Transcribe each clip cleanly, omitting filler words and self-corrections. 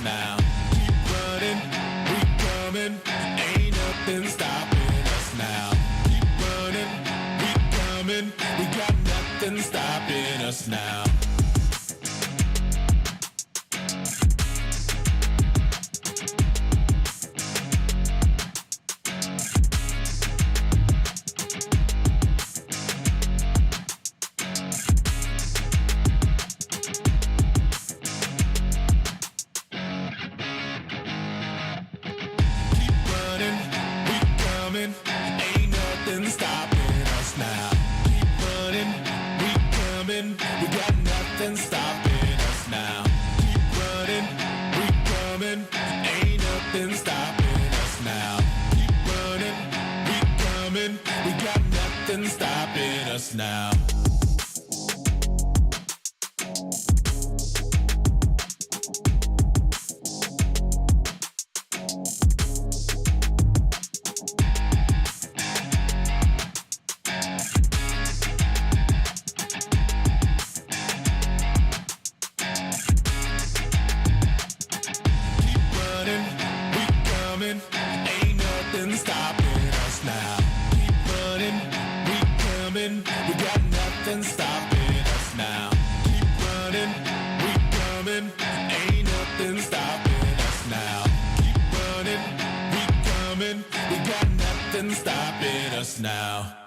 now. Keep running, we coming, ain't nothing stopping us now. Keep running, we coming, we got nothing stopping us now. Ain't nothing stopping us now. Keep running, we coming, we got nothing stopping us now. Keep running, we coming, ain't nothing stopping us now. Keep running, we coming, we got nothing stopping us now. Ain't nothing stopping us now. Keep running, we coming, we got nothing stopping us now. Keep running, we coming, ain't nothing stopping us now. Keep running, we coming, we got nothing stopping us now.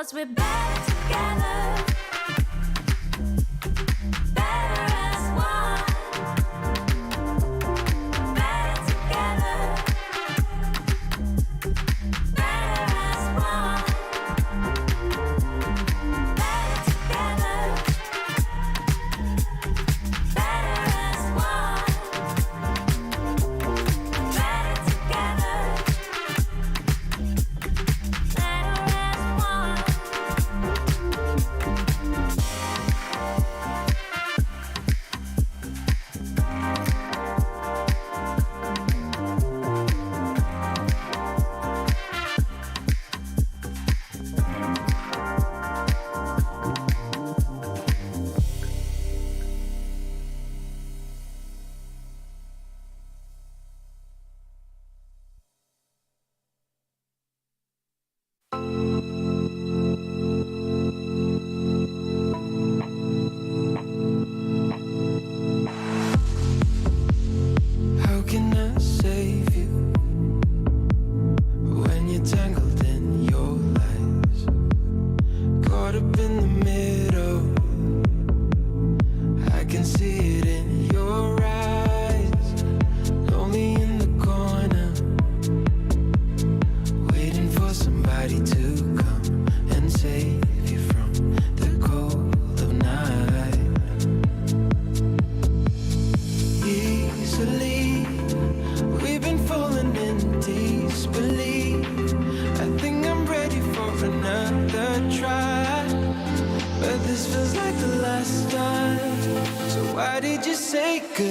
'cause we're better together. Better as one. Better together. Better as one. Better together. Better as one. Better together. Better as one.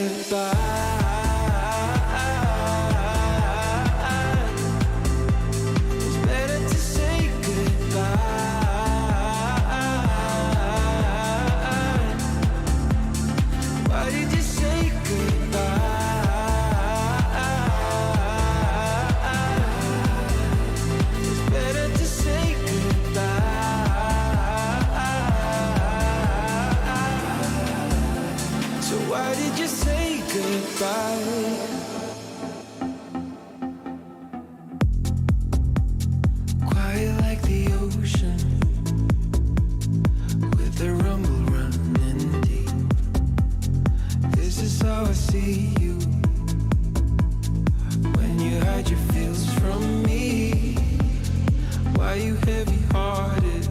goodbye. It's better to say goodbye. Why did you say goodbye? It's better to say goodbye. So why did you say goodbye? Quiet like the ocean, with the rumble running deep. This is how I see you, when you hide your feels from me. Why you heavy-hearted?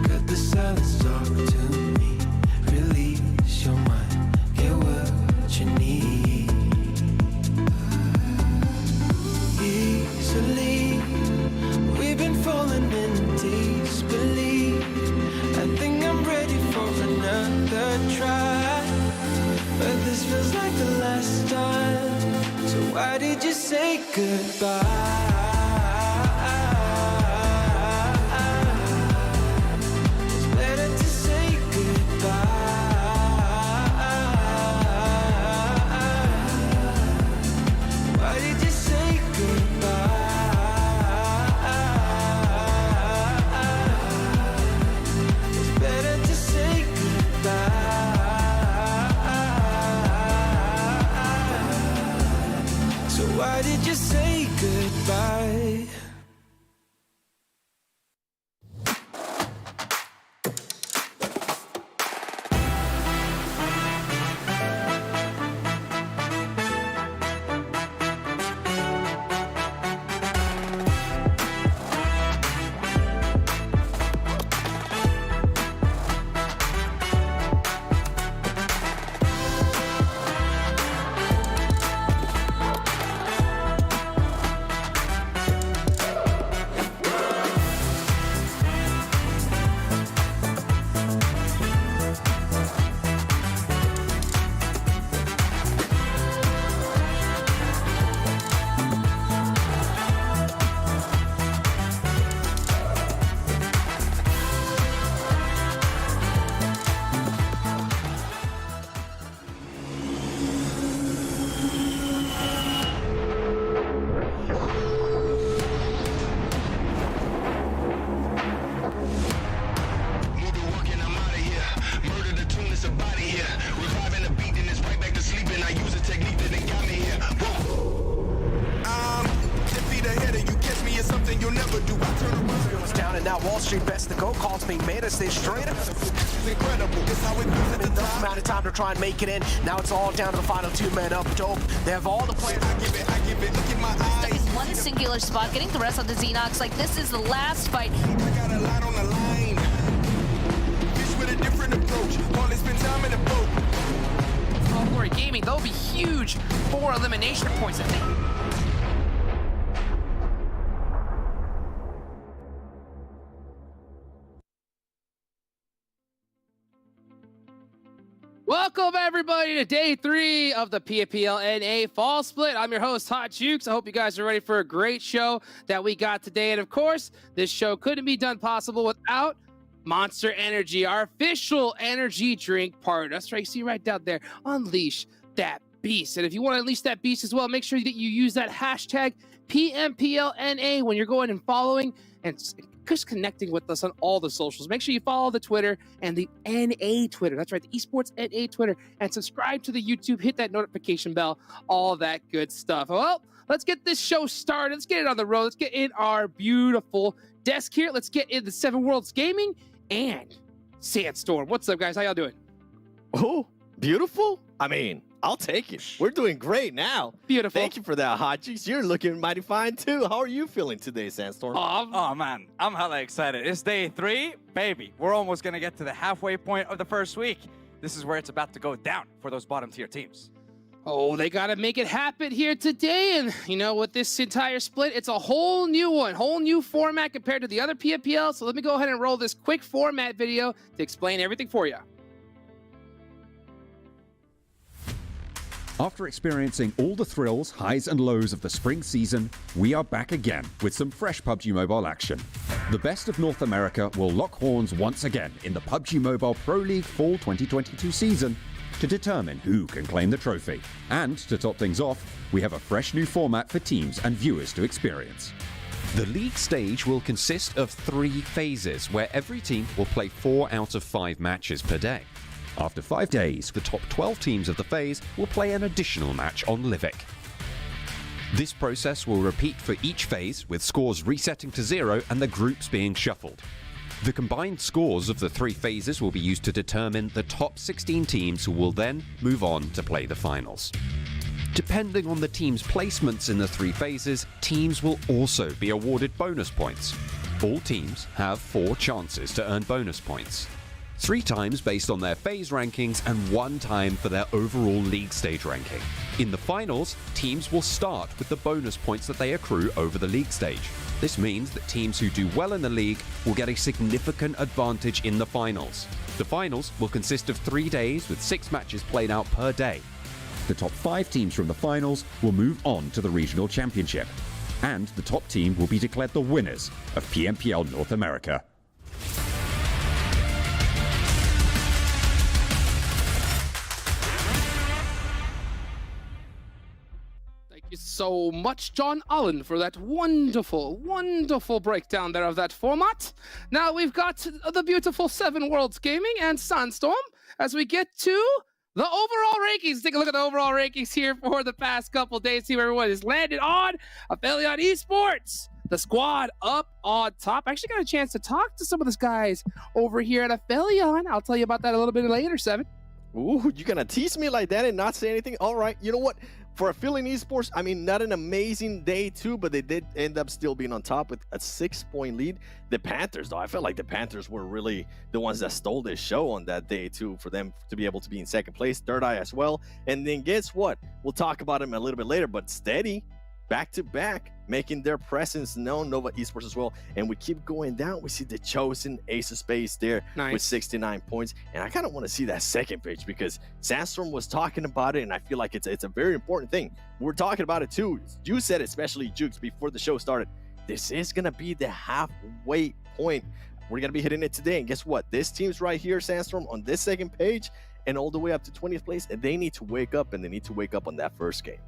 Cut the silence, talk to me. Release your mind, get what you need. Easily, we've been falling in disbelief. I think I'm ready for another try, but this feels like the last time. So why did you say goodbye? It's better to say goodbye. Why did you say goodbye? It's better to say goodbye. So why did you say goodbye? WALLSTREETBETS, the go calls being made as they straight up. Incredible. This how it goes at the enough amount of time to try and make it in. Now it's all down to the final two men up. Dope. They have all the players. I give it. Look at my eyes. In one singular spot, getting the rest of the Xenox like this is the last fight. I got a lot on the line. Fish with a different approach. Only spend time in the boat. Oh, Glory Gaming, that'll be huge for elimination points. I think. Welcome everybody to day 3 of the PMPL NA Fall Split. I'm your host, Hot Jukes. I hope you guys are ready for a great show that we got today. And of course, this show couldn't be done possible without Monster Energy, our official energy drink partner. That's right, you see right down there. Unleash that beast. And if you want to unleash that beast as well, make sure that you use that hashtag PMPLNA when you're going and following and just connecting with us on all the socials. Make sure you follow the Twitter and the NA Twitter. That's right, the Esports NA Twitter. And subscribe to the YouTube. Hit that notification bell. All that good stuff. Well, let's get this show started. Let's get it on the road. Let's get in our beautiful desk here. Let's get in the Seven Worlds Gaming and Sandstorm. What's up, guys? How y'all doing? Oh, beautiful? I mean, I'll take it. We're doing great now. Beautiful. Thank you for that, Hot Cheeks. You're looking mighty fine, too. How are you feeling today, Sandstorm? Oh, man. I'm hella excited. It's day 3. Baby, we're almost going to get to the halfway point of the first week. This is where it's about to go down for those bottom-tier teams. Oh, they got to make it happen here today. And, you know, with this entire split, it's a whole new one, whole new format compared to the other PMPL. So let me go ahead and roll this quick format video to explain everything for you. After experiencing all the thrills, highs and lows of the spring season, we are back again with some fresh PUBG Mobile action. The best of North America will lock horns once again in the PUBG Mobile Pro League Fall 2022 season to determine who can claim the trophy. And to top things off, we have a fresh new format for teams and viewers to experience. The league stage will consist of 3 phases, where every team will play 4 out of 5 matches per day. After 5 days, The top 12 teams of the phase will play an additional match on Livik. This process will repeat for each phase, with scores resetting to 0 and the groups being shuffled. The combined scores of the 3 phases will be used to determine the top 16 teams who will then move on to play the finals. Depending on the team's placements in the 3 phases, teams will also be awarded bonus points. All teams have 4 chances to earn bonus points. 3 times based on their phase rankings and 1 time for their overall league stage ranking. In the finals, teams will start with the bonus points that they accrue over the league stage. This means that teams who do well in the league will get a significant advantage in the finals. The finals will consist of 3 days with 6 matches played out per day. the top 5 teams from the finals will move on to the regional championship. And the top team will be declared the winners of PMPL North America. Thank you so much, John Allen, for that wonderful, wonderful breakdown there of that format. Now we've got the beautiful 7 Worlds Gaming and Sandstorm as we get to the overall rankings. Take a look at the overall rankings here for the past couple days. See where everyone has landed on. APHELION Esports, the squad up on top. I actually got a chance to talk to some of these guys over here at APHELION. I'll tell you about that a little bit later, 7. Ooh, you gonna tease me like that and not say anything? All right, you know what? For APHELION Esports, I mean, not an amazing day too, but they did end up still being on top with a 6-point lead. The Panthers, though, I felt like the Panthers were really the ones that stole this show on that day too, for them to be able to be in 2nd place, THIRDEYE as well. And then guess what? We'll talk about them a little bit later, but Steady, back-to-back, making their presence known, Nova Esports as well. And we keep going down. We see the Chosen, Ace of Spades there with 69 points. And I kind of want to see that 2nd page because Sandstorm was talking about it, and I feel like it's a very important thing. We're talking about it too. You said it, especially Jukes, before the show started. This is going to be the halfway point. We're going to be hitting it today. And guess what? This team's right here, Sandstorm, on this 2nd page and all the way up to 20th place. And they need to wake up, and they need to wake up on that first game.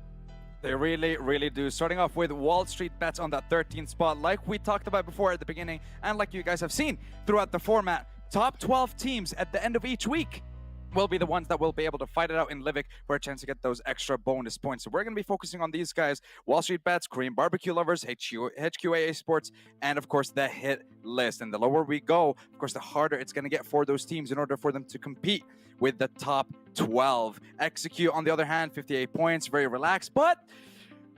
They really, really do. Starting off with WALLSTREETBETS on that 13th spot, like we talked about before at the beginning, and like you guys have seen throughout the format. Top 12 teams at the end of each week will be the ones that will be able to fight it out in Livik for a chance to get those extra bonus points. So we're going to be focusing on these guys: WALLSTREETBETS, Korean Barbecue Lovers, HQA Esports, and of course the hit list. And the lower we go, of course, the harder it's going to get for those teams in order for them to compete with the top 12. Execute, on the other hand, 58 points, very relaxed, but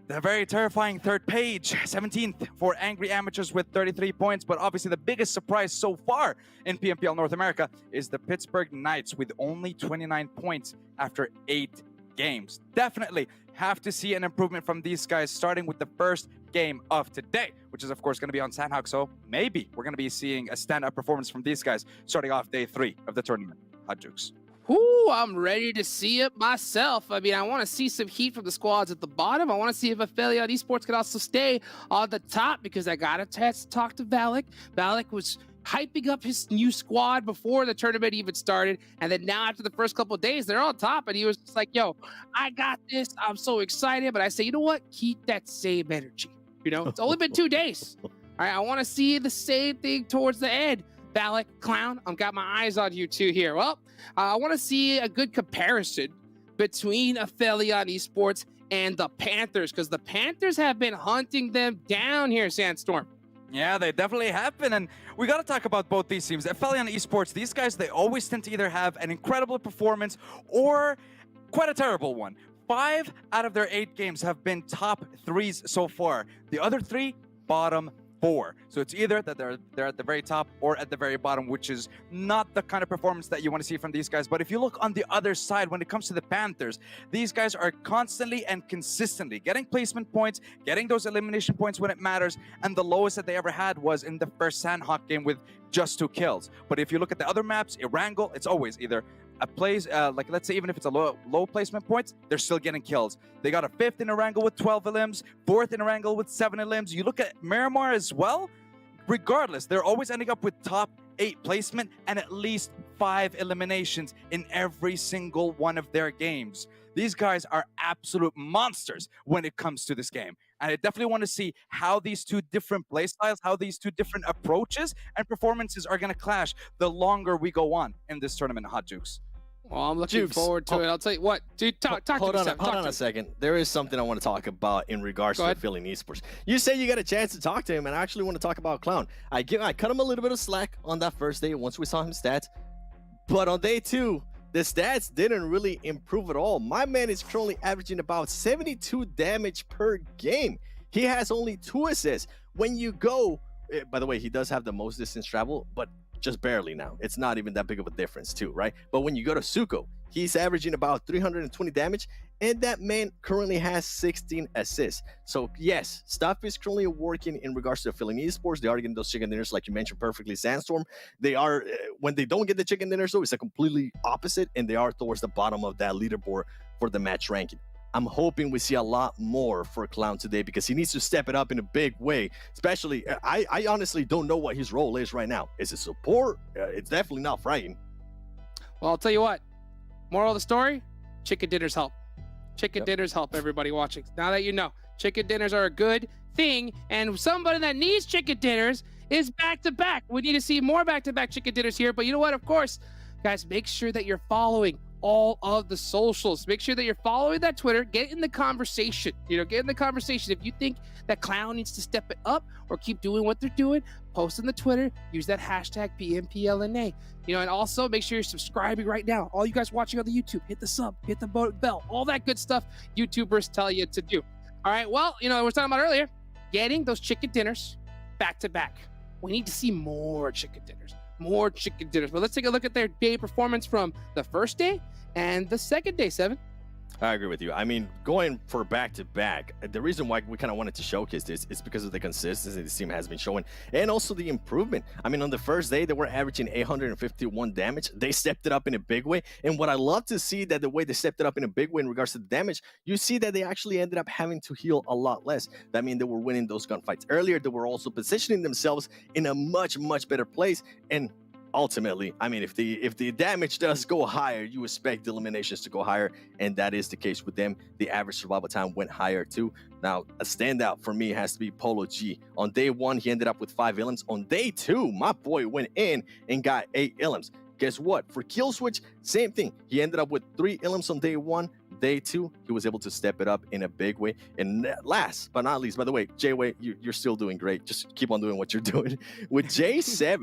the very terrifying 3rd page, 17th for Angry Amateurs with 33 points. But obviously the biggest surprise so far in PMPL North America is the PITTSBURGH Knights with only 29 points after 8 games. Definitely have to see an improvement from these guys, starting with the first game of today, which is of course going to be on Sandhawk. So maybe we're going to be seeing a standout performance from these guys starting off day 3 of the tournament. Hot Jukes. Ooh, I'm ready to see it myself. I mean, I want to see some heat from the squads at the bottom. I want to see if APHELION Esports can also stay on the top, because I got a chance to talk to Valak. Valak was hyping up his new squad before the tournament even started. And then now after the first couple of days, they're on top. And he was just like, yo, I got this. I'm so excited. But I say, you know what? Keep that same energy. You know, it's only been 2 days. All right, I want to see the same thing towards the end. Valak, Clown, I've got my eyes on you two here. Well, I want to see a good comparison between APHELION Esports and the Panthers, because the Panthers have been hunting them down here, Sandstorm. Yeah, they definitely have been, and we got to talk about both these teams. APHELION Esports, these guys, they always tend to either have an incredible performance or quite a terrible one. 5 out of their 8 games have been top 3s so far. The other 3, bottom 4. So it's either that they're at the very top or at the very bottom, which is not the kind of performance that you want to see from these guys. But if you look on the other side, when it comes to the Panthers, these guys are constantly and consistently getting placement points, getting those elimination points when it matters, and the lowest that they ever had was in the first Sandhawk game with just 2 kills. But if you look at the other maps, Erangel, it's always either a place, like let's say even if it's a low placement points, they're still getting kills. They got a 5th in Erangel with 12 elims, 4th in Erangel with 7 elims. You look at Miramar as well, regardless, they're always ending up with top 8 placement and at least 5 eliminations in every single one of their games. These guys are absolute monsters when it comes to this game. And I definitely want to see how these two different play styles, how these two different approaches and performances are going to clash the longer we go on in this tournament, Hot Jukes. Well, I'm looking forward to it. I'll tell you what, dude, talk to me. Hold on a second. There is something I want to talk about in regards to APHELION Esports. You say you got a chance to talk to him, and I actually want to talk about Clown. I cut him a little bit of slack on that first day once we saw his stats. But on day 2, the stats didn't really improve at all. My man is currently averaging about 72 damage per game. He has only 2 assists. When you go, by the way, he does have the most distance travel, but just barely now. It's not even that big of a difference too, right? But when you go to Suko, he's averaging about 320 damage, and that man currently has 16 assists. So yes, stuff is currently working in regards to APHELION Esports. They are getting those chicken dinners, like you mentioned perfectly, Sandstorm. They are, when they don't get the chicken dinners though, it's a completely opposite, and they are towards the bottom of that leaderboard for the match ranking. I'm hoping we see a lot more for Clown today because he needs to step it up in a big way. Especially, I honestly don't know what his role is right now. Is it support? It's definitely not fighting. Well, I'll tell you what. Moral of the story, chicken dinners help. Chicken dinners help everybody watching. Now that you know, chicken dinners are a good thing, and somebody that needs chicken dinners is back-to-back. We need to see more back-to-back chicken dinners here, but you know what? Of course, guys, make sure that you're following all of the socials. Make sure that you're following that Twitter. Get in the conversation. Get in the conversation. If you think that Clown needs to step it up or keep doing what they're doing, post on the Twitter. Use that hashtag PMPLNA. And also make sure you're subscribing right now. All you guys watching on the YouTube, hit the sub, hit the bell, all that good stuff YouTubers tell you to do. All right. Well, we were talking about earlier, getting those chicken dinners back to back. We need to see more chicken dinners. More chicken dinners. But let's take a look at their day performance from the first day and the second day, Seven. I agree with you. I mean, going for back-to-back, the reason why we kind of wanted to showcase this is because of the consistency this team has been showing and also the improvement. I mean, on the first day, they were averaging 851 damage. They stepped it up in a big way. And what I love to see that the way they stepped it up in a big way in regards to the damage, you see that they actually ended up having to heal a lot less. That means they were winning those gunfights earlier. They were also positioning themselves in a much, much better place. And ultimately, I mean, if the damage does go higher, you expect the eliminations to go higher, and that is the case with them. The average survival time went higher too. Now, a standout for me has to be Polo G. On day 1, he ended up with 5 elims. On day 2, my boy went in and got 8 elims. Guess what? For Kill Switch, same thing. He ended up with 3 elims on day 1. Day 2, he was able to step it up in a big way. And last but not least, by the way, J-Way, you're still doing great. Just keep on doing what you're doing. With J7,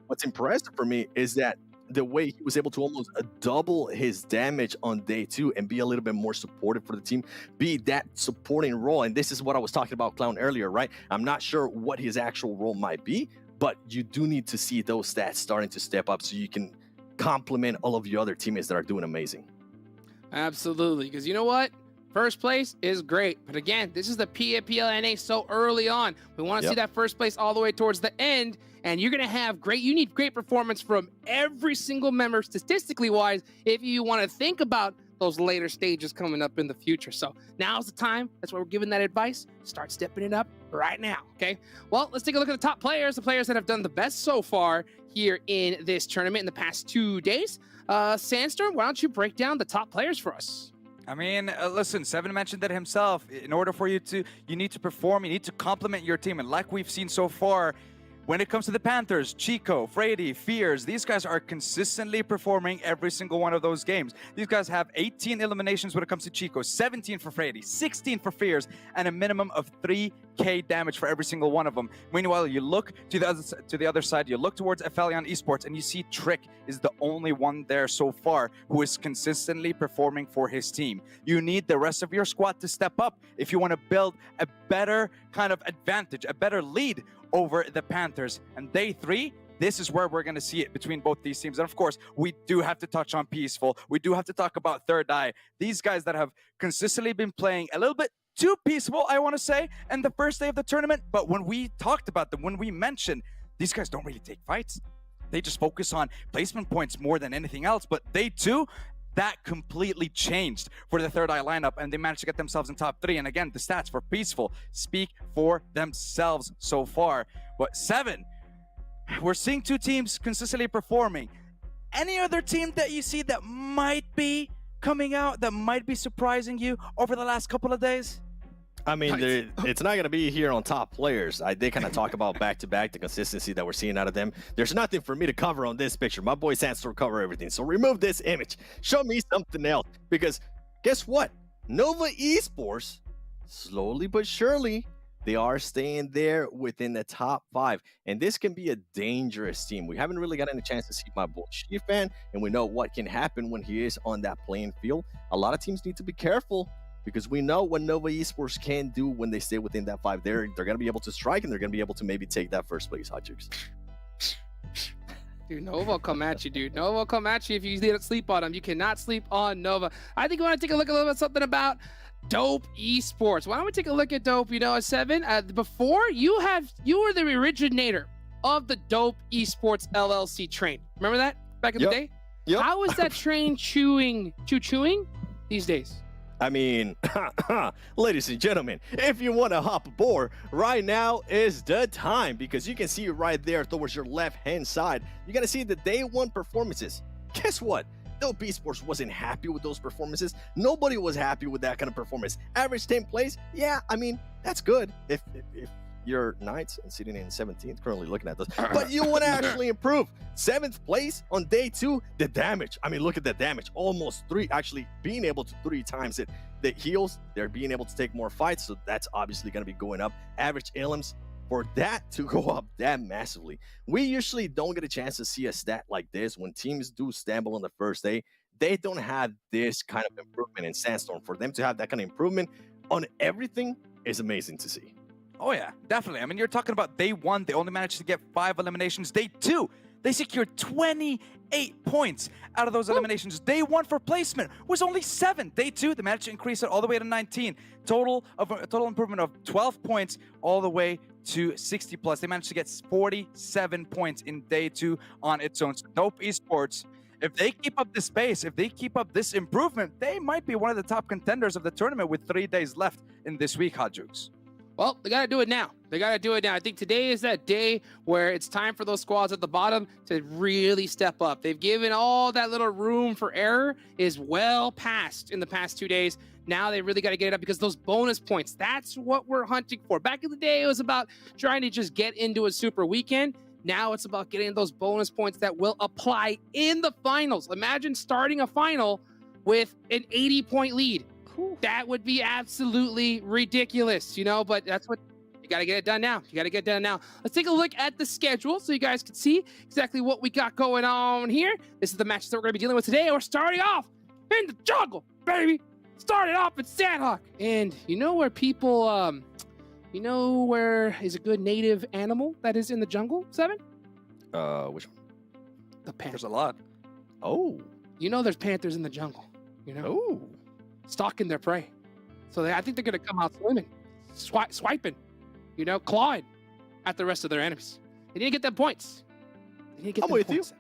what's impressive for me is that the way he was able to almost double his damage on day 2 and be a little bit more supportive for the team, be that supporting role. And this is what I was talking about Clown earlier, right? I'm not sure what his actual role might be, but you do need to see those stats starting to step up so you can complement all of your other teammates that are doing amazing. Absolutely, because you know what? First place is great, but again, this is the PMPL so early on. We want to see that first place all the way towards the end, and you're going to have you need great performance from every single member statistically wise if you want to think about those later stages coming up in the future. So now's the time. That's why we're giving that advice. Start stepping it up right now, okay? Well, let's take a look at the top players, the players that have done the best so far here in this tournament in the past 2 days. Sandstorm, why don't you break down the top players for us? I mean, listen, Seven mentioned that himself. In order for you need to perform, you need to complement your team. And like we've seen so far, when it comes to the Panthers, Chico, Frady, Fears, these guys are consistently performing every single one of those games. These guys have 18 eliminations when it comes to Chico, 17 for Frady, 16 for Fears, and a minimum of 3k damage for every single one of them. Meanwhile, you look to the other side, you look towards APHELION Esports, and you see Trick is the only one there so far who is consistently performing for his team. You need the rest of your squad to step up if you want to build a better kind of advantage, a better lead over the Panthers. And day 3, this is where we're going to see it between both these teams. And of course, we do have to touch on Peaceful. We do have to talk about THIRDEYE. These guys that have consistently been playing a little bit too peaceful, I want to say, in the first day of the tournament. But when we talked about them, when we mentioned these guys don't really take fights. they just focus on placement points more than anything else. But day 2, that completely changed for the THIRDEYE lineup, and they managed to get themselves in top 3. And again, the stats for Peaceful speak for themselves so far. But 7, we're seeing 2 teams consistently performing. Any other team that you see that might be coming out, that might be surprising you over the last couple of days? I mean, it's not going to be here on top players. They kind of talk about back-to-back, the consistency that we're seeing out of them. There's nothing for me to cover on this picture. My boy Sandstorm cover everything. So remove this image. Show me something else. Because guess what? Nova Esports, slowly but surely, they are staying there within the top 5. And this can be a dangerous team. We haven't really gotten a chance to see my boy Chiefan, and we know what can happen when he is on that playing field. A lot of teams need to be careful, because we know what Nova Esports can do when they stay within that 5. They're going to be able to strike, and they're going to be able to maybe take that first place, Hot Jukes. Dude, Nova will come at you, dude. Nova will come at you if you didn't sleep on them. You cannot sleep on Nova. I think we want to take a look a little bit something about Dope Esports. Why don't we take a look at Dope? You know, 7, before you were the originator of the Dope Esports LLC train. Remember that back in the day? Yep. How is that train chewing these days? I mean, ladies and gentlemen, if you want to hop aboard, right now is the time, because you can see right there towards your left-hand side. You're going to see the day 1 performances. Guess what? Dope Esports wasn't happy with those performances. Nobody was happy with that kind of performance. Average 10 plays, yeah, I mean, that's good if you're 9th and sitting in 17th, currently looking at this. But you want to actually improve. 7th place on day 2, the damage. I mean, look at the damage. Almost 3, actually being able to 3 times it. The heals, they're being able to take more fights, so that's obviously going to be going up. Average elims, for that to go up that massively. We usually don't get a chance to see a stat like this when teams do stumble on the first day. They don't have this kind of improvement in Sandstorm. For them to have that kind of improvement on everything is amazing to see. Oh yeah, definitely. I mean, you're talking about day 1, they only managed to get 5 eliminations. Day 2, they secured 28 points out of those eliminations. Day 1 for placement was only 7. Day 2, they managed to increase it all the way to 19. Total improvement of 12 points all the way to 60 plus. They managed to get 47 points in day 2 on its own. So Dope Esports, if they keep up this pace, if they keep up this improvement, they might be one of the top contenders of the tournament with 3 days left in this week, Hot Jukes. Well, they got to do it now. They got to do it now. I think today is that day where it's time for those squads at the bottom to really step up. They've given all that little room for error is well past in the past 2 days. Now they really got to get it up, because those bonus points, that's what we're hunting for. Back in the day, it was about trying to just get into a super weekend. Now it's about getting those bonus points that will apply in the finals. Imagine starting a final with an 80-point lead. That would be absolutely ridiculous, you know, but that's what you got to get it done now. You got to get it done now. Let's take a look at the schedule so you guys can see exactly what we got going on here. This is the matches that we're going to be dealing with today. We're starting off in the jungle, baby. Started off in Sandhawk. And you know where people, you know where is a good native animal that is in the jungle, 7? Which one? The panther. There's a lot. Oh. You know there's panthers in the jungle, you know? Oh. Stalking their prey. So I think they're going to come out swimming, swiping, you know, clawing at the rest of their enemies. They need to get them points. They need to get them points.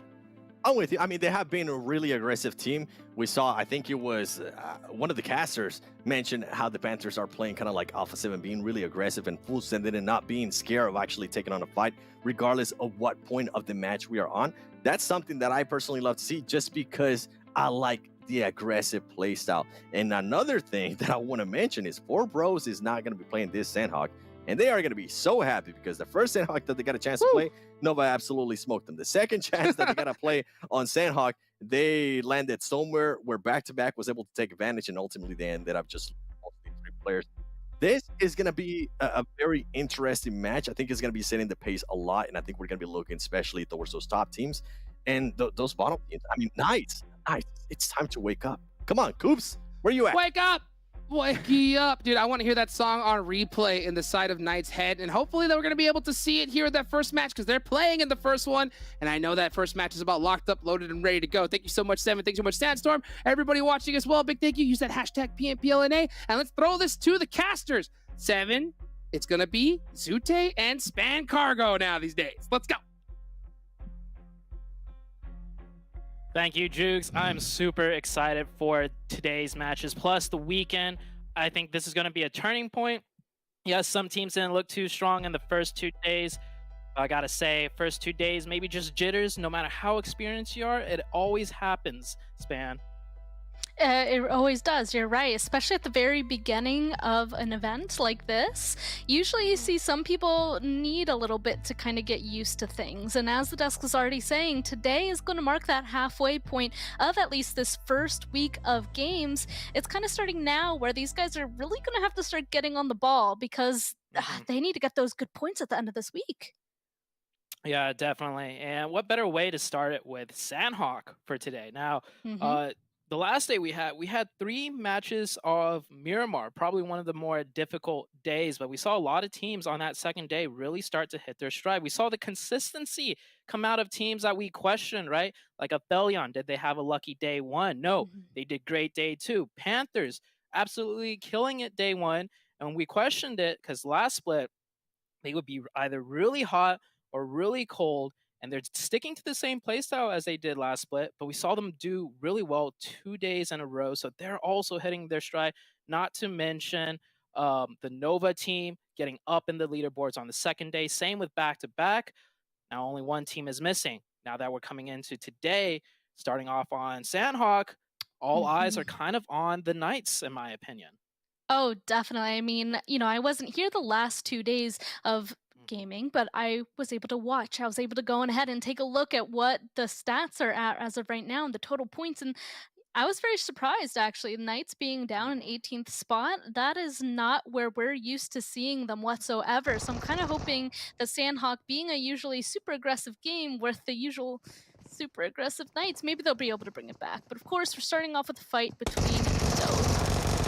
I'm with you. I mean, they have been a really aggressive team. We saw, I think it was one of the casters mentioned how the Panthers are playing kind of like Alpha 7, being really aggressive and full-sended and not being scared of actually taking on a fight, regardless of what point of the match we are on. That's something that I personally love to see, just because I like the aggressive play style. And another thing that I want to mention is 4Bros is not going to be playing this Sandhawk, and they are going to be so happy, because the first Sandhawk that they got a chance to play, Nova absolutely smoked them. The second chance that they got to play on Sandhawk, they landed somewhere where back-to-back was able to take advantage, and ultimately they ended up just mostly 3 players. This is going to be a very interesting match. I think it's going to be setting the pace a lot, and I think we're going to be looking especially towards those top teams and those bottom teams. I mean, nice. It's time to wake up. Come on, Coops. Where you at? Wake up! Wake ye up. Dude, I want to hear that song on replay in the side of Knight's head, and hopefully that we're going to be able to see it here at that first match, because they're playing in the first one, and I know that first match is about locked up, loaded, and ready to go. Thank you so much, 7. Thank you so much, Sandstorm. Everybody watching as well, big thank you. Use that hashtag PMPLNA, and let's throw this to the casters. 7, it's going to be Zute and Span Cargo now these days. Let's go. Thank you, Jukes. I'm super excited for today's matches, plus the weekend. I think this is going to be a turning point. Yes, some teams didn't look too strong in the first 2 days. I gotta say, first 2 days, maybe just jitters. No matter how experienced you are, it always happens, Span. It always does. You're right, especially at the very beginning of an event like this. Usually, you see some people need a little bit to kind of get used to things. And as the desk was already saying, today is going to mark that halfway point of at least this first week of games. It's kind of starting now where these guys are really going to have to start getting on the ball because they need to get those good points at the end of this week. Yeah, definitely. And what better way to start it with Sandhawk for today? Now, the last day we had 3 matches of Miramar, probably one of the more difficult days, but we saw a lot of teams on that second day really start to hit their stride. We saw the consistency come out of teams that we questioned, right? Like APHELION, did they have a lucky day 1? No, they did great day 2. Panthers, absolutely killing it day 1. And we questioned it because last split, they would be either really hot or really cold, and they're sticking to the same playstyle as they did last split, but we saw them do really well 2 days in a row, so they're also hitting their stride, not to mention the Nova team getting up in the leaderboards on the second day. Same with back-to-back. Now only one team is missing. Now that we're coming into today, starting off on Sandhawk, all eyes are kind of on the Knights, in my opinion. Oh, definitely. I mean, I wasn't here the last 2 days of gaming, but I was able to watch. I was able to go ahead and take a look at what the stats are at as of right now and the total points. And I was very surprised, actually. Knights being down in 18th spot, that is not where we're used to seeing them whatsoever. So I'm kind of hoping that Sandhawk, being a usually super aggressive game with the usual super aggressive Knights, maybe they'll be able to bring it back. But of course, we're starting off with a fight between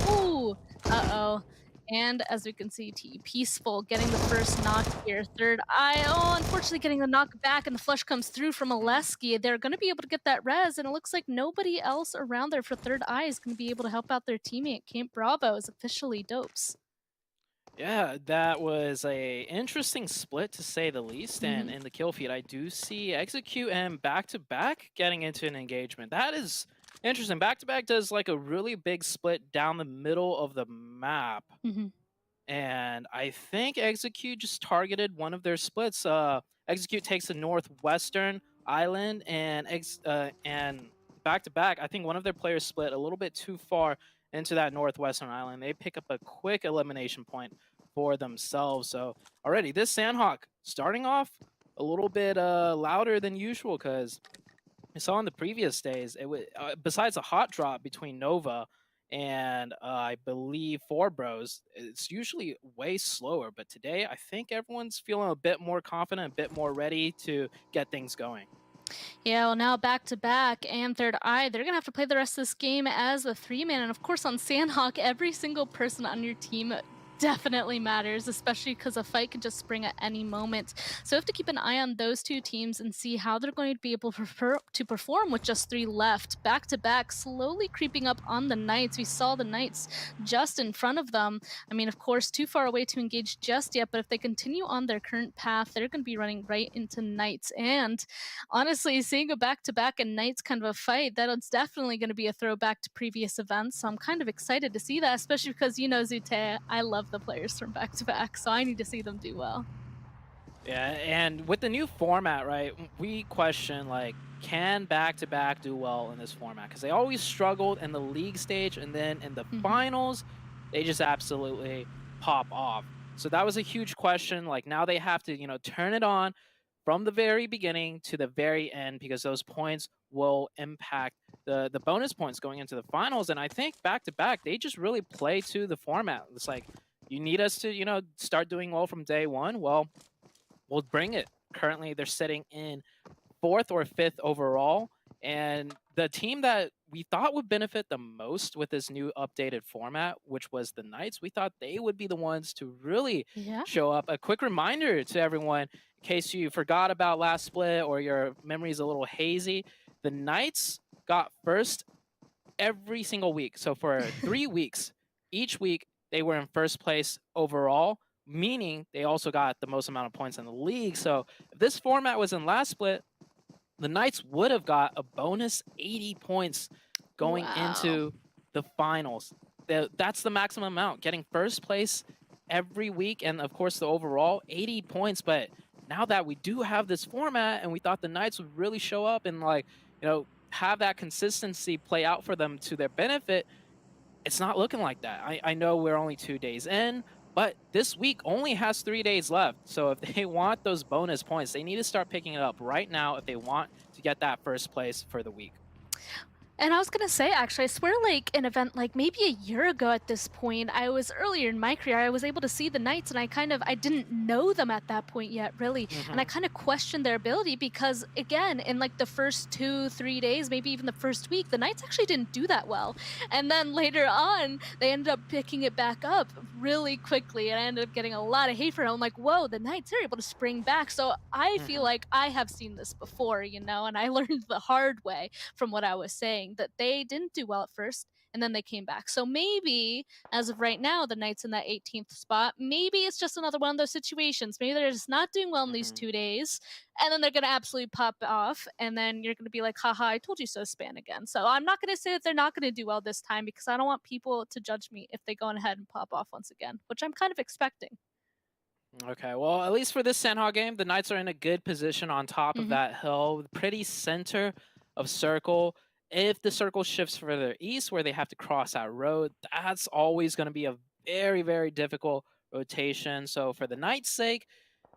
Ooh, uh-oh. And as we can see, Peaceful getting the first knock here. THIRDEYE, unfortunately getting the knock back, and the flush comes through from Oleski. They're going to be able to get that res, and it looks like nobody else around there for THIRDEYE is going to be able to help out their teammate. Camp Bravo is officially dopes. Yeah, that was a interesting split to say the least. And in the kill feed, I do see Execute and back-to-back getting into an engagement. That is interesting. Back-to-back does like a really big split down the middle of the map. And I think Execute just targeted one of their splits. Execute takes the northwestern island, and back-to-back, I think one of their players split a little bit too far into that northwestern island. They pick up a quick elimination point for themselves. So already this Sandhawk starting off a little bit louder than usual, because we saw in the previous days, it was besides a hot drop between Nova and I believe Four Bros, it's usually way slower. But today, I think everyone's feeling a bit more confident, a bit more ready to get things going. Yeah, well, now back-to-back and THIRDEYE, they're going to have to play the rest of this game as a 3-man. And of course, on Sandhawk, every single person on your team definitely matters, especially because a fight can just spring at any moment. So we have to keep an eye on those 2 teams and see how they're going to be able to perform with just 3 left. Back-to-back, slowly creeping up on the Knights. We saw the Knights just in front of them. I mean, of course, too far away to engage just yet, but if they continue on their current path, they're going to be running right into Knights. And honestly, seeing a back-to-back and Knights kind of a fight, that's definitely going to be a throwback to previous events. So I'm kind of excited to see that, especially because, Zute, I love the players from back-to-back, so I need to see them do well. Yeah, and with the new format, right, we question, like, can back-to-back do well in this format? Because they always struggled in the league stage, and then in the finals, they just absolutely pop off. So that was a huge question. Like, now they have to, turn it on from the very beginning to the very end, because those points will impact the bonus points going into the finals. And I think back-to-back, they just really play to the format. It's like, you need us to, start doing well from day 1. Well, we'll bring it. Currently, they're sitting in 4th or 5th overall. And the team that we thought would benefit the most with this new updated format, which was the Knights, we thought they would be the ones to really show up. A quick reminder to everyone, in case you forgot about last split or your memory is a little hazy, the Knights got first every single week. So for 3 weeks, each week, they were in first place overall, meaning they also got the most amount of points in the league. So if this format was in last split, the Knights would have got a bonus 80 points going Wow. into the finals. That's the maximum amount, getting first place every week, and of course the overall 80 points. But now that we do have this format, and we thought the Knights would really show up and have that consistency play out for them to their benefit, it's not looking like that. I know we're only 2 days in, but this week only has 3 days left. So if they want those bonus points, they need to start picking it up right now if they want to get that first place for the week. And I was gonna say, actually, I swear, like, an event like maybe a year ago at this point, I was earlier in my career, I was able to see the Knights, and I didn't know them at that point yet, really. And I kind of questioned their ability because, again, in like the first 2-3 days, maybe even the first week, the Knights actually didn't do that well. And then later on, they ended up picking it back up really quickly, and I ended up getting a lot of hate for it. I'm like, whoa, the Knights are able to spring back. So I feel like I have seen this before, and I learned the hard way from what I was saying, that they didn't do well at first and then they came back. So maybe as of right now, the Knights in that 18th spot, maybe it's just another one of those situations. Maybe they're just not doing well in these 2 days, and then they're going to absolutely pop off, and then you're going to be like, haha, I told you so, Span again. So I'm not going to say that they're not going to do well this time, because I don't want people to judge me if they go on ahead and pop off once again, which I'm kind of expecting. Okay, well, at least for this Sandhog game, the Knights are in a good position on top of that hill, pretty center of circle. If the circle shifts further east, where they have to cross that road, that's always going to be a very, very difficult rotation. So for the Knights' sake,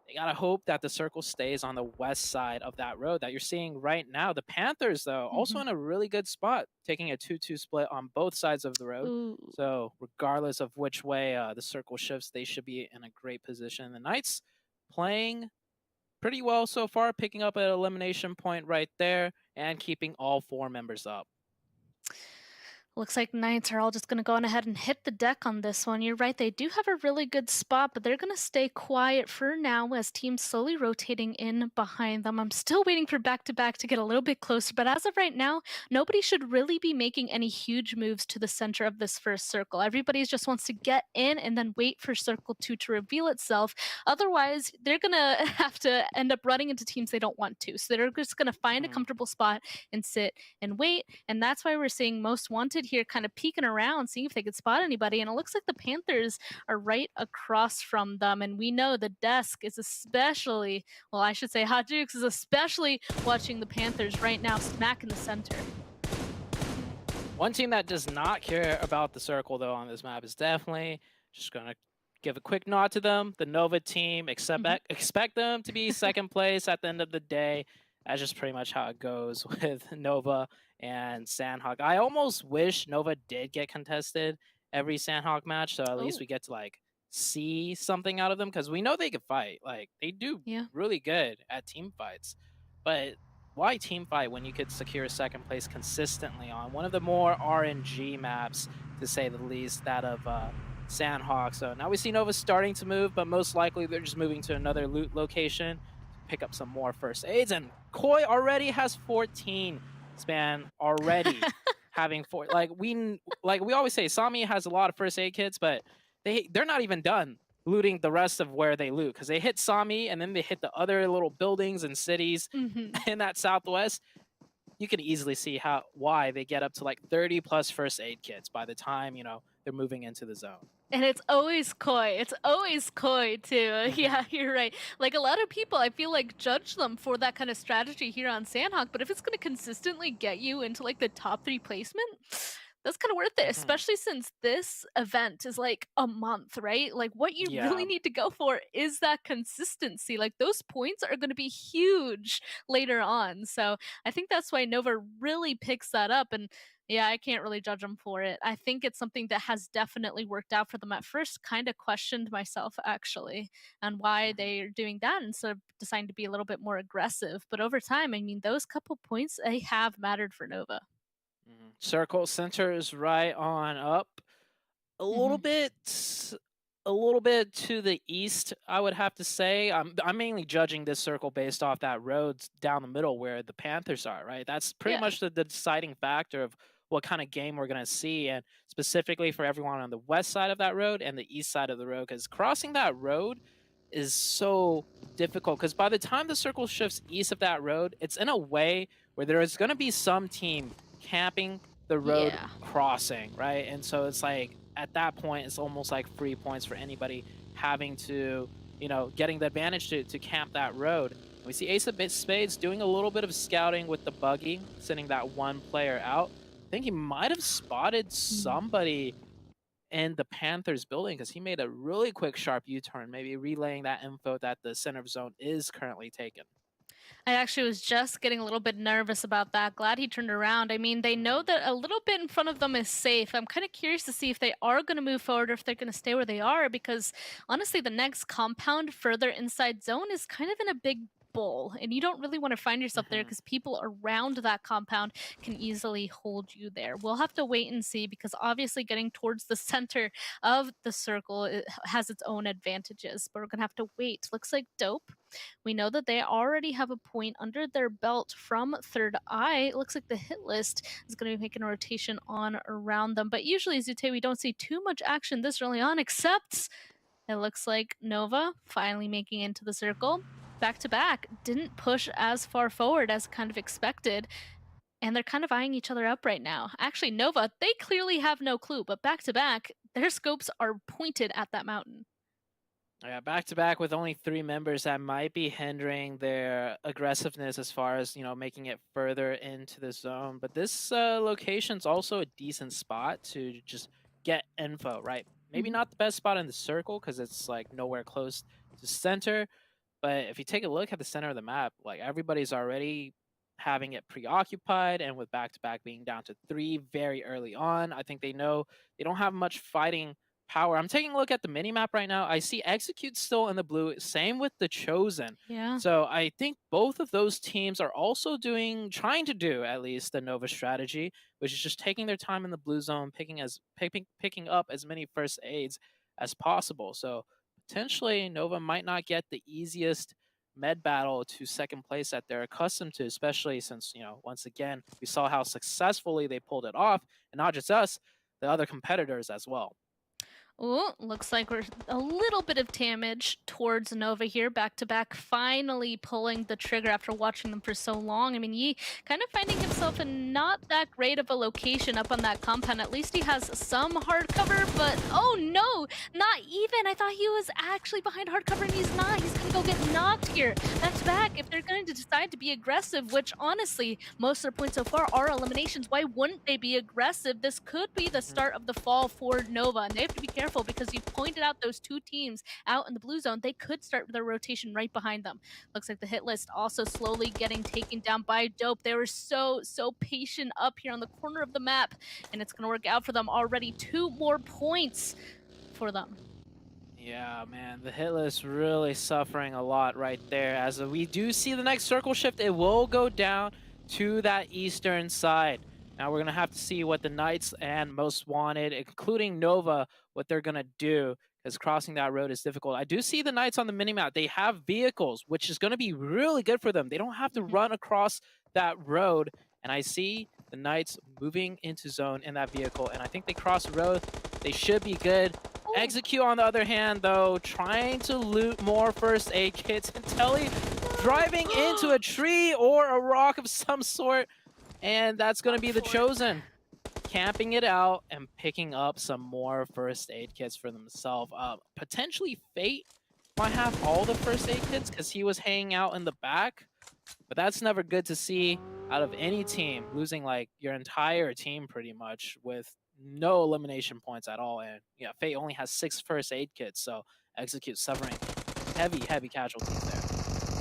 they got to hope that the circle stays on the west side of that road that you're seeing right now. The Panthers, though, also in a really good spot, taking a 2-2 split on both sides of the road. Ooh. So regardless of which way the circle shifts, they should be in a great position. The Knights playing pretty well so far, picking up an elimination point right there and keeping all 4 members up. Looks like Knights are all just going to go on ahead and hit the deck on this one. You're right, they do have a really good spot, but they're going to stay quiet for now as teams slowly rotating in behind them. I'm still waiting for back-to-back to get a little bit closer, but as of right now, nobody should really be making any huge moves to the center of this first circle. Everybody just wants to get in and then wait for Circle 2 to reveal itself. Otherwise, they're going to have to end up running into teams they don't want to. So they're just going to find a comfortable spot and sit and wait, and that's why we're seeing Most Wanted here kind of peeking around, seeing if they could spot anybody, and it looks like the Panthers are right across from them, and we know the desk is especially, well, I should say Hot Jukes is especially watching the Panthers right now, smack in the center. One team that does not care about the circle, though, on this map is definitely just going to give a quick nod to them. The Nova team, expect them to be second place at the end of the day. That's just pretty much how it goes with Nova and Sandhog. I almost wish Nova did get contested every Sandhog match, so at least we get to like see something out of them, because we know they can fight. Like, they do really good at team fights. But why team fight when you could secure second place consistently on one of the more RNG maps, to say the least, that of Sandhog? So now we see Nova starting to move, but most likely they're just moving to another loot location, pick up some more first aids, and Koi already has 14. Span already having 4. Like we always say, Sami has a lot of first aid kits, but they're not even done looting the rest of where they loot, because they hit Sami and then they hit the other little buildings and cities in that southwest. You can easily see why they get up to like 30 plus first aid kits by the time they're moving into the zone. And it's always Koi. It's always Koi, too. Yeah, you're right. Like, a lot of people, I feel like, judge them for that kind of strategy here on Sandhog, but if it's going to consistently get you into, like, the top 3 placement, that's kind of worth it, especially since this event is, like, a month, right? Like, what you really need to go for is that consistency. Like, those points are going to be huge later on. So I think that's why Nova really picks that up, and yeah, I can't really judge them for it. I think it's something that has definitely worked out for them. At first, kind of questioned myself, actually, on why they're doing that instead of deciding to be a little bit more aggressive. But over time, I mean, those couple points, they have mattered for Nova. Circle center is right on up. A little bit to the east, I would have to say. I'm mainly judging this circle based off that road down the middle where the Panthers are, right? That's pretty much the deciding factor of what kind of game we're going to see, and specifically for everyone on the west side of that road and the east side of the road, because crossing that road is so difficult because by the time the circle shifts east of that road, it's in a way where there is going to be some team camping the road Yeah. crossing, right? And so it's like at that point, it's almost like free points for anybody having to, you know, getting the advantage to camp that road. We see Ace of Spades doing a little bit of scouting with the buggy, sending that one player out. I think he might have spotted somebody in the Panthers building because he made a really quick, sharp U-turn, maybe relaying that info that the center of zone is currently taken. I actually was just getting a little bit nervous about that. Glad he turned around. I mean, they know that a little bit in front of them is safe. I'm kind of curious to see if they are going to move forward or if they're going to stay where they are because honestly, the next compound further inside zone is kind of in a big bowl and you don't really want to find yourself there because people around that compound can easily hold you there. We'll have to wait and see because obviously getting towards the center of the circle has its own advantages, but we're going to have to wait. Looks like Dope. We know that they already have a point under their belt from THIRDEYE. It looks like the hit list is going to be making a rotation on around them, but usually, Zute, we don't see too much action this early on, except it looks like Nova finally making into the circle. Back to back, didn't push as far forward as kind of expected, and they're kind of eyeing each other up right now. Actually, Nova, they clearly have no clue, but back to back, their scopes are pointed at that mountain. Yeah, back to back with only 3 members that might be hindering their aggressiveness as far as, you know, making it further into the zone. But this location's also a decent spot to just get info, right? Maybe not the best spot in the circle because it's like nowhere close to center. But if you take a look at the center of the map, like everybody's already having it preoccupied, and with back-to-back being down to 3 very early on, I think they know they don't have much fighting power. I'm taking a look at the mini-map right now. I see Execute still in the blue, same with the Chosen. Yeah. So I think both of those teams are also trying to do at least the Nova strategy, which is just taking their time in the blue zone, picking up as many first aids as possible. So potentially Nova might not get the easiest med battle to second place that they're accustomed to, especially since, you know, once again, we saw how successfully they pulled it off, and not just us, the other competitors as well. Oh, looks like we're a little bit of damage towards Nova here. Back to back, finally pulling the trigger after watching them for so long. I mean, Yi kind of finding himself in not that great of a location up on that compound. At least he has some hard cover, but oh no, not even. I thought he was actually behind hard cover and he's not. He's gonna go get knocked here. Back to back, if they're going to decide to be aggressive, which honestly, most of their points so far are eliminations, why wouldn't they be aggressive? This could be the start of the fall for Nova, and they have to be careful because you pointed out those 2 teams out in the blue zone. They could start their rotation right behind them. Looks like the hit list also slowly getting taken down by Dope. They were so patient up here on the corner of the map, and it's going to work out for them already. 2 more points for them. Yeah, man, the hit list really suffering a lot right there. As we do see the next circle shift, it will go down to that eastern side. Now we're going to have to see what the Knights and Most Wanted, including Nova, what they're going to do, because crossing that road is difficult. I do see the Knights on the minimap. They have vehicles, which is going to be really good for them. They don't have to run across that road. And I see the Knights moving into zone in that vehicle, and I think they cross the road. They should be good. Execute, on the other hand, though, trying to loot more first aid kits. And Telly driving into a tree or a rock of some sort. And that's going to be the Chosen, camping it out and picking up some more first aid kits for themselves. Potentially Fate might have all the first aid kits because he was hanging out in the back. But that's never good to see out of any team, losing like your entire team pretty much with no elimination points at all. And yeah, Fate only has 6 first aid kits, so Execute suffering heavy casualties there.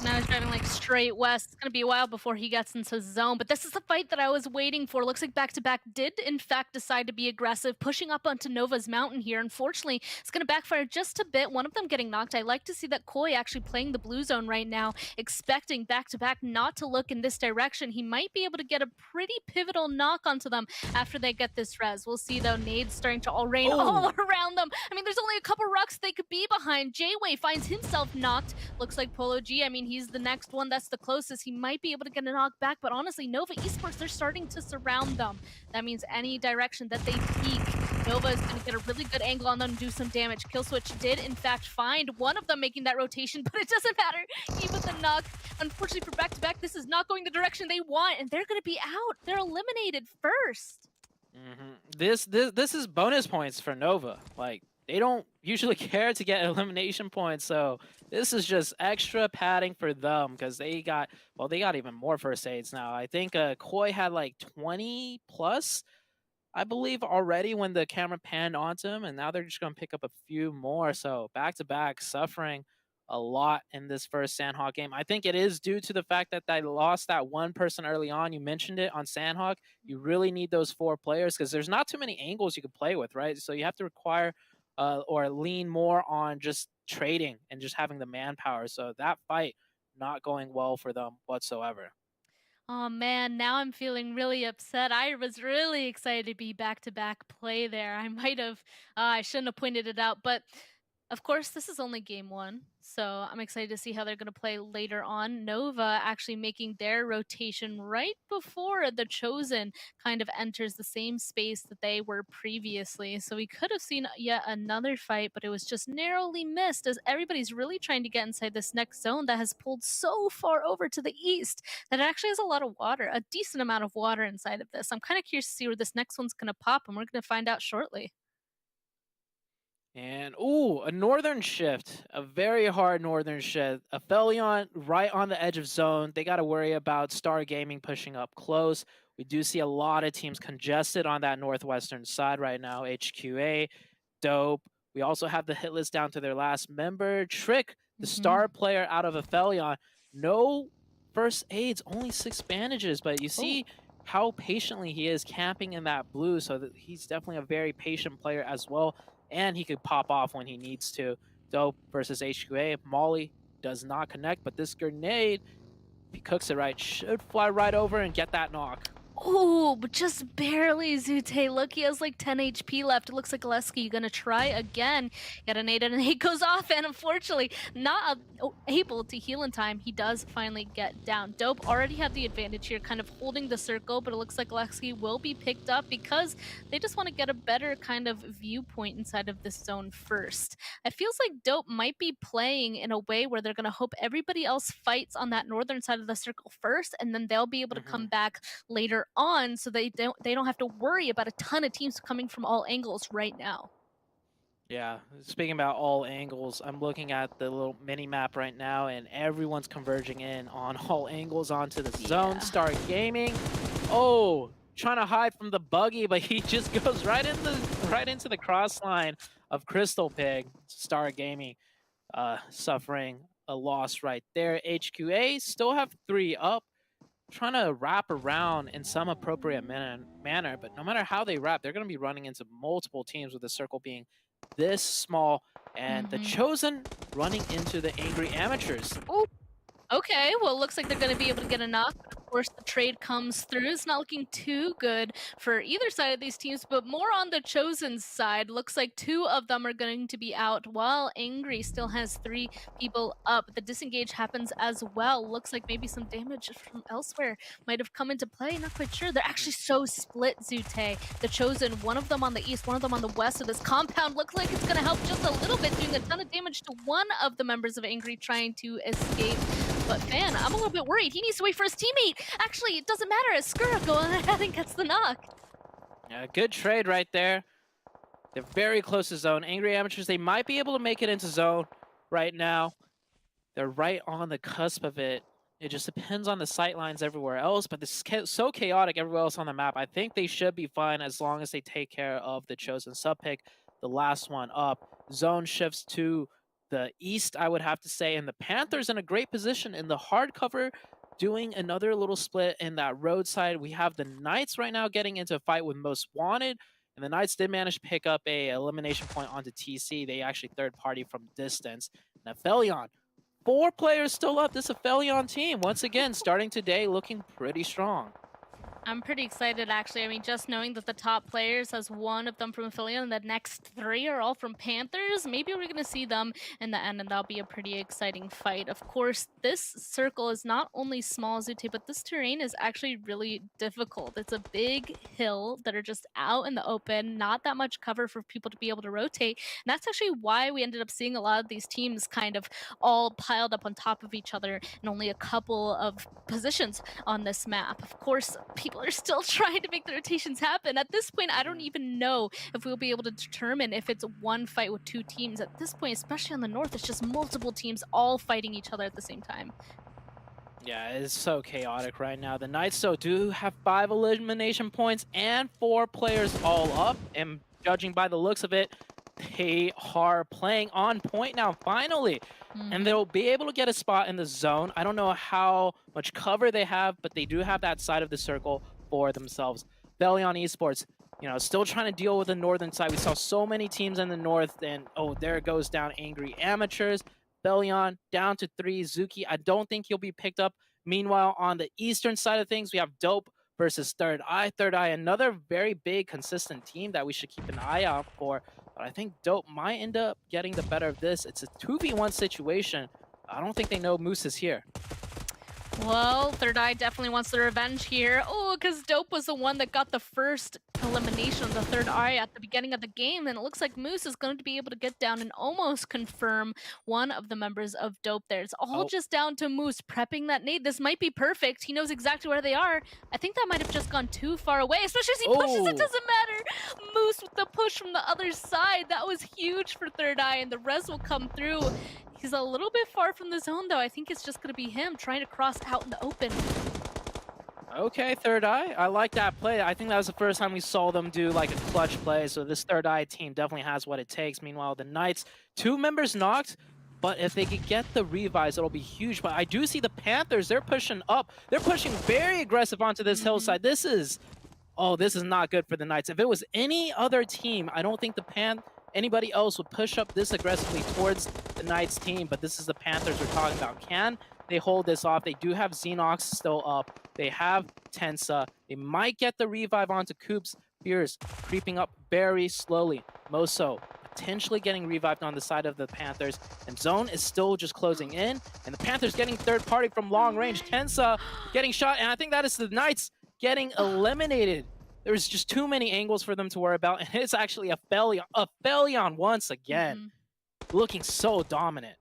Now he's driving like straight west. It's going to be a while before he gets into zone, but this is the fight that I was waiting for. Looks like back-to-back did in fact decide to be aggressive, pushing up onto Nova's mountain here. Unfortunately, it's going to backfire just a bit. One of them getting knocked. I like to see that Koi actually playing the blue zone right now, expecting back-to-back not to look in this direction. He might be able to get a pretty pivotal knock onto them after they get this res. We'll see though, nades starting to all rain all around them. I mean, there's only a couple rocks they could be behind. J-Way finds himself knocked. Looks like Polo G, I mean, he's the next one that's the closest. He might be able to get a knock back, but honestly, Nova Esports, they're starting to surround them. That means any direction that they peek, Nova is going to get a really good angle on them and do some damage. Killswitch did, in fact, find one of them making that rotation, but it doesn't matter. Even with the knock, unfortunately for back-to-back, this is not going the direction they want, and they're going to be out. They're eliminated first. This is bonus points for Nova. Like, they don't usually care to get elimination points, so this is just extra padding for them because they got even more first aids now. I think Koi had like 20 plus, I believe, already when the camera panned onto him, and now they're just going to pick up a few more. So back-to-back suffering a lot in this first Sandhawk game. I think it is due to the fact that they lost that one person early on. You mentioned it on Sandhawk. You really need those 4 players because there's not too many angles you can play with, right? So you have to require or lean more on just trading and just having the manpower. So that fight not going well for them whatsoever. Oh man, now I'm feeling really upset. I was really excited to be back-to-back play there. I might have, I shouldn't have pointed it out, but of course, this is only game 1, so I'm excited to see how they're going to play later on. Nova actually making their rotation right before the Chosen kind of enters the same space that they were previously. So we could have seen yet another fight, but it was just narrowly missed as everybody's really trying to get inside this next zone that has pulled so far over to the east that it actually has a lot of water, a decent amount of water inside of this. I'm kind of curious to see where this next one's going to pop, and we're going to find out shortly. And, ooh, a northern shift, a very hard northern shift. APHELION right on the edge of zone. They got to worry about Star Gaming pushing up close. We do see a lot of teams congested on that northwestern side right now. HQA, Dope. We also have the HITLIST down to their last member. Trick, the star player out of APHELION. No first aids, only 6 bandages, but you see how patiently he is camping in that blue, so that he's definitely a very patient player as well. And he could pop off when he needs to. Dope versus HQA. Molly does not connect, but this grenade, if he cooks it right, should fly right over and get that knock. Oh, but just barely, Zute. Look, he has like 10 HP left. It looks like Lesky gonna try again. Get a nade and he goes off, and unfortunately not able to heal in time. He does finally get down. Dope already had the advantage here, kind of holding the circle, but it looks like Lesky will be picked up because they just want to get a better kind of viewpoint inside of this zone first. It feels like Dope might be playing in a way where they're gonna hope everybody else fights on that northern side of the circle first, and then they'll be able to come back later on, so they don't have to worry about a ton of teams coming from all angles right now. Yeah, speaking about all angles, I'm looking at the little mini map right now, and everyone's converging in on all angles onto the zone. Star Gaming, trying to hide from the buggy, but he just goes right into the cross line of Crystal Pig. Star Gaming suffering a loss right there. HQA still have 3 up, trying to wrap around in some appropriate manner, but no matter how they wrap, they're going to be running into multiple teams with the circle being this small, and the Chosen running into the Angry Amateurs. Oh, okay. Well, it looks like they're going to be able to get a knock. Of course, the trade comes through. It's not looking too good for either side of these teams, but more on the Chosen side. Looks like 2 of them are going to be out, while Angry still has 3 people up. The disengage happens as well. Looks like maybe some damage from elsewhere might have come into play. Not quite sure. They're actually so split, Zute. The Chosen, one of them on the east, one of them on the west of this compound. Looks like it's going to help just a little bit, doing a ton of damage to one of the members of Angry trying to escape. But Fan, I'm a little bit worried. He needs to wait for his teammate. Actually, it doesn't matter. As Skura goes ahead and gets the knock. Yeah, good trade right there. They're very close to zone. Angry Amateurs, they might be able to make it into zone right now. They're right on the cusp of it. It just depends on the sight lines everywhere else, but this is so chaotic everywhere else on the map. I think they should be fine as long as they take care of the Chosen sub-pick, the last one up. Zone shifts to the east, I would have to say, and the Panthers in a great position in the hard cover, doing another little split in that roadside. We have the Knights right now getting into a fight with Most Wanted, and the Knights did manage to pick up a elimination point onto TC. They actually third party from distance. And APHELION, 4 players still up. This APHELION team, once again, starting today looking pretty strong. I'm pretty excited, actually. I mean, just knowing that the top players, as one of them from APHELION, and the next 3 are all from Panthers, maybe we're going to see them in the end, and that'll be a pretty exciting fight. Of course, this circle is not only small, Zute, but this terrain is actually really difficult. It's a big hill that are just out in the open, not that much cover for people to be able to rotate. And that's actually why we ended up seeing a lot of these teams kind of all piled up on top of each other and only a couple of positions on this map. Of course, people are still trying to make the rotations happen. At this point, I don't even know if we'll be able to determine if it's one fight with 2 teams. At this point, especially on the north, it's just multiple teams all fighting each other at the same time. Yeah, it's so chaotic right now. The Knights, though, do have 5 elimination points and 4 players all up. And judging by the looks of it, they are playing on point now, finally. And they'll be able to get a spot in the zone. I don't know how much cover they have, but they do have that side of the circle for themselves. APHELION Esports, you know, still trying to deal with the northern side. We saw so many teams in the north, and oh, there it goes down Angry Amateurs. APHELION down to 3. Zuki, I don't think he'll be picked up. Meanwhile, on the eastern side of things, we have Dope versus THIRDEYE. THIRDEYE, another very big, consistent team that we should keep an eye out for. But I think Dope might end up getting the better of this. It's a 2v1 situation. I don't think they know Moose is here. Well, THIRDEYE definitely wants the revenge here. Oh, because Dope was the one that got the first elimination of the THIRDEYE at the beginning of the game, and it looks like Moose is going to be able to get down and almost confirm one of the members of Dope there. It's all just down to Moose prepping that nade. This might be perfect. He knows exactly where they are. I think that might have just gone too far away, especially as he pushes. It doesn't matter. Moose with the push from the other side. That was huge for THIRDEYE, and the res will come through. He's a little bit far from the zone, though. I think it's just going to be him trying to cross out in the open. Okay, THIRDEYE. I like that play. I think that was the first time we saw them do like a clutch play, so this THIRDEYE team definitely has what it takes. Meanwhile, the Knights, 2 members knocked, but if they could get the revives, it'll be huge. But I do see the Panthers. They're pushing up. They're pushing very aggressive onto this hillside. This is not good for the Knights. If it was any other team, I don't think anybody else would push up this aggressively towards the Knights team, but this is the Panthers we're talking about. Can they hold this off? They do have Xenox still up. They have Tensa. They might get the revive onto Coops. Fears creeping up very slowly. Moso potentially getting revived on the side of the Panthers, and Zone is still just closing in, and the Panthers getting third party from long range. Tensa getting shot, and I think that is the Knights getting eliminated. There's just too many angles for them to worry about, and it's actually APHELION once again, looking so dominant.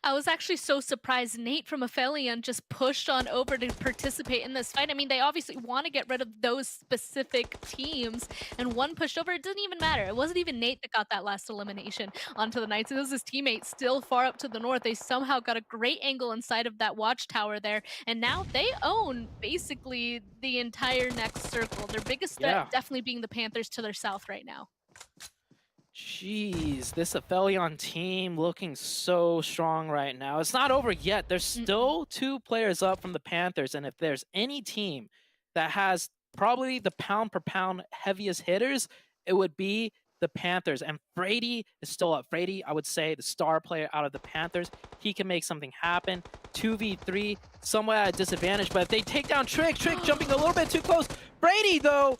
I was actually so surprised Nate from APHELION just pushed on over to participate in this fight. I mean, they obviously want to get rid of those specific teams, and one pushed over. It doesn't even matter. It wasn't even Nate that got that last elimination onto the Knights. It was his teammate still far up to the north. They somehow got a great angle inside of that watchtower there, and now they own basically the entire next circle. Their biggest threat definitely being the Panthers to their south right now. Jeez, this APHELION team looking so strong right now. It's not over yet. There's still 2 players up from the Panthers, and if there's any team that has probably the pound per pound heaviest hitters, it would be the Panthers. And Frady is still up. Frady, I would say, the star player out of the Panthers. He can make something happen. 2v3, somewhat at a disadvantage, but if they take down Trick jumping a little bit too close. Brady, though,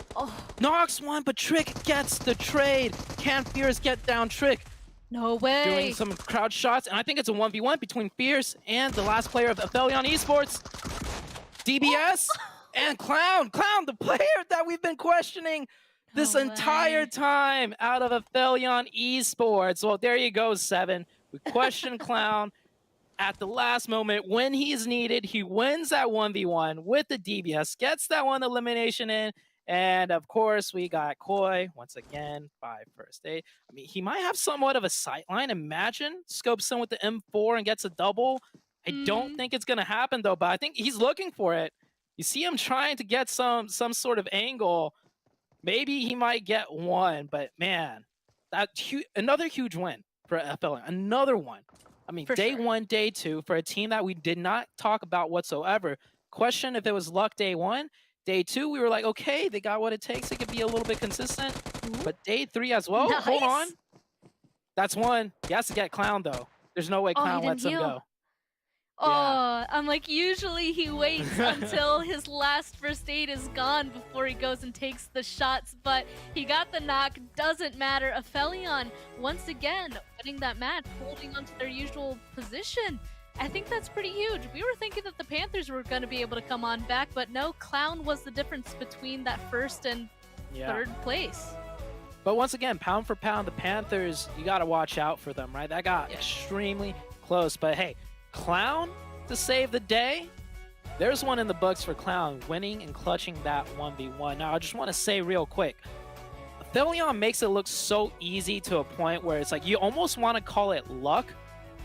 knocks one, but Trick gets the trade. Can Fierce get down Trick? No way. Doing some crowd shots, and I think it's a 1v1 between Fierce and the last player of APHELION Esports, DBS, and Clown. Clown, the player that we've been questioning this entire time out of APHELION Esports. Well, there you go, 7. We question Clown. At the last moment, when he's needed, he wins that 1v1 with the DBS, gets that one elimination in, and of course, we got Koi, once again, by first aid. I mean, he might have somewhat of a sightline. Imagine scopes in with the M4 and gets a double. I don't think it's going to happen, though, but I think he's looking for it. You see him trying to get some sort of angle. Maybe he might get one, but man, another huge win for APHELION, another one. I mean, day 1, day 2, for a team that we did not talk about whatsoever. Question if it was luck day 1. Day 2, we were like, okay, they got what it takes. They could be a little bit consistent. But day 3 as well, hold on. That's one. He has to get Clown, though. There's no way Clown lets him go. Oh, I'm like, usually he waits until his last first aid is gone before he goes and takes the shots, but he got the knock, doesn't matter. APHELION, once again, winning that match, holding on to their usual position. I think that's pretty huge. We were thinking that the Panthers were going to be able to come on back, but no, Clown was the difference between that first and third place. But once again, pound for pound, the Panthers, you got to watch out for them, right? That got extremely close, but hey, Clown to save the day. There's one in the books for Clown, winning and clutching that 1v1. Now, I just want to say real quick, APHELION makes it look so easy to a point where it's like you almost want to call it luck.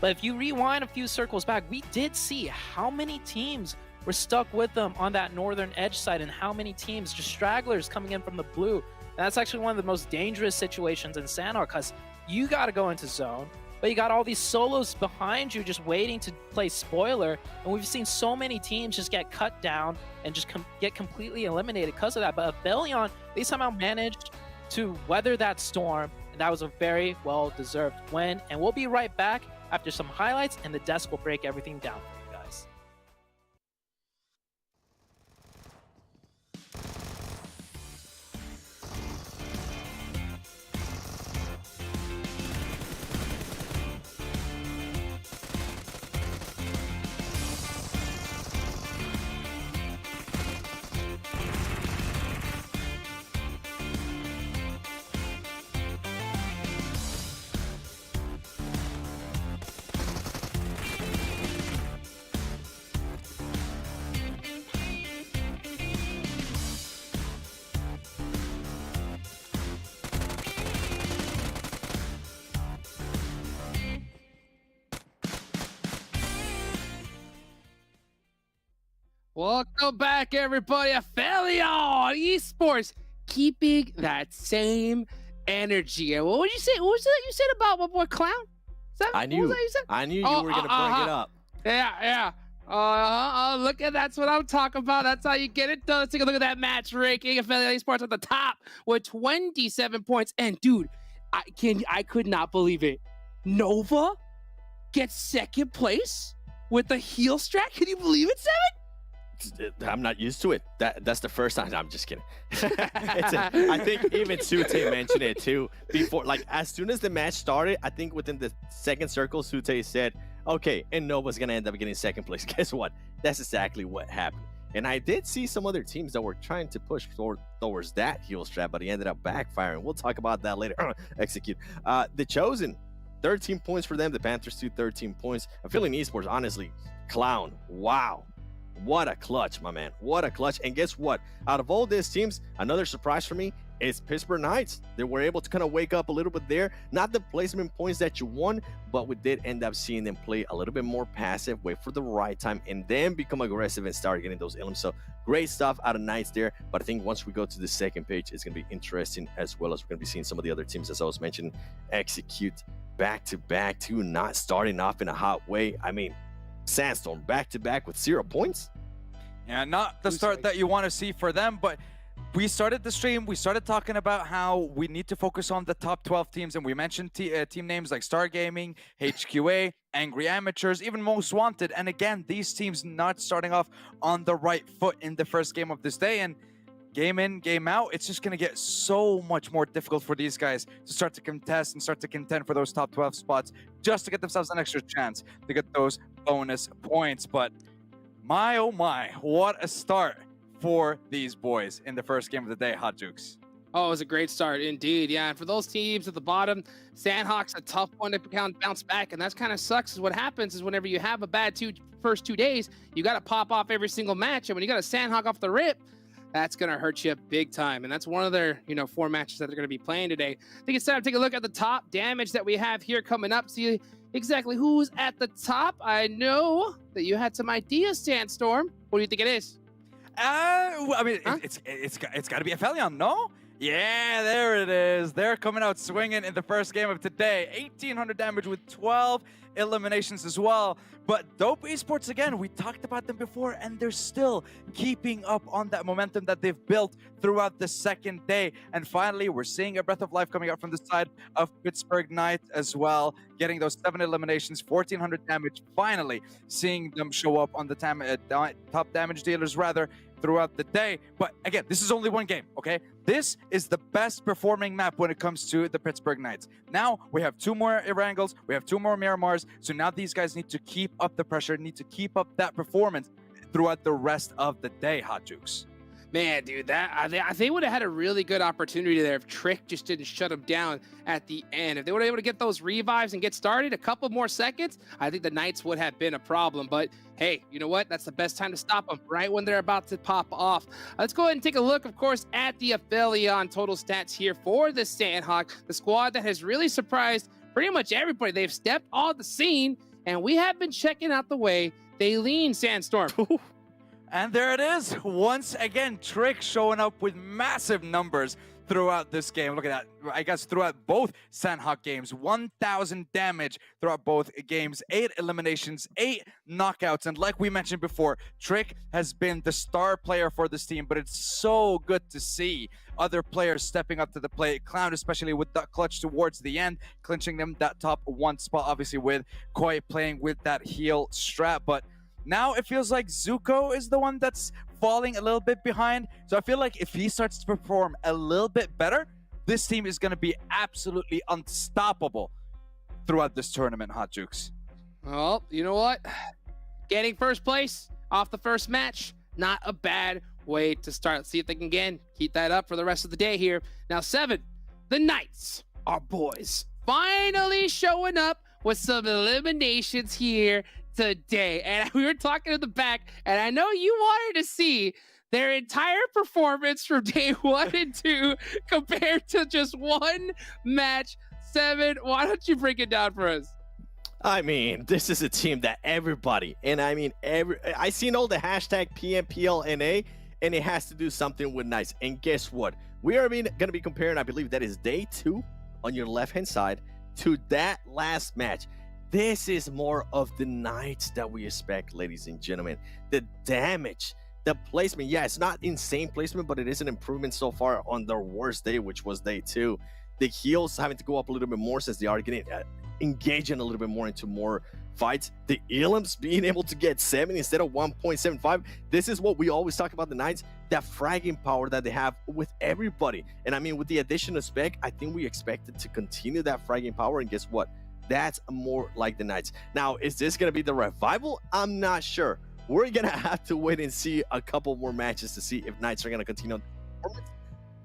But if you rewind a few circles back, we did see how many teams were stuck with them on that northern edge side and how many teams, just stragglers coming in from the blue. And that's actually one of the most dangerous situations in Sandhawk because you got to go into zone. But you got all these solos behind you just waiting to play spoiler, and we've seen so many teams just get cut down and just get completely eliminated because of that. But APHELION, they somehow managed to weather that storm, and that was a very well-deserved win. And we'll be right back after some highlights, and the desk will break everything down for you guys. Welcome back, everybody. APHELION Esports, keeping that same energy. And what would you say? What was that you said about my boy Clown? I knew. I knew you were gonna bring it up. Yeah. Look at that's what I'm talking about. That's how you get it done. Let's take a look at that match ranking. APHELION Esports at the top with 27 points. And dude, I could not believe it. Nova gets second place with the heel strat. Can you believe it, Seven? I'm not used to it. That's the first time. I'm just kidding. I think even Sute mentioned it too before. Like as soon as the match started, I think within the second circle, Sute said, "Okay, and Nova's gonna end up getting second place." Guess what? That's exactly what happened. And I did see some other teams that were trying to push towards that heel strap, but he ended up backfiring. We'll talk about that later. Execute. The Chosen, 13 points for them. The Panthers 13 points. APHELION Esports, honestly, Clown. Wow. What a clutch, my man. What a clutch. And guess what? Out of all these teams, another surprise for me is PITTSBURGH Knights. They were able to kind of wake up a little bit there. Not the placement points that you won, but we did end up seeing them play a little bit more passive, wait for the right time, and then become aggressive and start getting those elims. So great stuff out of Knights there. But I think once we go to the second page, it's going to be interesting, as well as we're going to be seeing some of the other teams, as I was mentioning, execute back-to-back too, not starting off in a hot way. I mean, Sandstorm back-to-back with 0 points. Yeah, not the start that you want to see for them, but we started the stream, we started talking about how we need to focus on the top 12 teams, and we mentioned team names like Star Gaming, HQA, Angry Amateurs, even Most Wanted. And again, these teams not starting off on the right foot in the first game of this day, and game in, game out, it's just going to get so much more difficult for these guys to start to contest and start to contend for those top 12 spots just to get themselves an extra chance to get those bonus points. But my, oh my, what a start for these boys in the first game of the day, Hot Jukes. Oh, it was a great start indeed. Yeah, and for those teams at the bottom, Sandhawk's a tough one to bounce back, and that's kind of sucks. Is what happens is whenever you have a bad first 2 days, you got to pop off every single match, and when you got a Sandhawk off the rip, that's going to hurt you big time. And that's one of their, 4 matches that they're going to be playing today. I think it's time to take a look at the top damage that we have here coming up. See exactly who's at the top. I know that you had some ideas, Sandstorm. What do you think it is? I mean, it's got to be APHELION, no? Yeah, there it is. They're coming out swinging in the first game of today. 1,800 damage with 12 eliminations as well. But Dope Esports, again, we talked about them before, and they're still keeping up on that momentum that they've built throughout the second day. And finally, we're seeing a breath of life coming out from the side of PITTSBURGH Knights as well, getting those 7 eliminations, 1,400 damage, finally seeing them show up on the top damage dealers, rather, throughout the day. But again, this is only one game, okay? This is the best performing map when it comes to the PITTSBURGH Knights. Now we have 2 more Erangels, we have 2 more Miramars, so now these guys need to keep up the pressure, need to keep up that performance throughout the rest of the day, Hot Jukes. Man, dude, they would have had a really good opportunity there if Trick just didn't shut them down at the end. If they were able to get those revives and get started a couple more seconds, I think the Knights would have been a problem. But hey, you know what? That's the best time to stop them, right when they're about to pop off. Let's go ahead and take a look, of course, at the APHELION total stats here for the Sandhawk, the squad that has really surprised pretty much everybody. They've stepped on the scene, and we have been checking out the way they lean, Sandstorm. And there it is. Once again, Trick showing up with massive numbers throughout this game. Look at that. I guess throughout both Sandhawk games, 1,000 damage throughout both games, 8 eliminations, 8 knockouts. And like we mentioned before, Trick has been the star player for this team, but it's so good to see other players stepping up to the plate. Clown, especially with that clutch towards the end, clinching them that top 1 spot, obviously with Koi playing with that heal strat. But now it feels like Zuko is the one that's falling a little bit behind. So I feel like if he starts to perform a little bit better, this team is going to be absolutely unstoppable throughout this tournament, Hot Jukes. Well, you know what? Getting first place off the first match, not a bad way to start. Let's see if they can, again, keep that up for the rest of the day here. Now, 7, the Knights, our boys, finally showing up with some eliminations here today. And we were talking in the back, and I know you wanted to see their entire performance from day 1 and 2 compared to just one match. 7, why don't you break it down for us? I mean, this is a team that everybody, and I mean, I seen all the hashtag PMPL NA, and it has to do something with Knights. And guess what? We are going to be comparing, I believe that is day 2 on your left-hand side, to that last match. This is more of the Knights that we expect, ladies and gentlemen. The damage, the placement, yeah, it's not insane placement, but it is an improvement so far on their worst day, which was day 2. The heals having to go up a little bit more since they are getting engaging a little bit more into more fights. The elims being able to get 7 instead of 1.75. This is what we always talk about the Knights, that fragging power that they have with everybody. And I mean, with the addition of Spec, I think we expected to continue that fragging power, and guess what? That's more like the Knights. Now, is this going to be the revival? I'm not sure. We're going to have to wait and see a couple more matches to see if Knights are going to continue on the performance.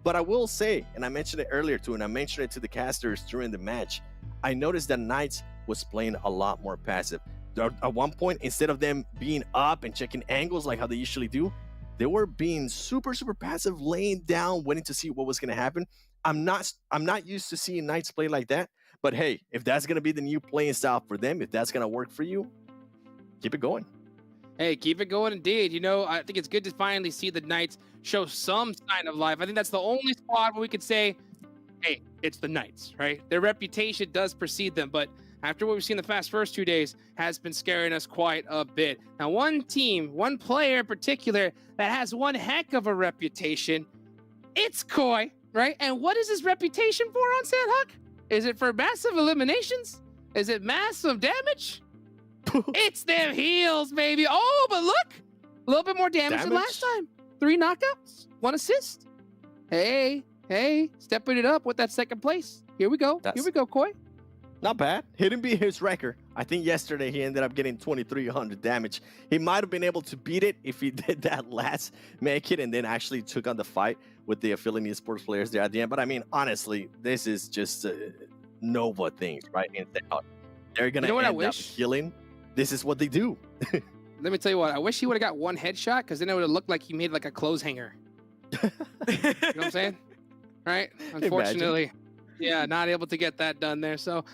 But I will say, and I mentioned it earlier too, and I mentioned it to the casters during the match, I noticed that Knights was playing a lot more passive. At one point, instead of them being up and checking angles like how they usually do, they were being super passive, laying down, waiting to see what was going to happen. I'm not used to seeing Knights play like that. But hey, if that's going to be the new playing style for them, if that's going to work for you, keep it going. Hey, keep it going indeed. You know, I think it's good to finally see the Knights show some sign of life. I think that's the only squad where we could say, hey, it's the Knights, right? Their reputation does precede them, but after what we've seen the first 2 days has been scaring us quite a bit. Now, one team, one player in particular that has one heck of a reputation, it's Koi, right? And what is his reputation for on Sandhawk? Is it for massive eliminations? Is it massive damage? It's them heals, baby. Oh, but look, a little bit more damage than last time. 3 knockouts, 1 assist. Hey, stepping it up with that second place. Here we go. Here we go, Koi. Not bad. He didn't beat his record. I think yesterday he ended up getting 2,300 damage. He might have been able to beat it if he did that last make it and then actually took on the fight with the APHELION Esports players there at the end. But I mean, honestly, this is just Nova things, right? They're going to end up killing. This is what they do. Let me tell you what, I wish he would have got 1 headshot, because then it would have looked like he made like a clothes hanger. You know what I'm saying? Right? Unfortunately. Imagine. Yeah, not able to get that done there. So,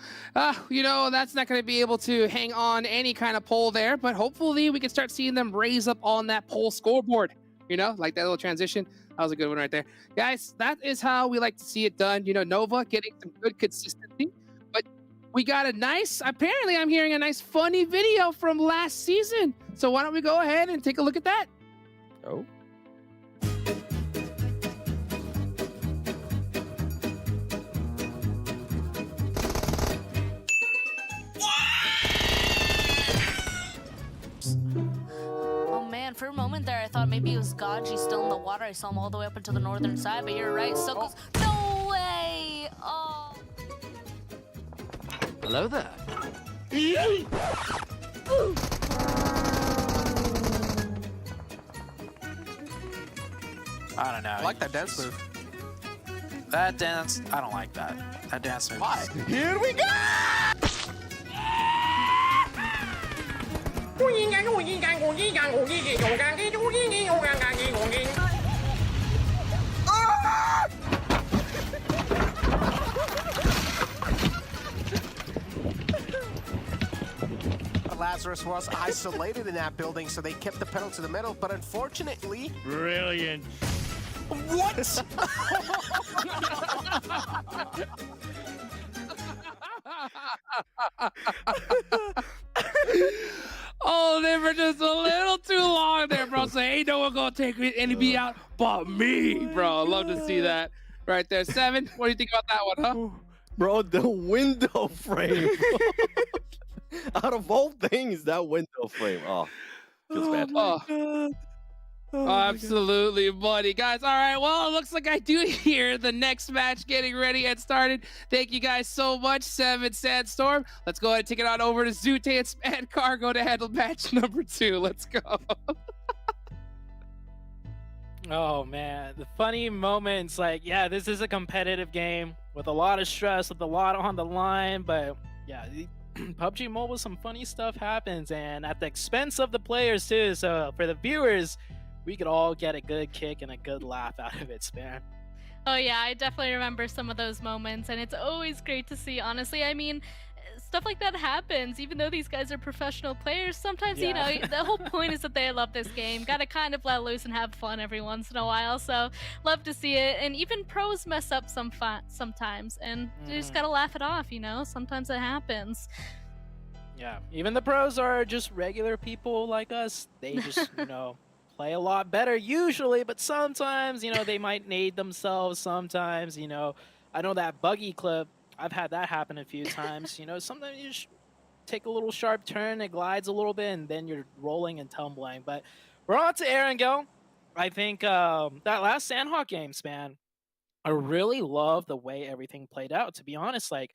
you know, that's not going to be able to hang on any kind of pole there, but hopefully we can start seeing them raise up on that pole scoreboard, you know, like that little transition. That was a good one right there. Guys, that is how we like to see it done. You know, Nova getting some good consistency. But we got a nice, apparently I'm hearing a nice funny video from last season. So why don't we go ahead and take a look at that? Oh. Oh man, for a moment there, I thought maybe it was Gaji still in the water. I saw him all the way up into the northern side, but you're right. So goes. No way! Oh. Hello there. I don't know. I like that dance move. That dance, I don't like that. That dance move. Why? Here we go! Lazarus was isolated in that building, so they kept the pedal to the metal, but unfortunately... Brilliant. What? Oh, they were just a little too long there, bro. So ain't no one gonna take anybody out but me, bro. I love to see that right there. Seven, what do you think about that one, huh? Bro, the window frame. Out of all things, that window frame. Oh, feels bad. Oh, absolutely, buddy. Guys, all right. Well, it looks like I do hear the next match getting ready and started. Thank you guys so much, Seven Sandstorm. Let's go ahead and take it on over to Zute and Spad Cargo to handle match number 2. Let's go. Oh man, the funny moments, like, yeah, this is a competitive game with a lot of stress, with a lot on the line, but yeah, PUBG Mobile, some funny stuff happens, and at the expense of the players too. So for the viewers, we could all get a good kick and a good laugh out of it, Spam. Oh yeah, I definitely remember some of those moments, and it's always great to see, honestly. I mean, stuff like that happens, even though these guys are professional players. Sometimes, you know, the whole point is that they love this game. Gotta kind of let loose and have fun every once in a while, so love to see it. And even pros mess up sometimes, and you just gotta laugh it off, you know? Sometimes it happens. Yeah, even the pros are just regular people like us. They just, you know, play a lot better usually, but sometimes, you know, they might nade themselves sometimes, you know. I know that buggy clip, I've had that happen a few times, you know. Sometimes you just take a little sharp turn, it glides a little bit, and then you're rolling and tumbling. But we're on to Erangel. I think that last Sandhawk game, man, I really love the way everything played out, to be honest. Like,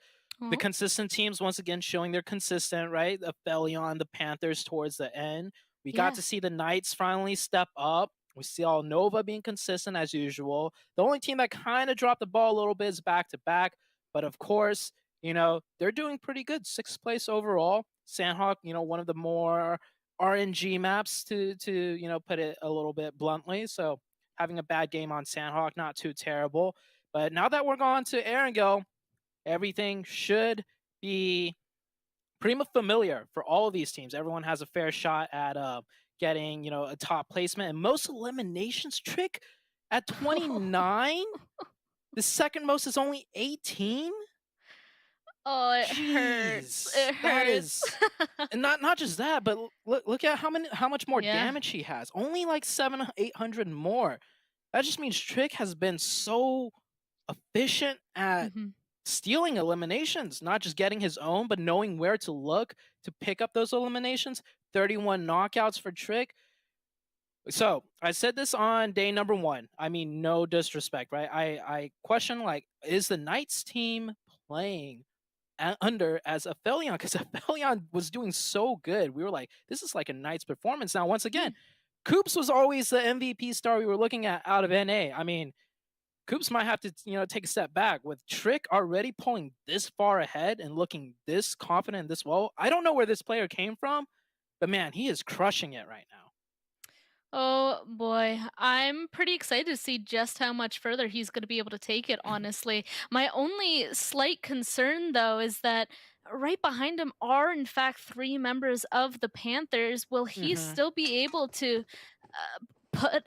the consistent teams, once again, showing they're consistent, right? The APHELION, the Panthers towards the end. We got to see the Knights finally step up. We see all Nova being consistent as usual. The only team that kind of dropped the ball a little bit is back-to-back. But of course, you know, they're doing pretty good. 6th place overall. Sandhawk, you know, one of the more RNG maps to you know, put it a little bit bluntly. So having a bad game on Sandhawk, not too terrible. But now that we're going to Erangel, everything should be pretty much familiar for all of these teams. Everyone has a fair shot at getting, you know, a top placement. And most eliminations, Trick, at 29. The second most is only 18. Oh, it hurts. It hurts. And not just that, but look at how much more damage he has. Only like 800 more. That just means Trick has been so efficient at stealing eliminations, not just getting his own, but knowing where to look to pick up those eliminations. 31 knockouts for Trick. So I said this on day number 1. I mean, no disrespect, right? I question, like, is the Knights team playing under as APHELION? Because APHELION was doing so good. We were like, this is like a Knights performance. Now, once again, Coops was always the MVP star we were looking at out of NA. I mean, Coops might have to, you know, take a step back. With Trick already pulling this far ahead and looking this confident this well, I don't know where this player came from, but man, he is crushing it right now. Oh boy, I'm pretty excited to see just how much further he's going to be able to take it, honestly. My only slight concern, though, is that right behind him are, in fact, 3 members of the Panthers. Will he still be able to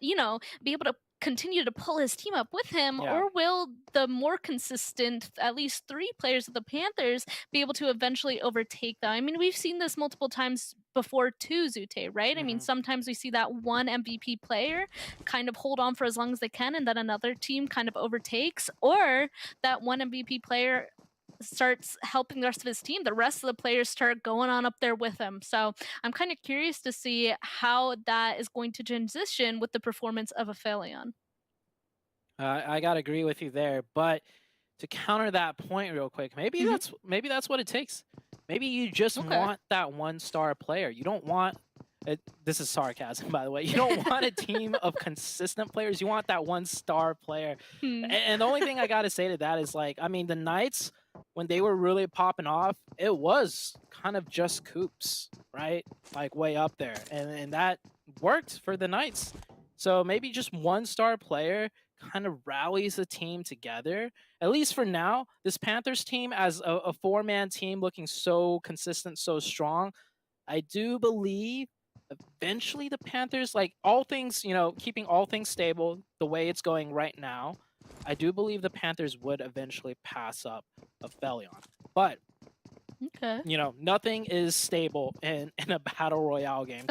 be able to continue to pull his team up with him, Yeah. or will the more consistent, at least 3 players of the Panthers, be able to eventually overtake them? I mean, we've seen this multiple times before too, Zute, right? I mean, sometimes we see that one MVP player kind of hold on for as long as they can, and then another team kind of overtakes, or that one MVP player starts helping the rest of his team. The rest of the players start going on up there with him. So I'm kind of curious to see how that is going to transition with the performance of APHELION. I gotta agree with you there, but to counter that point real quick, maybe that's what it takes. Maybe you just want that 1-star player. You don't want it, this is sarcasm, by the way. You don't want a team of consistent players. You want that 1-star player. And the only thing I gotta say to that is, like, I mean, the Knights, when they were really popping off, it was kind of just Coops, right? Like way up there, and that worked for the Knights. So maybe just 1-star player kind of rallies the team together. At least for now, this Panthers team as a 4-man team looking so consistent, so strong, I do believe eventually the Panthers, like all things, you know, keeping all things stable the way it's going right now, I do believe the Panthers would eventually pass up APHELION. But you know, nothing is stable in a battle royale game.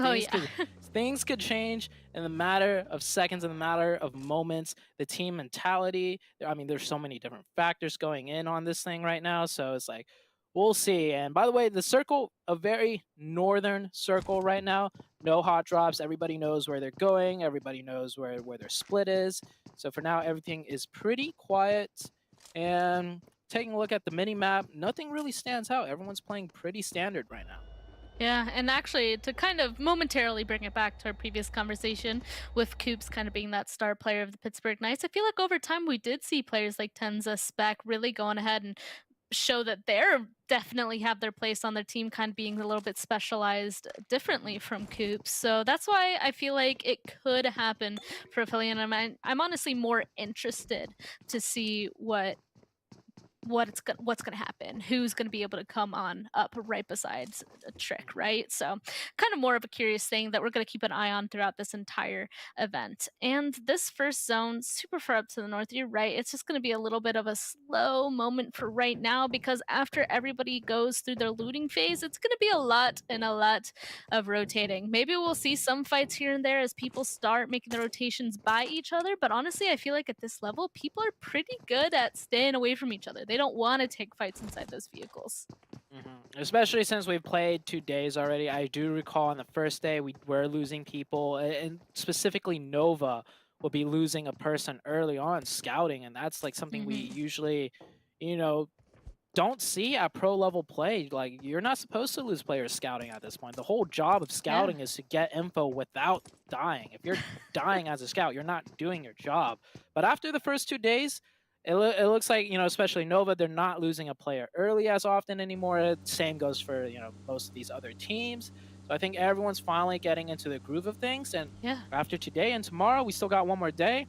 Things could change in the matter of seconds, in the matter of moments. The team mentality, I mean, there's so many different factors going in on this thing right now. So it's like, we'll see. And by the way, the circle, a very northern circle right now. No hot drops. Everybody knows where they're going. Everybody knows where their split is. So for now, everything is pretty quiet. And taking a look at the mini-map, nothing really stands out. Everyone's playing pretty standard right now. Yeah, and actually, to kind of momentarily bring it back to our previous conversation with Coops kind of being that star player of the Pittsburgh Knights, I feel like over time we did see players like Tenza, Spec really going ahead and show that they're definitely have their place on their team, kind of being a little bit specialized differently from Coops. So that's why I feel like it could happen for APHELION. I'm honestly more interested to see what's gonna happen, who's gonna be able to come on up right besides a Trick, right? So kind of more of a curious thing that we're gonna keep an eye on throughout this entire event. And this first zone, super far up to the north, you're right, it's just gonna be a little bit of a slow moment for right now, because after everybody goes through their looting phase, it's gonna be a lot of rotating. Maybe we'll see some fights here and there as people start making the rotations by each other, but honestly, I feel like at this level, people are pretty good at staying away from each other. They don't want to take fights inside those vehicles. Especially since we've played 2 days already. I do recall on the first day we were losing people, and specifically Nova will be losing a person early on scouting, and that's like something we usually, you know, don't see at pro level play. Like, you're not supposed to lose players scouting at this point. The whole job of scouting is to get info without dying. If you're dying as a scout, you're not doing your job. But after the first 2 days, it looks like, you know, especially Nova, they're not losing a player early as often anymore. Same goes for, you know, most of these other teams. So I think everyone's finally getting into the groove of things. And after today and tomorrow, we still got one more day.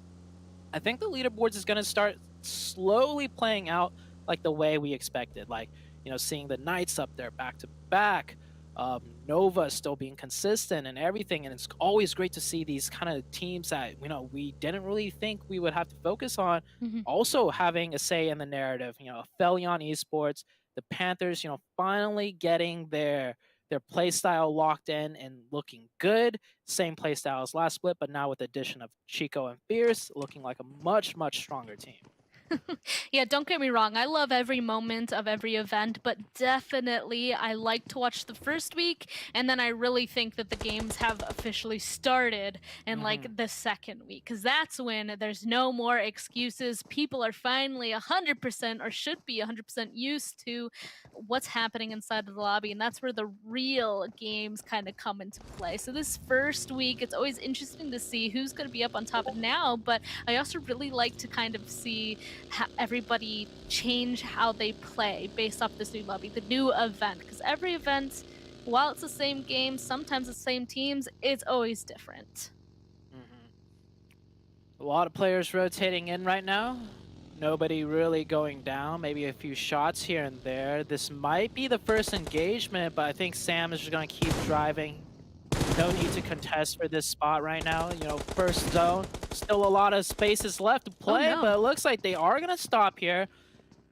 I think the leaderboards is going to start slowly playing out like the way we expected. Like, you know, seeing the Knights up there back to back. Nova still being consistent and everything, and it's always great to see these kind of teams that, you know, we didn't really think we would have to focus on also having a say in the narrative. You know, APHELION Esports, the Panthers, you know, finally getting their play style locked in and looking good. Same play style as last split, but now with the addition of Chico and Fierce, looking like a much stronger team. Yeah, don't get me wrong. I love every moment of every event, but definitely I like to watch the first week, and then I really think that the games have officially started in like the second week, because that's when there's no more excuses. People are finally 100% or should be 100% used to what's happening inside of the lobby, and that's where the real games kind of come into play. So this first week, it's always interesting to see who's going to be up on top now, but I also really like to kind of see everybody change how they play based off this new lobby, the new event, because every event, while it's the same game, sometimes the same teams, it's always different. A lot of players rotating in right now. Nobody really going down, maybe a few shots here and there. This might be the first engagement, but I think Sam is just going to keep driving. no need to contest for this spot right now. You know, first zone, still a lot of spaces left to play, no. but it looks like they are going to stop here.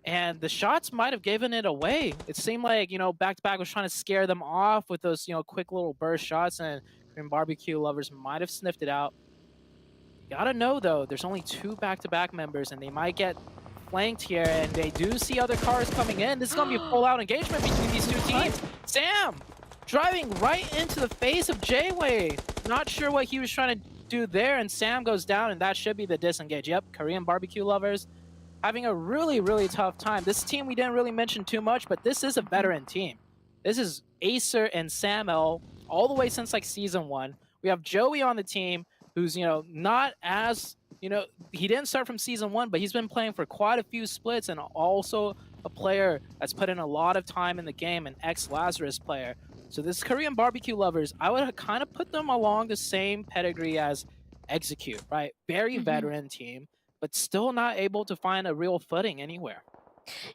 And the shots might have given it away. It seemed like, you know, back-to-back was trying to scare them off with those, you know, quick little burst shots, and Korean barbecue lovers might have sniffed it out. You gotta know, though, there's only 2 back-to-back members, and they might get flanked here, and they do see other cars coming in. This is gonna be a full-out engagement between these 2 teams. Sam driving right into the face of J-Way. Not sure what he was trying to do there, and Sam goes down, and that should be the disengage. Yep, Korean barbecue lovers having a really, really tough time. This team we didn't really mention too much, but this is a veteran team. This is Acer and Sam L all the way since like season 1. We have Joey on the team, who's, you know, not as, you know, he didn't start from season 1, but he's been playing for quite a few splits, and also a player that's put in a lot of time in the game, an ex-Lazarus player. So this Korean barbecue lovers, I would kind of put them along the same pedigree as Execute, right? Very veteran team, but still not able to find a real footing anywhere.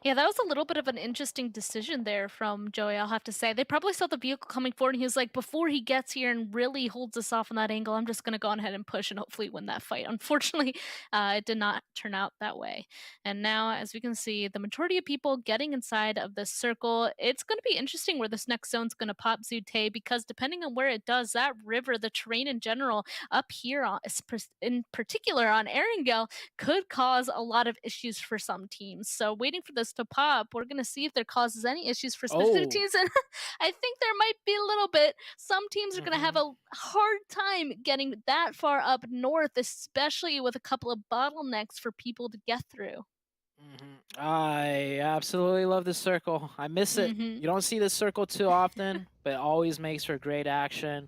Yeah, that was a little bit of an interesting decision there from Joey, I'll have to say. They probably saw the vehicle coming forward, and he was like, before he gets here and really holds us off on that angle, I'm just going to go ahead and push and hopefully win that fight. Unfortunately, it did not turn out that way. And now, as we can see, the majority of people getting inside of this circle, it's going to be interesting where this next zone's going to pop Zute, because depending on where it does, that river, the terrain in general, up here, in particular on Erangel, could cause a lot of issues for some teams. So waiting for this to pop, we're going to see if there causes any issues for specific teams, and I think there might be a little bit. Some teams are going to have a hard time getting that far up north, especially with a couple of bottlenecks for people to get through. I absolutely love this circle. I miss it. You don't see this circle too often, but it always makes for great action.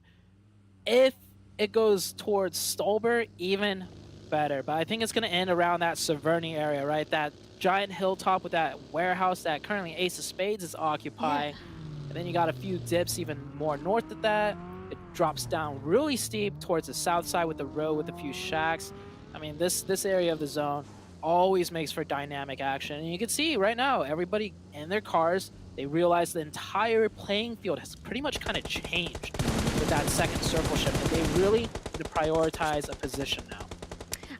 If it goes towards Stolber, even better, but I think it's going to end around that Severny area, right? That giant hilltop with that warehouse that currently Ace of Spades is occupying. And then you got a few dips even more north of that. It drops down really steep towards the south side with the road with a few shacks. I mean, this area of the zone always makes for dynamic action. And you can see right now, everybody in their cars, they realize the entire playing field has pretty much kind of changed with that second circle shift. And they really need to prioritize a position now.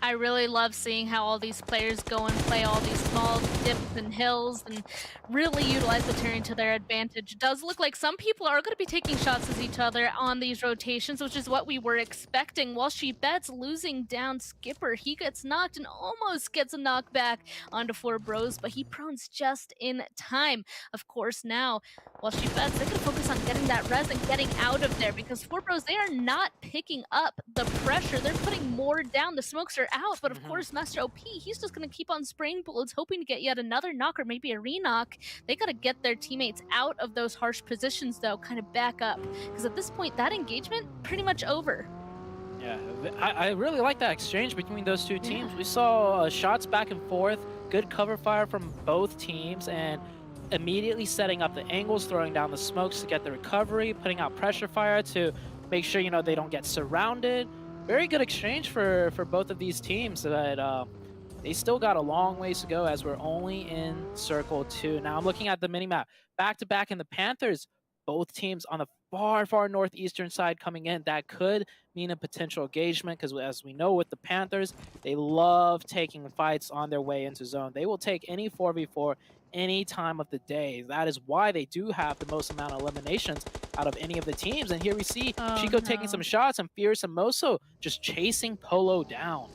I really love seeing how all these players go and play all these small dips and hills and really utilize the terrain to their advantage. It does look like some people are going to be taking shots at each other on these rotations, which is what we were expecting. WALLSTREETBETS losing down Skipper. He gets knocked and almost gets a knockback onto 4Bros, but he prones just in time. Of course, now WALLSTREETBETS, they're going to focus on getting that res and getting out of there, because 4Bros, they are not picking up the pressure. They're putting more down. The smokes are out, but of course, Master OP, he's just going to keep on spraying bullets, hoping to get yet another knock or maybe a re-knock. They got to get their teammates out of those harsh positions, though, kind of back up, because at this point, that engagement pretty much over. Yeah, I really like that exchange between those two teams. We saw shots back and forth, good cover fire from both teams, and immediately setting up the angles, throwing down the smokes to get the recovery, putting out pressure fire to make sure, you know, they don't get surrounded. Very good exchange for both of these teams, but they still got a long ways to go as we're only in Circle 2. Now I'm looking at the minimap. Back-to-back in the Panthers, both teams on the far northeastern side coming in. That could mean a potential engagement, because as we know with the Panthers, they love taking fights on their way into zone. They will take any 4v4 any time of the day. That is why they do have the most amount of eliminations out of any of the teams. And here we see Chico taking some shots and Fierce and Moso just chasing Polo down.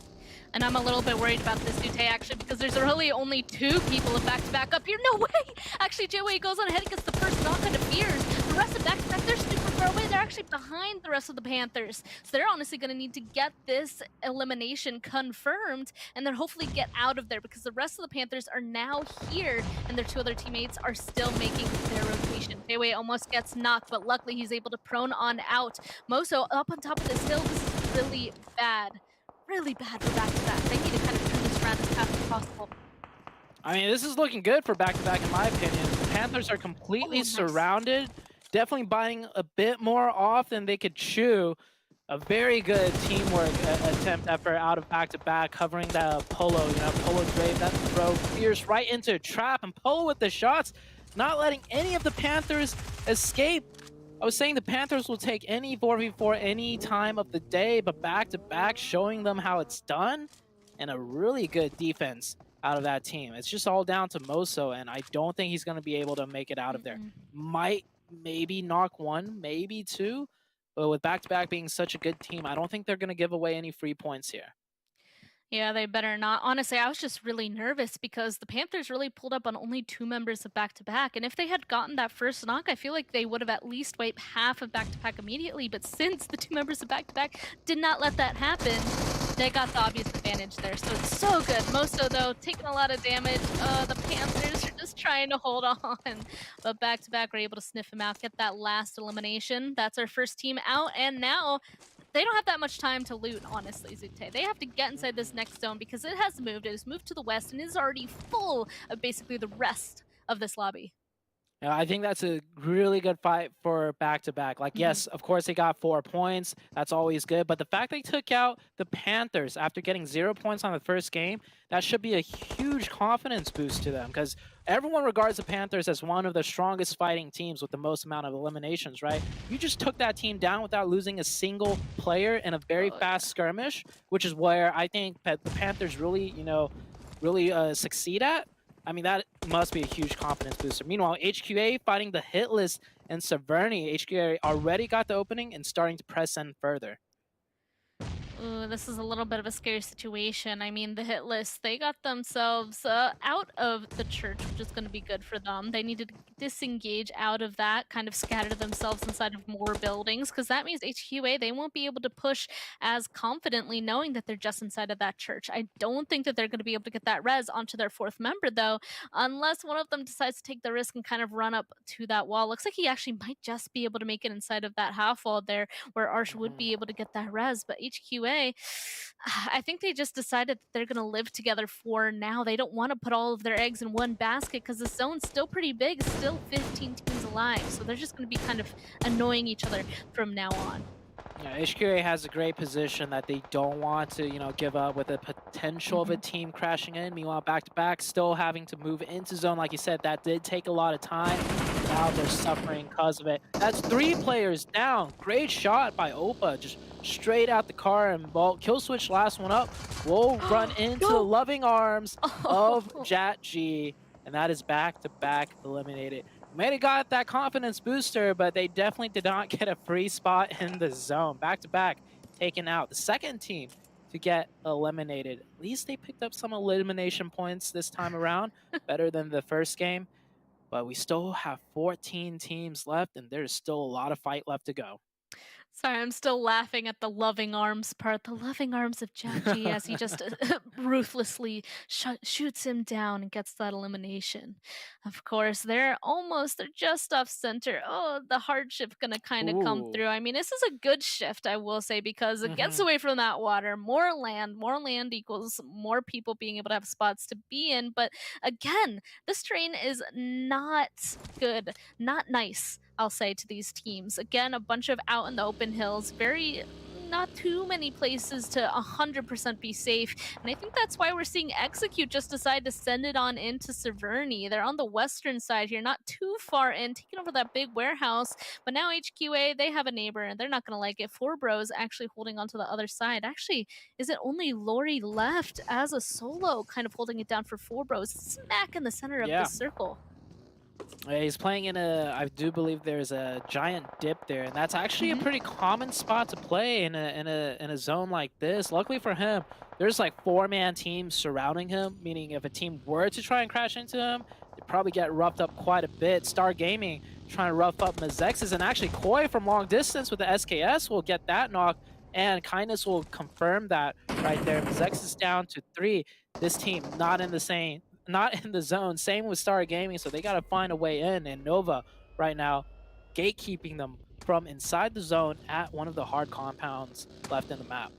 And I'm a little bit worried about this, Dute, actually, because there's really only 2 people of back-to-back up here. No way! Actually, J-Way goes on ahead and gets the first knock on Fears. The rest of back-to-back, they're super far away. They're actually behind the rest of the Panthers. So they're honestly going to need to get this elimination confirmed and then hopefully get out of there, because the rest of the Panthers are now here and their 2 other teammates are still making their rotation. J-Way almost gets knocked, but luckily he's able to prone on out. Moso up on top of this hill. This is really bad. Really bad for back-to-back. They need to kind of turn this around as fast as possible. I mean, this is looking good for back-to-back in my opinion. The Panthers are completely surrounded, definitely biting a bit more off than they could chew. A very good teamwork attempt effort out of back-to-back, covering the Polo. You know, Polo drave that throw, Fierce right into a trap, and Polo with the shots, not letting any of the Panthers escape. I was saying the Panthers will take any 4v4 any time of the day, but back-to-back showing them how it's done, and a really good defense out of that team. It's just all down to Moso, and I don't think he's going to be able to make it out of there. Might maybe knock one, maybe two, but with back-to-back being such a good team, I don't think they're going to give away any free points here. Yeah, they better not. Honestly, I was just really nervous because the Panthers really pulled up on only 2 members of back-to-back. And if they had gotten that first knock, I feel like they would have at least wiped half of back-to-back immediately. But since the 2 members of back-to-back did not let that happen, they got the obvious advantage there. So it's so good. Moso, though, taking a lot of damage. The Panthers are just trying to hold on. But back-to-back were able to sniff him out, get that last elimination. That's our first team out. And now they don't have that much time to loot, honestly, Zute. They have to get inside this next zone because it has moved. It has moved to the west and is already full of basically the rest of this lobby. Yeah, I think that's a really good fight for back-to-back. Like, yes, of course, they got 4 points. That's always good. But the fact they took out the Panthers after getting 0 points on the first game, that should be a huge confidence boost to them because everyone regards the Panthers as one of the strongest fighting teams with the most amount of eliminations, right? You just took that team down without losing a single player in a very fast skirmish, which is where I think that the Panthers really, succeed at. I mean, that must be a huge confidence booster. Meanwhile, HQA fighting the HITLIST and Severny. HQA already got the opening and starting to press in further. Ooh, this is a little bit of a scary situation. I mean, the HITLIST, they got themselves out of the church, which is going to be good for them. They needed to disengage out of that, kind of scatter themselves inside of more buildings, because that means HQA, they won't be able to push as confidently knowing that they're just inside of that church. I don't think that they're going to be able to get that res onto their 4th member, though, unless one of them decides to take the risk and kind of run up to that wall. Looks like he actually might just be able to make it inside of that half wall there, where Arsh would be able to get that res, but HQA, I think they just decided that they're going to live together for now. They don't want to put all of their eggs in one basket because the zone's still pretty big, still 15 teams alive. So they're just going to be kind of annoying each other from now on. Yeah, HQA has a great position that they don't want to, give up with the potential of a team crashing in. Meanwhile, back-to-back, still having to move into zone. Like you said, that did take a lot of time. Now they're suffering because of it. That's 3 players down. Great shot by Opa. Just straight out the car and ball. Kill switch, last one up. Will run into the loving arms of Jat G. And that is back-to-back eliminated. May have got that confidence booster, but they definitely did not get a free spot in the zone. Back-to-back taken out. The second team to get eliminated. At least they picked up some elimination points this time around. Better than the first game. But we still have 14 teams left, and there's still a lot of fight left to go. Sorry, I'm still laughing at the loving arms part. The loving arms of Jackie as he just ruthlessly shoots him down and gets that elimination. Of course, they're just off center. Oh, the hardship gonna kind of come through. I mean, this is a good shift, I will say, because it gets away from that water. More land equals more people being able to have spots to be in. But again, this terrain is not good, not nice, I'll say, to these teams. Again, a bunch of out in the open hills, not too many places to 100% be safe. And I think that's why we're seeing Execute just decide to send it on into Severny. They're on the western side here, not too far in, taking over that big warehouse. But now HQA, they have a neighbor and they're not going to like it. 4Bros actually holding on to the other side. Actually, is it only Lori left as a solo kind of holding it down for 4Bros? Smack in the center of the circle. He's playing in I do believe there's a giant dip there, and that's actually a pretty common spot to play in a zone like this. Luckily for him, there's like 4-man teams surrounding him, meaning if a team were to try and crash into him, they'd probably get roughed up quite a bit. Star Gaming trying to rough up MEZEXIS, and actually Koi from long distance with the SKS will get that knock, and Kindness will confirm that right there. MEZEXIS down to 3. This team not in the zone. Same with Star Gaming, so they got to find a way in. And Nova right now gatekeeping them from inside the zone at one of the hard compounds left in the map.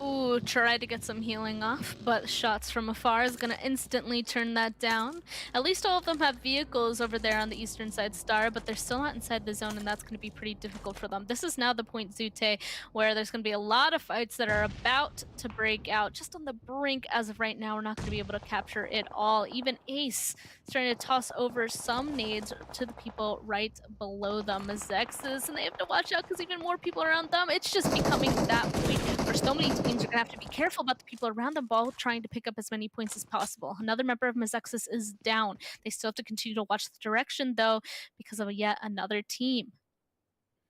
Ooh, try to get some healing off, but shots from afar is going to instantly turn that down. At least all of them have vehicles over there on the eastern side Star, but they're still not inside the zone, and that's going to be pretty difficult for them. This is now the point, Zute, where there's going to be a lot of fights that are about to break out. Just on the brink as of right now, we're not going to be able to capture it all. Even Ace is trying to toss over some nades to the people right below them. MEZEXIS, and they have to watch out because even more people around them. It's just becoming that point for so many teams. Are going to have to be careful about the people around them while trying to pick up as many points as possible. Another member of MEZEXIS is down. They still have to continue to watch the direction, though, because of yet another team.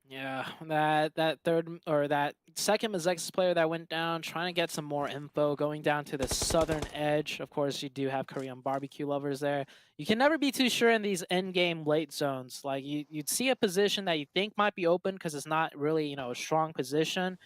Yeah, that second MEZEXIS player that went down, trying to get some more info, going down to the southern edge. Of course, you do have Korean barbecue lovers there. You can never be too sure in these end-game late zones. Like, you'd see a position that you think might be open because it's not really, a strong position,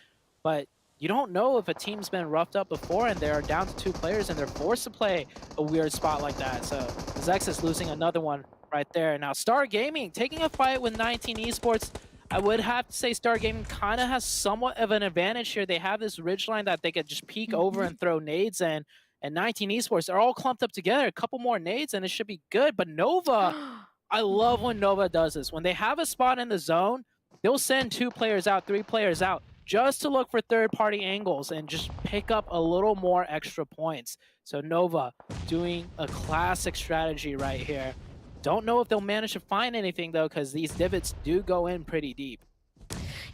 but you don't know if a team's been roughed up before and they're down to 2 players and they're forced to play a weird spot like that. So MEZEXIS losing another one right there. Now Star Gaming taking a fight with 19 Esports. I would have to say Star Gaming kind of has somewhat of an advantage here. They have this ridgeline that they could just peek over and throw nades in. And 19 Esports, they're all clumped up together. A couple more nades and it should be good. But Nova, I love when Nova does this. When they have a spot in the zone, they'll send 2 players out, 3 players out, just to look for third-party angles and just pick up a little more extra points. So Nova doing a classic strategy right here. Don't know if they'll manage to find anything, though, because these divots do go in pretty deep.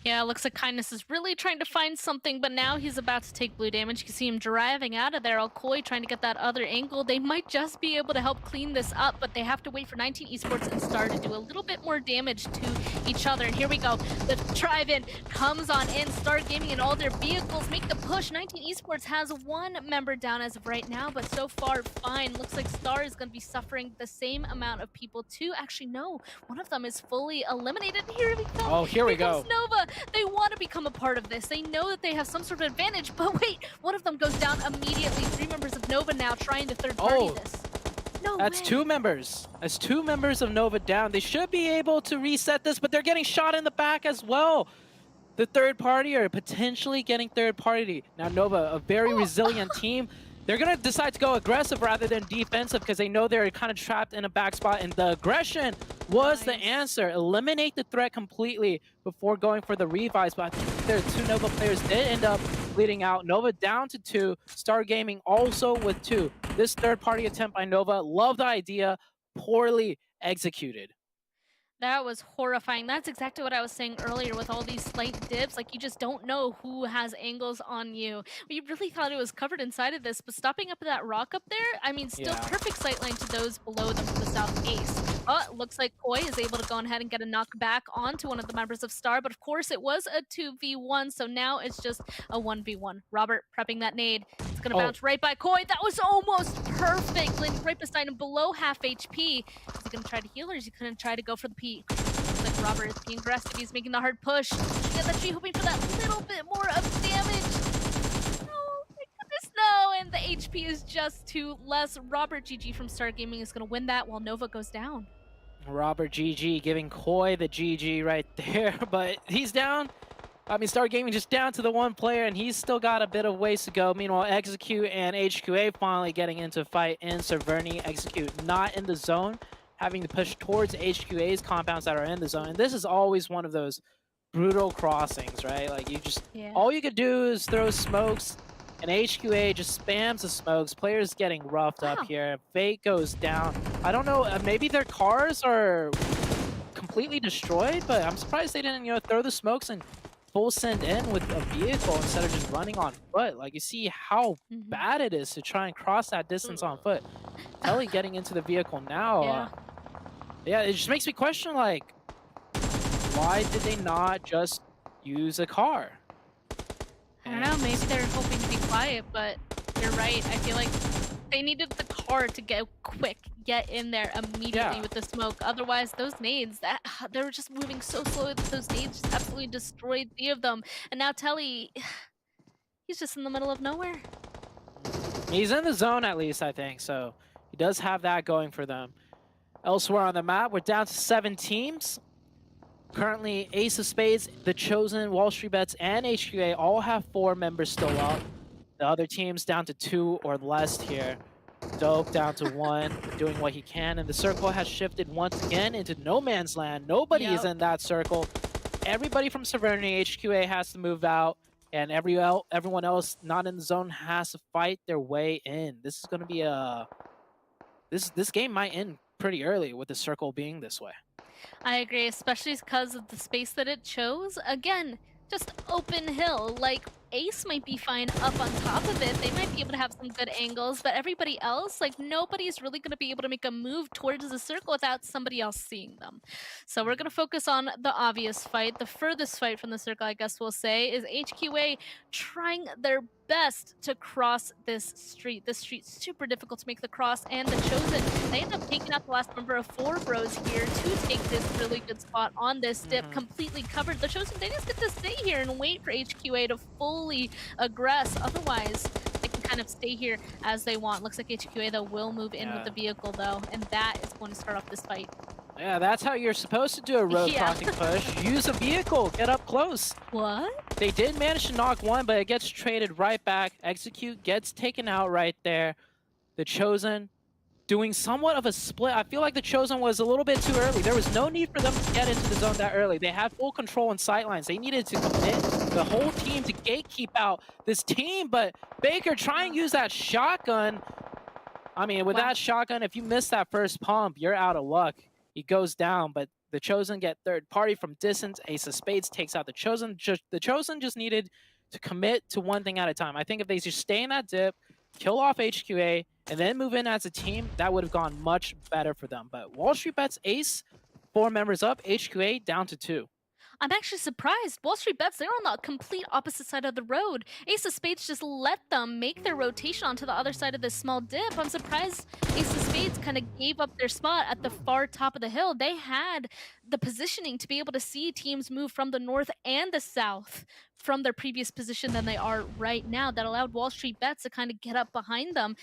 Yeah, looks like Kindness is really trying to find something, but now he's about to take blue damage. You can see him driving out of there. Alcoy trying to get that other angle. They might just be able to help clean this up, but they have to wait for 19 Esports and Star to do a little bit more damage to each other. And here we go. The drive-in comes on in. Star Gaming and all their vehicles make the push. 19 Esports has 1 member down as of right now, but so far fine. Looks like Star is going to be suffering the same amount of people too. Actually, no. One of them is fully eliminated. Here we go. Oh, here we go. Nova. They want to become a part of this. They know that they have some sort of advantage, but wait, one of them goes down immediately. 3 members of Nova now trying to third-party this. No That's way. 2 members. That's 2 members of Nova down. They should be able to reset this, but they're getting shot in the back as well. The third party are potentially getting third party. Now Nova, a very resilient team. They're going to decide to go aggressive rather than defensive because they know they're kind of trapped in a back spot, and the aggression was the answer. Eliminate the threat completely before going for the revives, but I think their 2 Nova players did end up bleeding out. Nova down to 2, Star Gaming also with 2. This third-party attempt by Nova, love the idea, poorly executed. That was horrifying. That's exactly what I was saying earlier with all these slight dips. Like, you just don't know who has angles on you. We really thought it was covered inside of this, but stopping up that rock up there, I mean, still perfect sightline to those below them to the southeast. Looks like Koi is able to go ahead and get a knockback onto one of the members of Star, but of course it was a 2v1, so now it's just a 1v1. Robert prepping that nade. It's going to bounce right by Koi. That was almost perfect. Landing right beside him, below half HP. Is he going to try to heal, or is he going to try to go for the P? Looks like Robert is being aggressive. He's making the hard push. Yeah, that G hoping for that little bit more of damage. Oh my goodness, no! And the HP is just 2 less. Robert GG from Star Gaming is going to win that while Nova goes down. Robert GG giving Koi the GG right there, but he's down. I mean, Star Gaming just down to the 1 player, and he's still got a bit of ways to go. Meanwhile, Execute and HQA finally getting into a fight in Severny. Execute not in the zone, having to push towards HQA's compounds that are in the zone. And this is always one of those brutal crossings, right? Like, you just, all you could do is throw smokes, and HQA just spams the smokes. Players getting roughed up here. Fate goes down. I don't know, maybe their cars are completely destroyed, but I'm surprised they didn't, throw the smokes and full send in with a vehicle instead of just running on foot. Like, you see how bad it is to try and cross that distance on foot. Telly getting into the vehicle now. Yeah, it just makes me question, like, why did they not just use a car? I don't know, maybe they're hoping to be quiet, but you're right. I feel like they needed the car to get in there immediately with the smoke. Otherwise, those nades, they were just moving so slowly that those nades just absolutely destroyed 3 of them. And now Telly, he's just in the middle of nowhere. He's in the zone at least, I think, so he does have that going for them. Elsewhere on the map, we're down to 7 teams. Currently, Ace of Spades, The Chosen, WALLSTREETBETS, and HQA all have 4 members still up. The other team's down to 2 or less here. Dope down to 1, doing what he can, and the circle has shifted once again into no man's land. Nobody is in that circle. Everybody from Serenity HQA has to move out, and everyone else not in the zone has to fight their way in. This is going to be a... This game might end pretty early with the circle being this way. I agree, especially because of the space that it chose. Again, just open hill. Like, Ace might be fine up on top of it. They might be able to have some good angles, but everybody else, like, nobody's really going to be able to make a move towards the circle without somebody else seeing them. So we're going to focus on the obvious fight. The furthest fight from the circle, I guess we'll say, is HQA trying their best to cross this street. This street's super difficult to make the cross, and the Chosen, they end up taking out the last member of 4 bros here to take this really good spot on this dip, completely covered. The Chosen, they just get to stay here and wait for HQA to fully aggress. Otherwise, they can kind of stay here as they want. Looks like HQA, though, will move in with the vehicle, though, and that is going to start off this fight. Yeah, that's how you're supposed to do a road crossing push. Use a vehicle, get up close. What? They did manage to knock one, but it gets traded right back. Execute gets taken out right there. The Chosen doing somewhat of a split. I feel like the Chosen was a little bit too early. There was no need for them to get into the zone that early. They had full control in sightlines. They needed to commit the whole team to gatekeep out this team, but Baker try and use that shotgun. I mean, with that shotgun, if you miss that first pump, you're out of luck. He goes down, but the Chosen get third party from distance. Ace of Spades takes out the Chosen. The Chosen just needed to commit to one thing at a time. I think if they just stay in that dip, kill off HQA, and then move in as a team, that would have gone much better for them. But Wall Street Bets, Ace, 4 members up, HQA down to 2. I'm actually surprised. Wall Street Bets, they're on the complete opposite side of the road. Ace of Spades just let them make their rotation onto the other side of this small dip. I'm surprised Ace of Spades kind of gave up their spot at the far top of the hill. They had the positioning to be able to see teams move from the north and the south from their previous position than they are right now. That allowed Wall Street Bets to kind of get up behind them.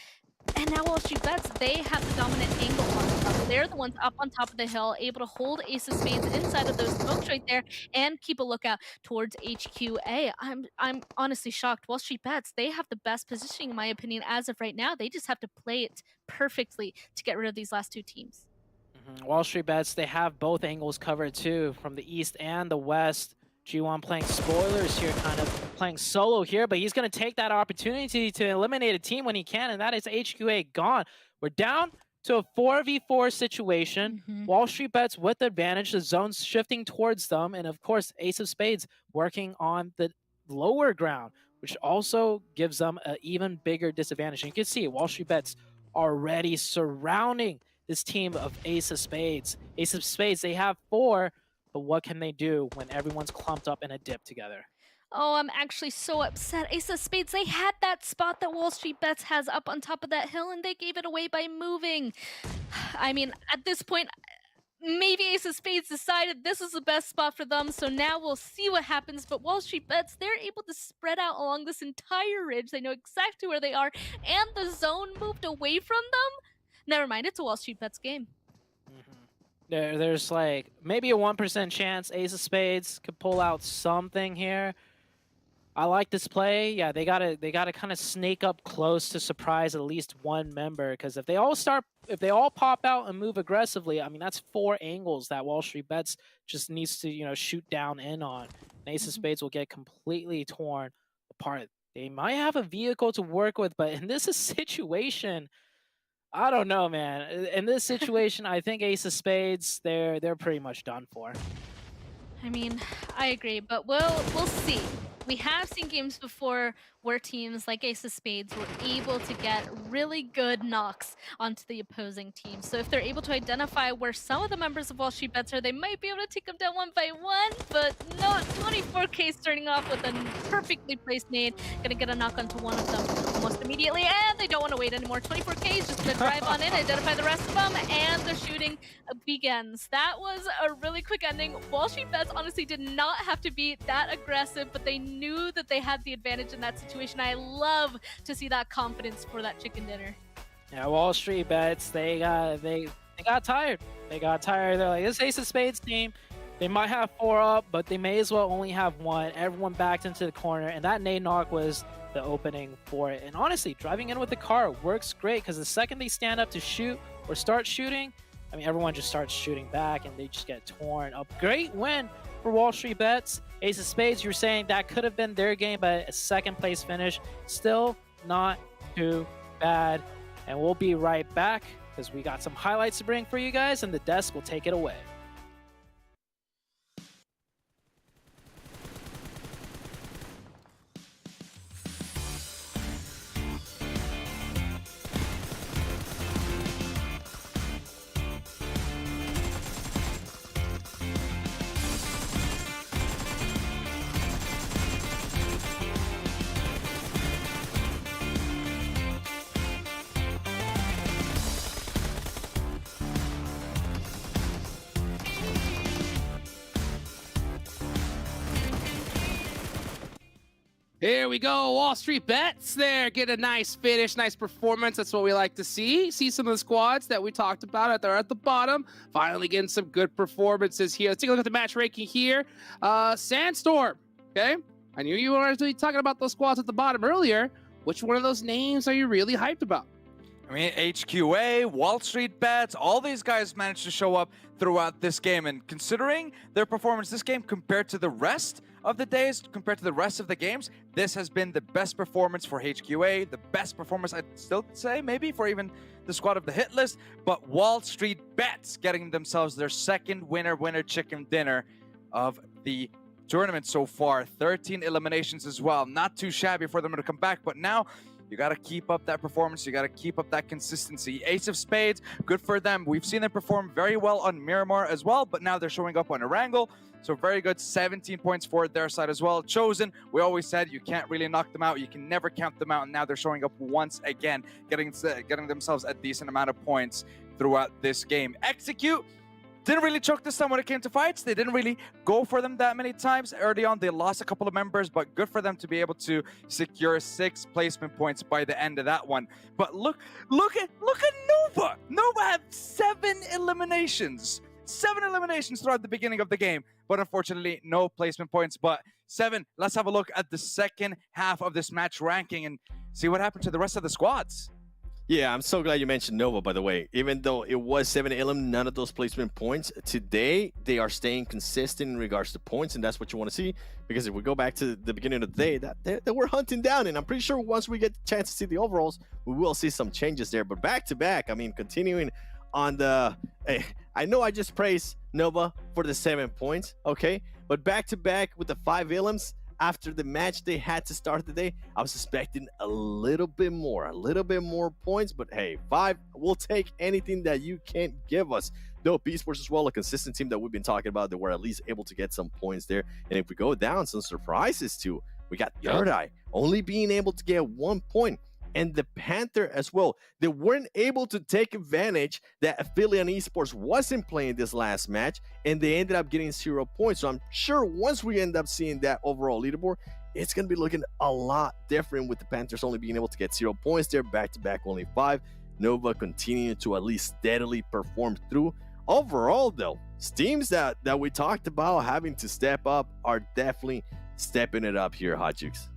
And now Wall Street Bets, they have the dominant angle on the top. They're the ones up on top of the hill, able to hold Ace of Spades inside of those smokes right there and keep a lookout towards HQA. I'm honestly shocked. Wall Street Bets, they have the best positioning, in my opinion, as of right now. They just have to play it perfectly to get rid of these last 2 teams. Wall Street Bets, they have both angles covered too, from the east and the west. G1 playing spoilers here, kind of playing solo here, but he's going to take that opportunity to eliminate a team when he can, and that is HQA gone. We're down to a 4v4 situation. Wall Street Bets with the advantage, the zone's shifting towards them, and of course, Ace of Spades working on the lower ground, which also gives them an even bigger disadvantage. And you can see Wall Street Bets already surrounding this team of Ace of Spades. Ace of Spades, they have 4, but what can they do when everyone's clumped up in a dip together? Oh, I'm actually so upset. Ace of Spades, they had that spot that Wall Street Bets has up on top of that hill, and they gave it away by moving. I mean, at this point, maybe Ace of Spades decided this is the best spot for them, so now we'll see what happens. But Wall Street Bets, they're able to spread out along this entire ridge. They know exactly where they are, and the zone moved away from them. Never mind, it's a Wall Street Bets game. There's like maybe a 1% chance Ace of Spades could pull out something here. I like this play. Yeah, they gotta kind of snake up close to surprise at least one member, because if they all pop out and move aggressively, I mean that's 4 angles that Wall Street Bets just needs to shoot down in on. And Ace of Spades will get completely torn apart. They might have a vehicle to work with, but in this situation, I don't know, man. In this situation, I think Ace of Spades, they're pretty much done for. I mean, I agree, but we'll see. We have seen games before where teams like Ace of Spades were able to get really good knocks onto the opposing team. So if they're able to identify where some of the members of Wall Street Bets are, they might be able to take them down one by one, but not 24K starting off with a perfectly placed nade. Gonna get a knock onto one of them almost immediately, and they don't want to wait anymore. 24K is just gonna drive on in, identify the rest of them, and the shooting begins. That was a really quick ending. Wall Street Bets honestly did not have to be that aggressive, but they knew that they had the advantage in that situation. I love to see that confidence for that chicken dinner. Yeah, Wall Street Bets, they got tired. They got tired. They're like, this Ace of Spades team, they might have 4 up, but they may as well only have 1. Everyone backed into the corner, and that nade knock was the opening for it. And honestly, driving in with the car works great because the second they stand up to shoot or start shooting, I mean, everyone just starts shooting back and they just get torn up. Great win for Wall Street Bets. Ace of Spades, you're saying that could have been their game, but a second place finish, still not too bad. And we'll be right back because we got some highlights to bring for you guys, and the desk will take it away. Here we go, Wall Street Bets there. Get a nice finish, nice performance. That's what we like to see. See some of the squads that we talked about they're at the bottom. Finally getting some good performances here. Let's take a look at the match ranking here. Sandstorm, okay? I knew you were talking about those squads at the bottom earlier. Which one of those names are you really hyped about? I mean, HQA, Wall Street Bets, all these guys managed to show up throughout this game. And considering their performance this game compared to the rest of the days, compared to the rest of the games, this has been the best performance for HQA, the best performance, I'd still say, maybe for even the squad of the hit list. But Wall Street Bets getting themselves their second winner chicken dinner of the tournament so far. 13 eliminations as well. Not too shabby for them to come back, but now you got to keep up that performance. You got to keep up that consistency. Ace of Spades, good for them. We've seen them perform very well on Miramar as well, but now they're showing up on Erangel. So very good, 17 points for their side as well. Chosen, we always said you can't really knock them out. You can never count them out. And now they're showing up once again, getting themselves a decent amount of points throughout this game. Execute. Didn't really choke this time when it came to fights. They didn't really go for them that many times. Early on, they lost a couple of members, but good for them to be able to secure 6 placement points by the end of that one. But look at Nova. Nova had 7 eliminations. 7 eliminations throughout the beginning of the game, but unfortunately, no placement points. But 7, let's have a look at the second half of this match ranking and see what happened to the rest of the squads. Yeah, I'm so glad you mentioned Nova, by the way. Even though it was 7 elim, none of those placement points. Today, they are staying consistent in regards to points, and that's what you want to see. Because if we go back to the beginning of the day, that they were hunting down, and I'm pretty sure once we get the chance to see the overalls, we will see some changes there. But back-to-back, I mean, continuing on the... I know I just praised Nova for the 7 points, okay? But back-to-back with the 5 elims, after the match they had to start the day, I was expecting a little bit more points, but hey, 5, we'll take anything that you can give us. No, Esports as well, a consistent team that we've been talking about, that were at least able to get some points there. And if we go down, some surprises too. We got THIRDEYE only being able to get 1 point. And the Panther as well. They weren't able to take advantage that APHELION Esports wasn't playing this last match, and they ended up getting 0 points. So I'm sure once we end up seeing that overall leaderboard, it's going to be looking a lot different with the Panthers only being able to get 0 points there, back-to-back only 5. Nova continuing to at least steadily perform through. Overall, though, teams that we talked about having to step up are definitely stepping it up here, Hot Jukes.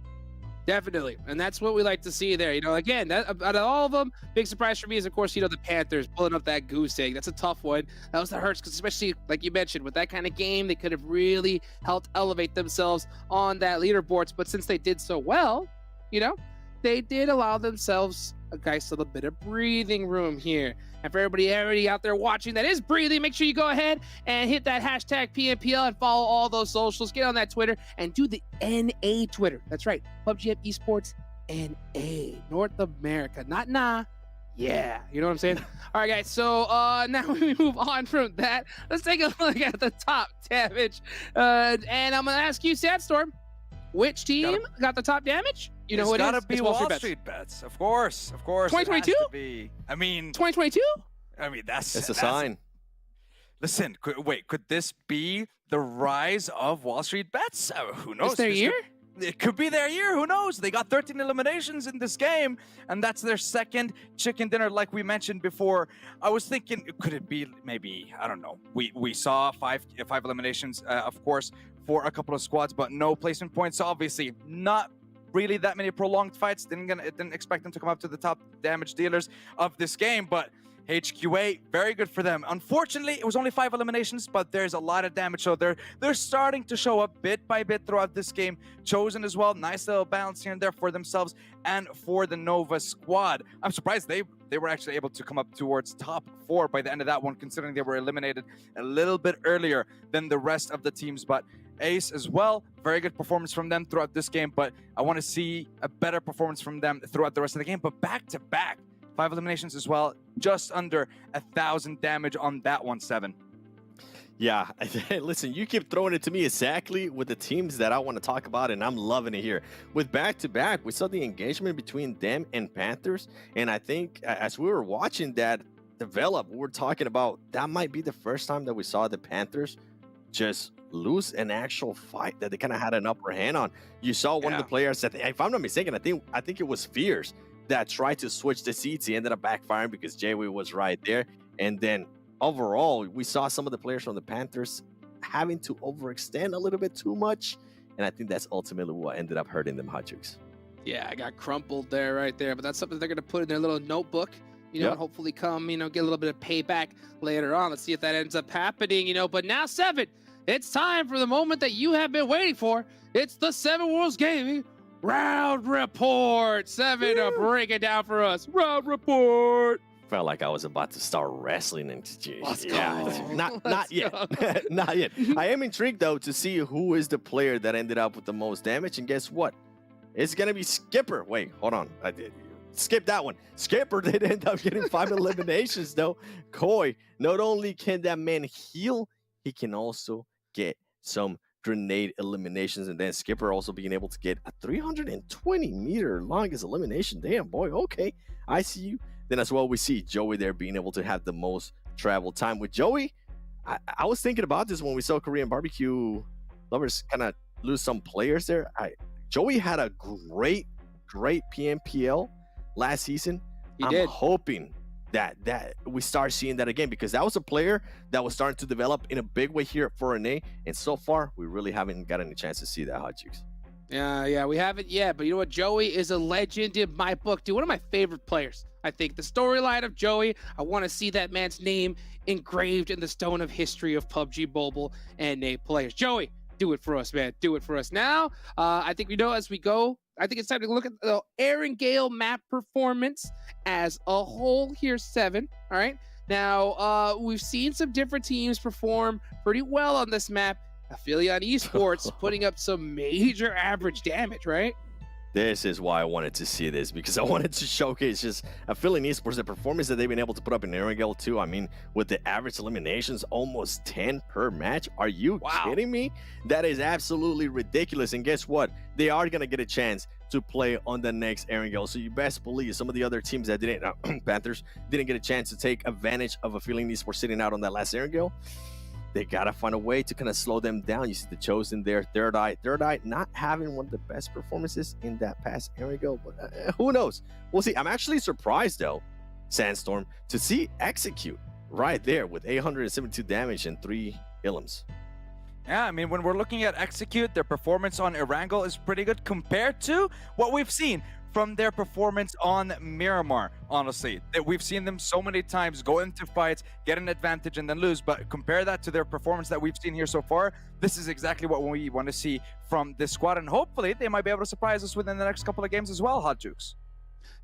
Definitely, and that's what we like to see there. You know, again, out of all of them, big surprise for me is, of course, you know, the Panthers pulling up that goose egg. That's a tough one. That was the hurts, because especially, like you mentioned, with that kind of game, they could have really helped elevate themselves on that leaderboards. But since they did so well, you know, they did allow themselves a nice little bit of breathing room here. And for everybody out there watching that is breathing, make sure you go ahead and hit that hashtag PMPL and follow all those socials. Get on that Twitter and do the NA Twitter. That's right, PUBG Esports NA, North America, not nah. Yeah, you know what I'm saying? All right, guys, so now we move on from that. Let's take a look at the top damage. And I'm going to ask you, Sandstorm, which team got the top damage? You know, it's gotta be Wall Street Bets. Of course. 2022? I mean, 2022? I mean, that's a sign. Listen, could this be the rise of Wall Street Bets? Who knows? Is their year? It could be their year. Who knows? They got 13 eliminations in this game, and that's their second chicken dinner, like we mentioned before. I was thinking, could it be maybe, I don't know. We saw five eliminations, of course, for a couple of squads, but no placement points. So obviously, not really that many prolonged fights. Didn't expect them to come up to the top damage dealers of this game, but HQA, very good for them. Unfortunately, it was only 5 eliminations, but there's a lot of damage, so they're starting to show up bit by bit throughout this game. Chosen as well, nice little balance here and there for themselves and for the Nova squad. I'm surprised they were actually able to come up towards top 4 by the end of that one, considering they were eliminated a little bit earlier than the rest of the teams. But Ace as well, very good performance from them throughout this game, but I want to see a better performance from them throughout the rest of the game. But back to back, 5 eliminations as well, just under 1,000 damage on that one, 7. Yeah, listen, you keep throwing it to me exactly with the teams that I want to talk about, and I'm loving it here. With back-to-back, we saw the engagement between them and Panthers, and I think as we were watching that develop, we were talking about that might be the first time that we saw the Panthers just lose an actual fight that they kind of had an upper hand on. You saw one of the players that, if I'm not mistaken, I think it was Fierce that tried to switch the seats. He ended up backfiring because Jaywee was right there. And then overall, we saw some of the players from the Panthers having to overextend a little bit too much. And I think that's ultimately what ended up hurting them, Hot Jukes. Yeah, I got crumpled there right there, but that's something they're going to put in their little notebook, you know, and hopefully come, you know, get a little bit of payback later on. Let's see if that ends up happening, you know. But now, 7, it's time for the moment that you have been waiting for. It's the 7 Worlds Gaming Round Report. 7 to break it down for us. Round Report. Felt like I was about to start wrestling into Let's go. Not yet. Not yet. I am intrigued though to see who is the player that ended up with the most damage, and guess what? It's gonna be Skipper. Wait, hold on. I did skip that one. Skipper did end up getting 5 eliminations though. Koi, not only can that man heal, he can also get some grenade eliminations, and then Skipper also being able to get a 320-meter longest elimination. Damn, boy. Okay, I see you. Then as well, we see Joey there being able to have the most travel time. With Joey, I was thinking about this when we saw Korean barbecue lovers kind of lose some players there. Joey had a great PMPL last season. I'm hoping that we start seeing that again, because that was a player that was starting to develop in a big way here for Renee, and so far we really haven't gotten a chance to see that, Hot Chicks. Yeah, we haven't yet, but you know what? Joey is a legend in my book, dude. One of my favorite players. I think the storyline of Joey, I want to see that man's name engraved in the stone of history of PUBG Mobile and NA players. Joey, do it for us, man. Do it for us. Now, I think we know as we go, I think it's time to look at the Aaron Gale map performance as a whole here, 7. All right. Now, we've seen some different teams perform pretty well on this map. APHELION Esports putting up some major average damage, right? This is why I wanted to see this, because I wanted to showcase just APHELION Esports, the performance that they've been able to put up in Aaron Gale too. I mean, with the average eliminations, almost 10 per match. Are you kidding me? That is absolutely ridiculous. And guess what? They are going to get a chance to play on the next Aaron Gale. So you best believe some of the other teams that didn't, Panthers, didn't get a chance to take advantage of APHELION Esports sitting out on that last Aaron Gale. They gotta find a way to kind of slow them down. You see the Chosen there, THIRDEYE not having one of the best performances in that past Aaron Gale, but who knows? We'll see. I'm actually surprised though, Sandstorm, to see Execute right there with 872 damage and 3 Illims. Yeah, I mean, when we're looking at Execute, their performance on Erangel is pretty good compared to what we've seen from their performance on Miramar, honestly. We've seen them so many times go into fights, get an advantage, and then lose. But compare that to their performance that we've seen here so far. This is exactly what we want to see from this squad. And hopefully, they might be able to surprise us within the next couple of games as well, Hot Jukes.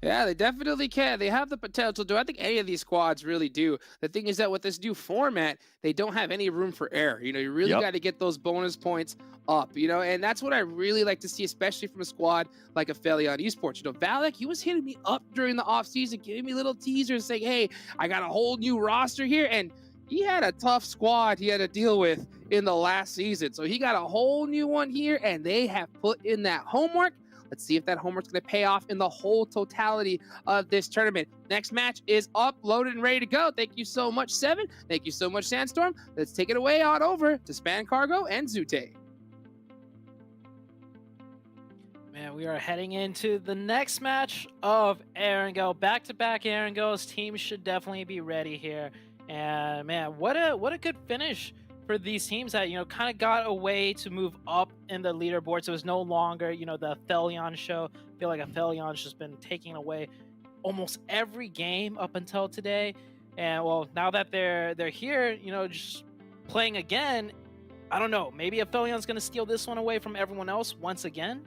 Yeah, they definitely can. They have the potential to. I think any of these squads really do. The thing is that with this new format, they don't have any room for error. You know, you really got to get those bonus points up, you know, and that's what I really like to see, especially from a squad like APHELION Esports. You know, Valak, he was hitting me up during the offseason, giving me little teasers saying, hey, I got a whole new roster here. And he had a tough squad he had to deal with in the last season. So he got a whole new one here, and they have put in that homework. Let's see if that homework's going to pay off in the whole totality of this tournament. Next match is uploaded and ready to go. Thank you so much, 7. Thank you so much, Sandstorm. Let's take it away on over to Span Cargo and Zute. Man, we are heading into the next match of Aaron Gale. Back-to-back Aaron Gale's team should definitely be ready here. And man, what a good finish for these teams that, you know, kind of got a way to move up in the leaderboard. So it was no longer, you know, the APHELION show. I feel like APHELION's just been taking away almost every game up until today. And well, now that they're here, you know, just playing again, I don't know, maybe APHELION's going to steal this one away from everyone else once again.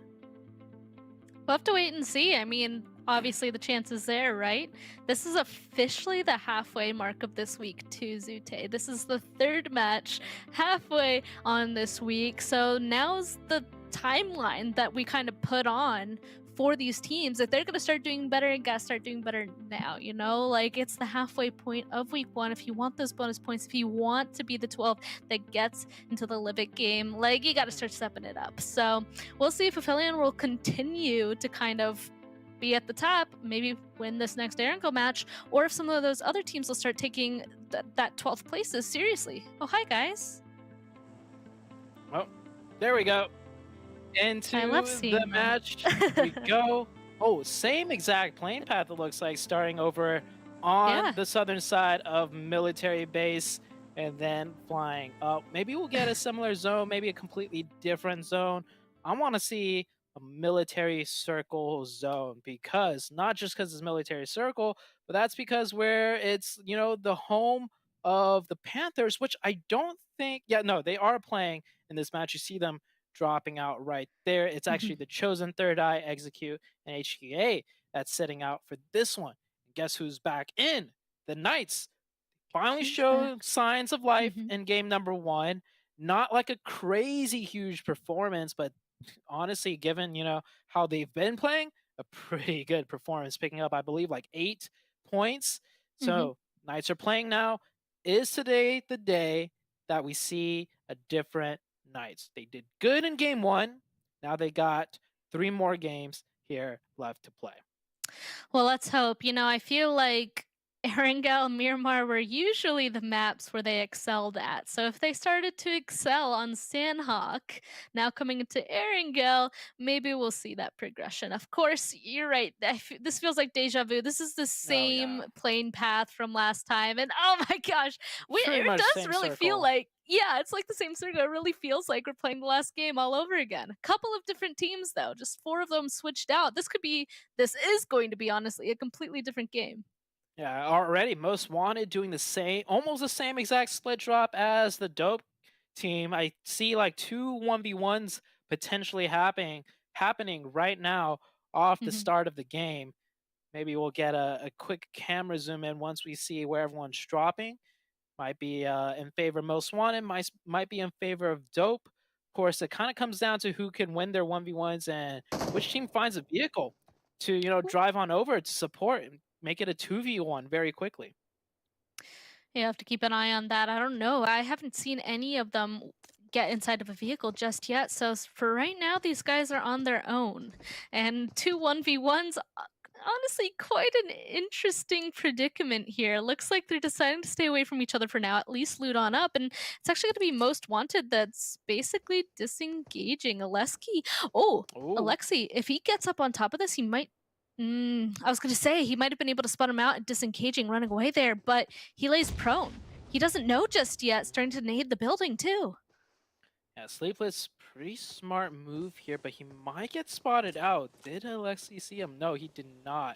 We'll have to wait and see. I mean, obviously the chance is there, right? This is officially the halfway mark of this week too, Zute. This is the third match halfway on this week. So now's the timeline that we kind of put on for these teams. If they're going to start doing better, you gotta start doing better now, you know? Like, it's the halfway point of week 1. If you want those bonus points, if you want to be the 12 that gets into the Livic game, like, you gotta start stepping it up. So we'll see if APHELION will continue to kind of be at the top, maybe win this next Erangel match, or if some of those other teams will start taking that 12th places seriously. Oh, hi, guys. Well, there we go. Into the match we go. Oh, same exact plane path, it looks like, starting over on the southern side of military base and then flying up. Maybe we'll get a similar zone, maybe a completely different zone. I want to see a military circle zone, because not just because it's military circle, but that's because where it's, you know, the home of the Panthers, which I don't think, they are playing in this match. You see them dropping out right there. It's actually the chosen THIRDEYE, Execute, and HQA that's setting out for this one. And guess who's back in? The Knights finally showed signs of life in game number 1. Not like a crazy huge performance, but honestly, given, you know, how they've been playing, a pretty good performance, picking up, I believe, like 8 points. So Knights are playing now. Is today the day that we see a different Knights? They did good in game 1. Now they got 3 more games here left to play. Well, let's hope. You know, I feel like Erangel and Miramar were usually the maps where they excelled at. So if they started to excel on Sandhawk, now coming into Erangel, maybe we'll see that progression. Of course, you're right. This feels like deja vu. This is the same plane path from last time. And oh my gosh, it does really feel like, it's like the same circle. It really feels like we're playing the last game all over again. A couple of different teams, though. Just 4 of them switched out. This is going to be, honestly, a completely different game. Yeah, already Most Wanted doing the same, almost the same exact split drop as the Dope team. I see like 2 1v1s potentially happening right now off the start of the game. Maybe we'll get a quick camera zoom in once we see where everyone's dropping. Might be in favor of Most Wanted, might be in favor of Dope. Of course, it kind of comes down to who can win their 1v1s and which team finds a vehicle to, you know, drive on over to support and make it a 2v1 very quickly. You have to keep an eye on that. I don't know. I haven't seen any of them get inside of a vehicle just yet. So for right now, these guys are on their own. And 2 1v1s, honestly, quite an interesting predicament here. Looks like they're deciding to stay away from each other for now, at least loot on up. And it's actually going to be Most Wanted that's basically disengaging. Alexi, if he gets up on top of this, he might... I was going to say, he might have been able to spot him out and disengaging, running away there, but he lays prone. He doesn't know just yet, starting to nade the building too. Yeah, Sleepless, pretty smart move here, but he might get spotted out. Did Alexi see him? No, he did not.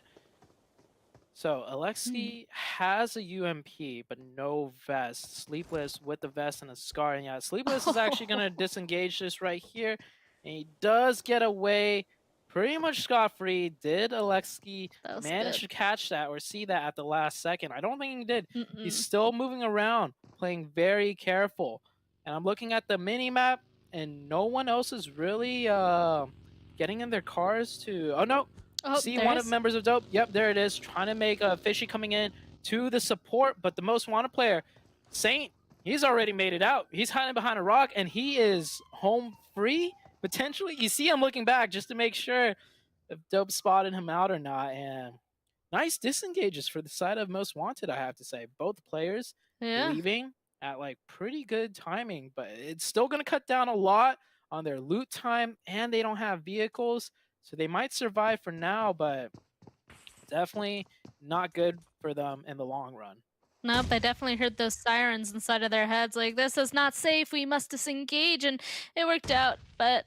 So Alexi has a UMP, but no vest. Sleepless with the vest and a scar. And yeah, Sleepless is actually going to disengage this right here. And he does get away pretty much scot-free. Did Alexi manage to catch that or see that at the last second? I don't think he did. He's still moving around, playing very careful. And I'm looking at the mini-map, and no one else is really getting in their cars to... Oh, no. See one of the members of Dope. Yep, there it is. Trying to make a Fishy coming in to the support, but the Most Wanted player, Saint, he's already made it out. He's hiding behind a rock, and he is home free. Potentially, you see him looking back just to make sure if Dope spotted him out or not. And nice disengages for the side of Most Wanted, I have to say. Both players leaving at like pretty good timing, but it's still going to cut down a lot on their loot time, and they don't have vehicles, so they might survive for now, but definitely not good for them in the long run. Nope, I definitely heard those sirens inside of their heads like, this is not safe, we must disengage, and it worked out. But,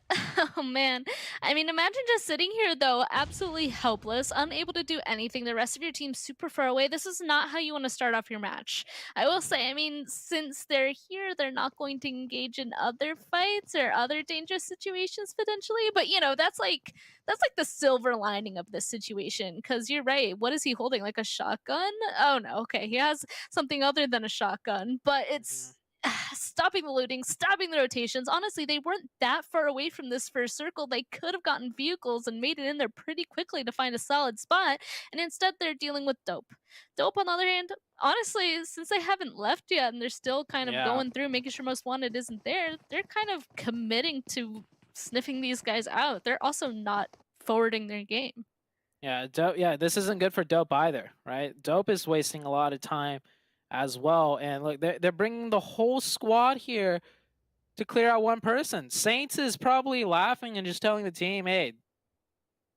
oh man. I mean, imagine just sitting here, though, absolutely helpless, unable to do anything. The rest of your team's super far away. This is not how you want to start off your match. I will say, I mean, since they're here, they're not going to engage in other fights or other dangerous situations potentially. But, you know, that's like the silver lining of this situation. Because you're right. What is he holding? Like a shotgun? Oh, no. Okay. He has something other than a shotgun, but it's stopping the looting, stopping the rotations. Honestly, they weren't that far away from this first circle. They could have gotten vehicles and made it in there pretty quickly to find a solid spot, and instead they're dealing with Dope. Dope, on the other hand, honestly, since they haven't left yet and they're still kind of going through, making sure Most Wanted isn't there, they're kind of committing to sniffing these guys out. They're also not forwarding their game. Yeah, Dope. Yeah, this isn't good for Dope either, right? Dope is wasting a lot of time as well. And look, they're bringing the whole squad here to clear out one person. Saints is probably laughing and just telling the team, hey,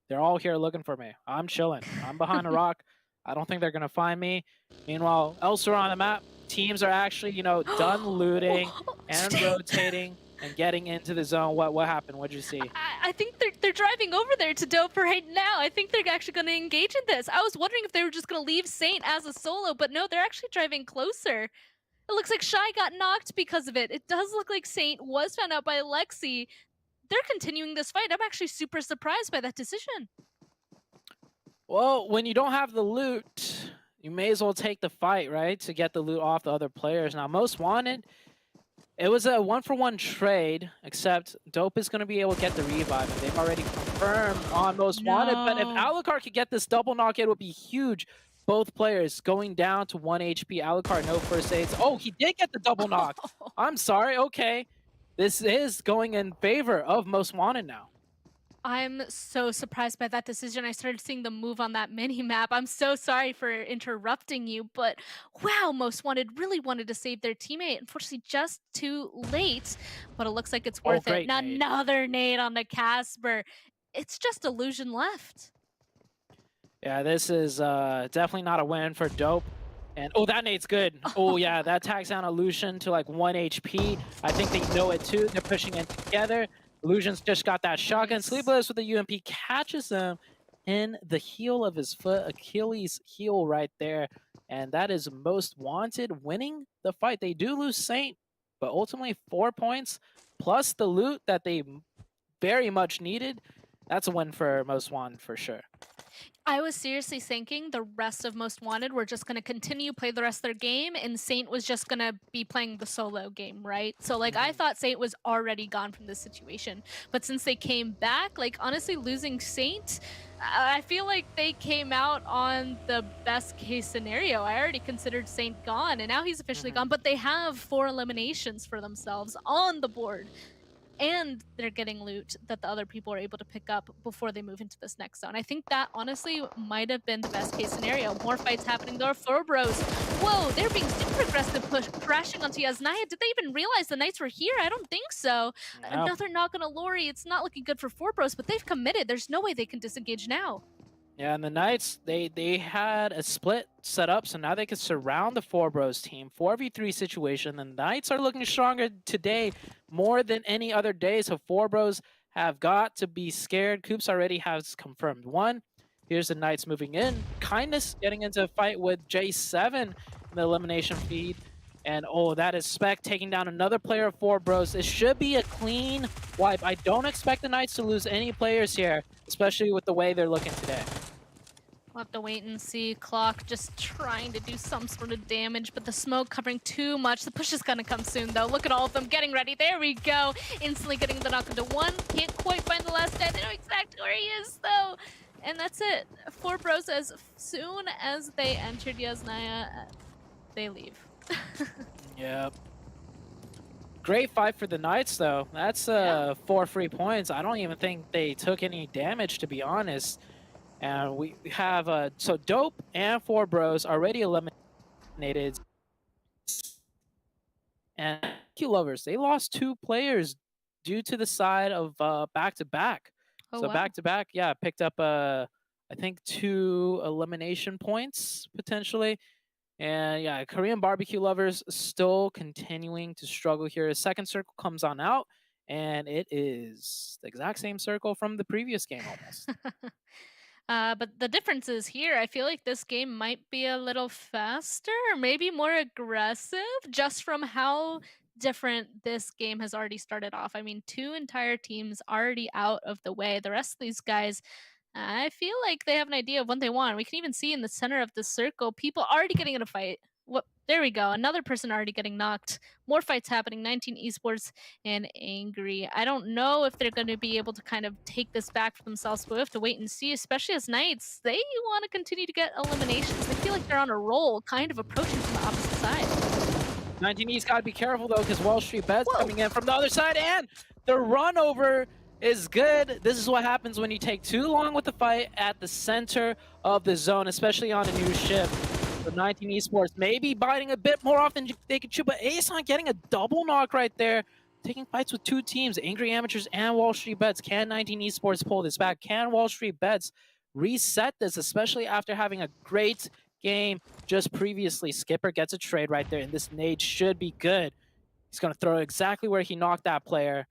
they're all here looking for me. I'm chilling. I'm behind a rock. I don't think they're going to find me. Meanwhile, elsewhere on the map, teams are actually, you know, done looting and rotating and getting into the zone. What happened? What'd you see? I think they're driving over there to Dope right now. I think they're actually going to engage in this. I was wondering if they were just going to leave Saint as a solo, but no, they're actually driving closer. It looks like Shy got knocked because of it. It does look like Saint was found out by Lexi. They're continuing this fight. I'm actually super surprised by that decision. Well, when you don't have the loot, you may as well take the fight, right? To get the loot off the other players. Now, Most Wanted, it was a 1-for-1 trade, except Dope is going to be able to get the revive, and they've already confirmed on Most Wanted. But if Alucard could get this double knock, it would be huge. Both players going down to 1 HP. Alucard, no first aids. Oh, he did get the double knock. I'm sorry. Okay. This is going in favor of Most Wanted now. I'm so surprised by that decision. I started seeing the move on that mini map. I'm so sorry for interrupting you, but wow, Most Wanted really wanted to save their teammate. Unfortunately, just too late, but it looks like it's worth it. Great nade. Another nade on the Casper. It's just illusion left. Yeah, this is definitely not a win for Dope. And oh, that nade's good. Oh yeah, that tags down Illusion to like 1 HP. I think they know it too. They're pushing in together. Illusion's just got that shotgun. Sleepless with the UMP catches him in the heel of his foot. Achilles heel right there. And that is Most Wanted winning the fight. They do lose Saint, but ultimately 4 points plus the loot that they very much needed. That's a win for Most Wanted for sure. I was seriously thinking the rest of Most Wanted were just going to continue play the rest of their game, and Saint was just going to be playing the solo game, right? So, like, I thought Saint was already gone from this situation. But since they came back, like, honestly, losing Saint, I feel like they came out on the best case scenario. I already considered Saint gone, and now he's officially gone, but they have 4 eliminations for themselves on the board. And they're getting loot that the other people are able to pick up before they move into this next zone. I think that honestly might have been the best case scenario. More fights happening. There are 4 bros. Whoa, they're being super aggressive, crashing onto Yasnaya. Did they even realize the Knights were here? I don't think so. No. Another knock on a Lori. It's not looking good for 4 bros, but they've committed. There's no way they can disengage now. Yeah, and the Knights, they had a split set up, so now they can surround the 4 bros team. 4v3 situation. The Knights are looking stronger today more than any other day, so 4 bros have got to be scared. Coops already has confirmed 1. Here's the Knights moving in. Kindness getting into a fight with J7 in the elimination feed. And oh, that is Spec taking down another player of 4 bros. It should be a clean wipe. I don't expect the Knights to lose any players here, especially with the way they're looking today. We'll have to wait and see. Clock just trying to do some sort of damage, but the smoke covering too much. The push is going to come soon, though. Look at all of them getting ready. There we go. Instantly getting the knock into 1. Can't quite find the last guy. They know exactly where he is, though. And that's it. 4 bros, as soon as they entered Yasnaya, they leave. Yep. Great fight for the Knights, though. That's 4 free points. I don't even think they took any damage, to be honest. And we have so Dope and 4 bros already eliminated. And Q Lovers, they lost 2 players due to the side of back-to-back. So back-to-back, yeah, picked up I think 2 elimination points potentially. And yeah, Korean barbecue lovers still continuing to struggle here. His second circle comes on out, and it is the exact same circle from the previous game almost. But the difference is here, I feel like this game might be a little faster, or maybe more aggressive, just from how different this game has already started off. I mean, 2 entire teams already out of the way. The rest of these guys, I feel like they have an idea of what they want. We can even see in the center of the circle, people already getting in a fight. What? There we go. Another person already getting knocked. More fights happening. 19 Esports and Angry. I don't know if they're going to be able to kind of take this back for themselves, but we have to wait and see, especially as Knights. They want to continue to get eliminations. They feel like they're on a roll, kind of approaching from the opposite side. 19E's got to be careful, though, because WALLSTREETBETS coming in from the other side, and the run over is good. This is what happens when you take too long with the fight at the center of the zone, especially on a new ship. So 19 Esports maybe biting a bit more often they could chew, but Aeson getting a double knock right there. Taking fights with 2 teams, Angry Amateurs and WALLSTREETBETS. Can 19 Esports pull this back? Can WALLSTREETBETS reset this, especially after having a great game just previously? Skipper gets a trade right there, and this nade should be good. He's going to throw it exactly where he knocked that player.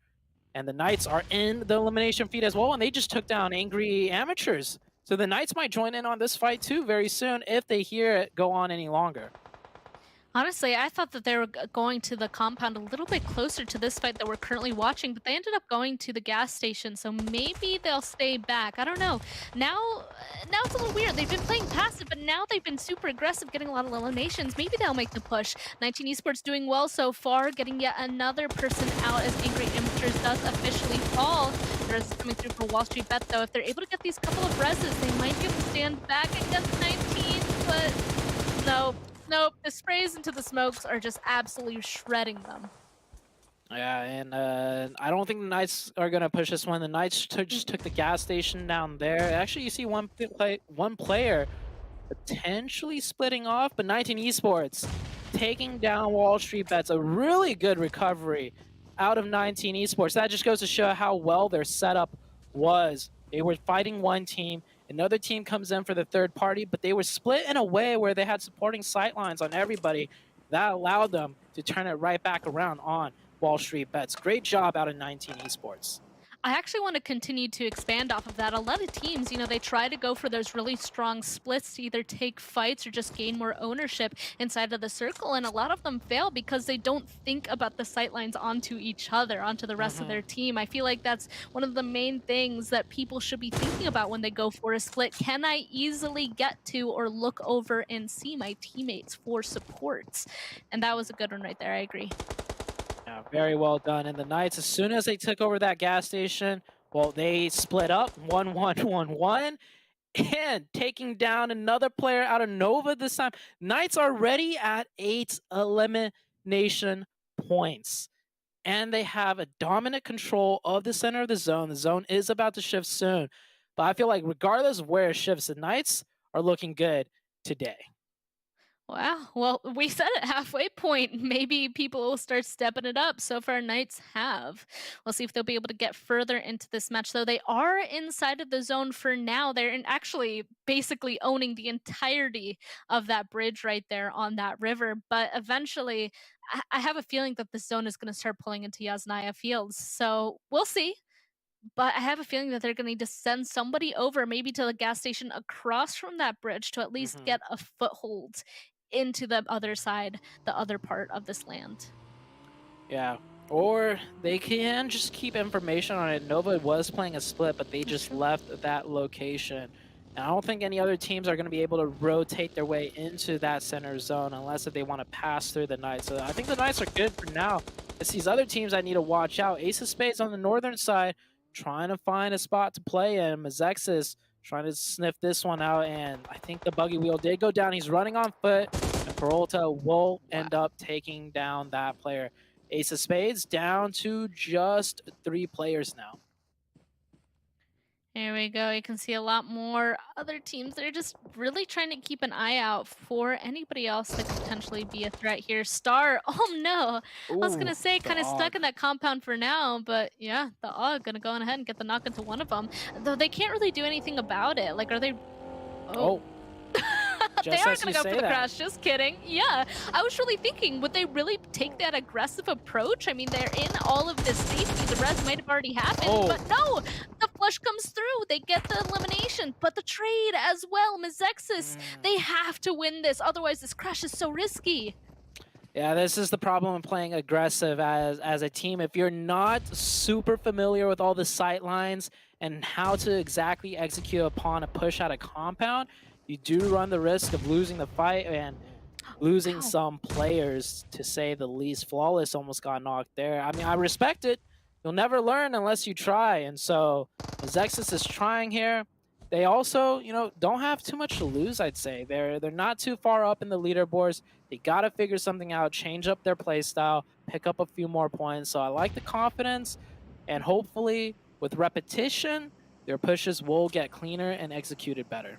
And the Knights are in the elimination feed as well, and they just took down Angry Amateurs. So the Knights might join in on this fight too very soon if they hear it go on any longer. Honestly, I thought that they were going to the compound a little bit closer to this fight that we're currently watching, but they ended up going to the gas station, so maybe they'll stay back. I don't know. Now it's a little weird. They've been playing passive, but now they've been super aggressive, getting a lot of eliminations. Maybe they'll make the push. 19 Esports doing well so far, getting yet another person out as Angry Amateurs does officially fall. Res is coming through for WALLSTREETBETS, though. If they're able to get these couple of reses, they might be able to stand back against 19, but no. Nope, the sprays into the smokes are just absolutely shredding them. Yeah, and I don't think the Knights are going to push this one. The Knights just took the gas station down there. Actually, you see one player potentially splitting off, but 19 Esports taking down WALLSTREETBETS. A really good recovery out of 19 Esports. That just goes to show how well their setup was. They were fighting one team. Another team comes in for the third party, but they were split in a way where they had supporting sightlines on everybody. That allowed them to turn it right back around on WALLSTREETBETS. Great job out of 19 Esports. I actually want to continue to expand off of that. A lot of teams, you know, they try to go for those really strong splits to either take fights or just gain more ownership inside of the circle, and a lot of them fail because they don't think about the sightlines onto each other, onto the rest of their team. I feel like that's one of the main things that people should be thinking about when they go for a split. Can I easily get to or look over and see my teammates for supports? And that was a good one right there, I agree. Yeah, very well done. And the Knights, as soon as they took over that gas station, well, they split up 1-1-1-1 and taking down another player out of Nova this time. Knights are already at 8 elimination points. And they have a dominant control of the center of the zone. The zone is about to shift soon. But I feel like regardless of where it shifts, the Knights are looking good today. Wow, well, we said it, halfway point. Maybe people will start stepping it up. So far, Knights have. We'll see if they'll be able to get further into this match, though. They are inside of the zone for now. They're actually basically owning the entirety of that bridge right there on that river. But eventually, I have a feeling that the zone is going to start pulling into Yasnaya Fields. So we'll see. But I have a feeling that they're going to need to send somebody over, maybe to the gas station across from that bridge, to at least get a foothold into the other side, the other part of this land. Yeah, or they can just keep information on it. Nova was playing a split, but they just left that location. And I don't think any other teams are going to be able to rotate their way into that center zone unless if they want to pass through the Knights. So I think the Knights are good for now. It's these other teams I need to watch out. Ace of Spades on the northern side, trying to find a spot to play in. MEZEXIS trying to sniff this one out, and I think the buggy wheel did go down. He's running on foot, and Peralta will end up taking down that player. Ace of Spades down to just 3 players now. Here we go. You can see a lot more other teams. They're just really trying to keep an eye out for anybody else that could potentially be a threat here. Star, oh no. I was going to say kind of stuck in that compound for now, but yeah, the AUG going to go on ahead and get the knock into one of them. Though they can't really do anything about it. Like, are they... Oh. Just they are as going you to go say for the that. crash. Just kidding. Yeah, I was really thinking, would they really take that aggressive approach? I mean, they're in all of this safety. The res might have already happened, but no, the flush comes through. They get the elimination, but the trade as well. MEZEXIS, they have to win this. Otherwise, this crash is so risky. Yeah, this is the problem of playing aggressive as a team. If you're not super familiar with all the sight lines and how to exactly execute upon a push out of compound, you do run the risk of losing the fight and losing some players, to say the least. Flawless almost got knocked there. I mean, I respect it. You'll never learn unless you try. And so MEZEXIS is trying here. They also, you know, don't have too much to lose, I'd say. They're not too far up in the leaderboards. They got to figure something out, change up their play style, pick up a few more points. So I like the confidence, and hopefully with repetition, their pushes will get cleaner and executed better.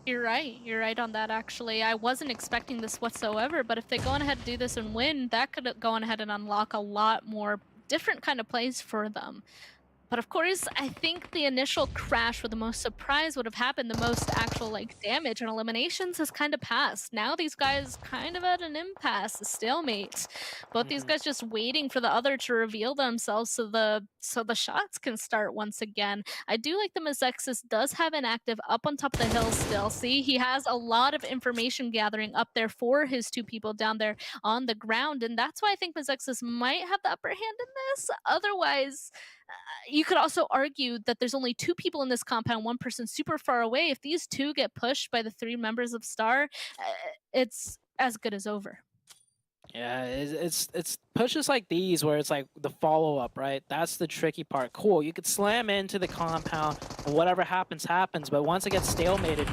You're right. You're right on that, actually. I wasn't expecting this whatsoever, but if they go on ahead and do this and win, that could go on ahead and unlock a lot more different kind of plays for them. But of course, I think the initial crash where the most surprise would have happened, the most actual like damage and eliminations has kind of passed. Now these guys kind of at an impasse, a stalemate. Both these guys just waiting for the other to reveal themselves so the shots can start once again. I do like the MEZEXIS does have an active up on top of the hill still. See, he has a lot of information gathering up there for his two people down there on the ground, and that's why I think MEZEXIS might have the upper hand in this. Otherwise, you could also argue that there's only two people in this compound, one person super far away. If these two get pushed by the three members of Star, it's as good as over. Yeah, it's pushes like these where it's like the follow-up, right? That's the tricky part. Cool, you could slam into the compound and whatever happens, happens. But once it gets stalemated,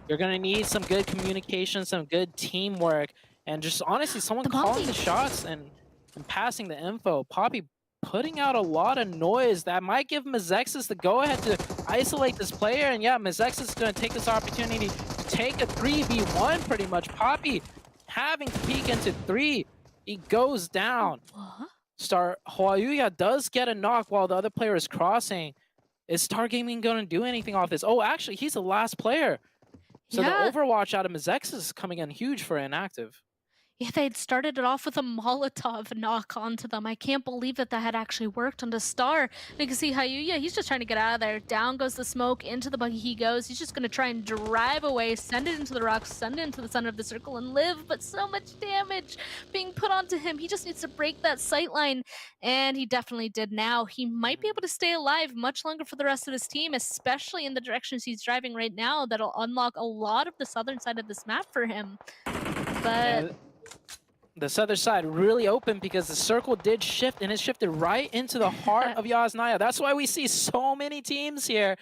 you're going to need some good communication, some good teamwork, and just honestly someone calling the shots and passing the info. Poppy putting out a lot of noise that might give MEZEXIS the go-ahead to isolate this player. And yeah, MEZEXIS is going to take this opportunity to take a 3v1 pretty much. Poppy having to peek into 3. He goes down. Star Hwayuya does get a knock while the other player is crossing. Is Star Gaming going to do anything off this? Oh, actually, he's the last player. So the Overwatch out of MEZEXIS is coming in huge for inactive. Yeah, they'd started it off with a Molotov knock onto them. I can't believe that had actually worked on the Star. And you can see Hwayuya, he's just trying to get out of there. Down goes the smoke, into the buggy he goes. He's just going to try and drive away, send it into the rocks, send it into the center of the circle and live. But so much damage being put onto him. He just needs to break that sight line. And he definitely did now. He might be able to stay alive much longer for the rest of his team, especially in the directions he's driving right now. That'll unlock a lot of the southern side of this map for him. But the southern side really open because the circle did shift, and it shifted right into the heart of Yasnaya. That's why we see so many teams here.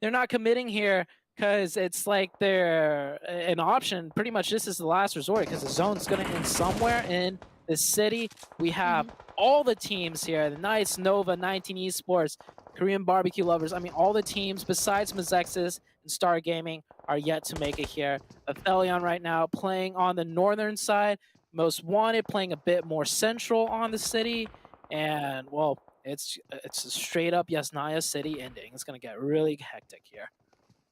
They're not committing here because it's like they're an option. Pretty much this is the last resort because the zone's going to end somewhere in the city. We have all the teams here, the Knights, Nova, 19 Esports, Korean Barbecue Lovers. I mean, all the teams besides MEZEXIS and Star Gaming are yet to make it here. APHELION right now playing on the northern side. Most Wanted playing a bit more central on the city, and well, it's a straight up Yasnaya city ending. It's gonna get really hectic here.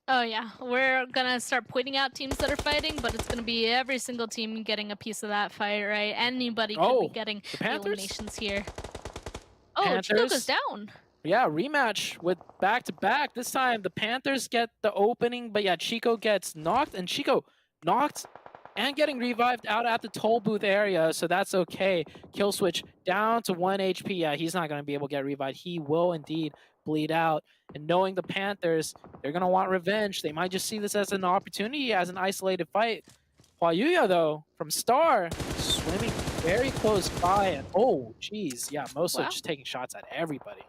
Oh yeah, we're gonna start pointing out teams that are fighting, but it's gonna be every single team getting a piece of that fight, right? Anybody could be getting the eliminations here. Oh, Chico goes down. Yeah, rematch with back-to-back. This time the Panthers get the opening, but yeah, Chico gets knocked, and Chico knocked and getting revived out at the toll booth area, so that's okay. Kill switch down to 1 HP. Yeah, he's not going to be able to get revived. He will indeed bleed out. And knowing the Panthers, they're going to want revenge. They might just see this as an opportunity, as an isolated fight. Hwayuya, though, from Star, swimming very close by. And oh, geez. Yeah, Mosa just taking shots at everybody.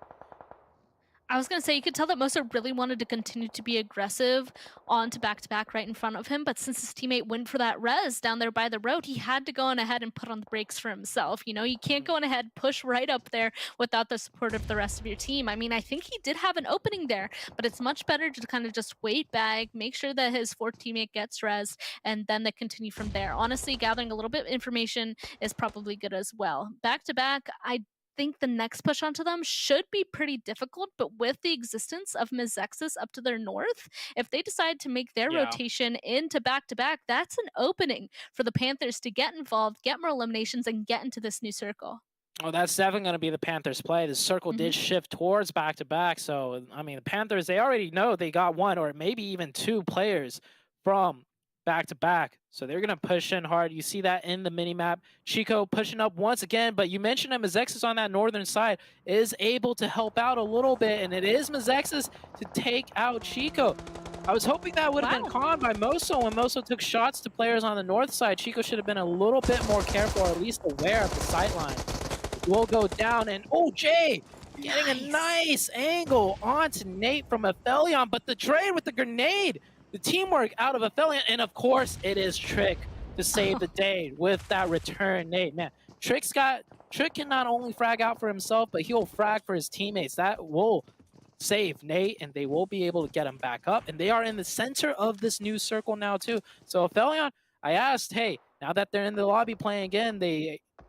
I was going to say, you could tell that Mosa really wanted to continue to be aggressive on to back right in front of him, but since his teammate went for that res down there by the road, he had to go on ahead and put on the brakes for himself. You know, you can't go on ahead, push right up there without the support of the rest of your team. I mean, I think he did have an opening there, but it's much better to kind of just wait back, make sure that his fourth teammate gets res, and then they continue from there. Honestly, gathering a little bit of information is probably good as well. Back to back, I think the next push onto them should be pretty difficult, but with the existence of MEZEXIS up to their north, if they decide to make their rotation into back-to-back, that's an opening for the Panthers to get involved, get more eliminations, and get into this new circle. Oh, that's definitely going to be the Panthers' play. The circle did shift towards back-to-back. So, I mean, the Panthers, they already know they got one or maybe even two players from back-to-back. So they're going to push in hard. You see that in the minimap. Chico pushing up once again, but you mentioned that MEZEXIS on that northern side is able to help out a little bit, and it is MEZEXIS to take out Chico. I was hoping that would have been conned by Moso when Moso took shots to players on the north side. Chico should have been a little bit more careful, or at least aware of the sightline. Will go down, and oh, Jay getting a nice angle onto Nate from APHELION, but the trade with the grenade, the teamwork out of APHELION, and of course it is Trick to save the day with that return Nate. Man, Trick can not only frag out for himself, but he'll frag for his teammates. That will save Nate, and they will be able to get him back up, and they are in the center of this new circle now too. So APHELION, I asked, hey, now that they're in the lobby playing again,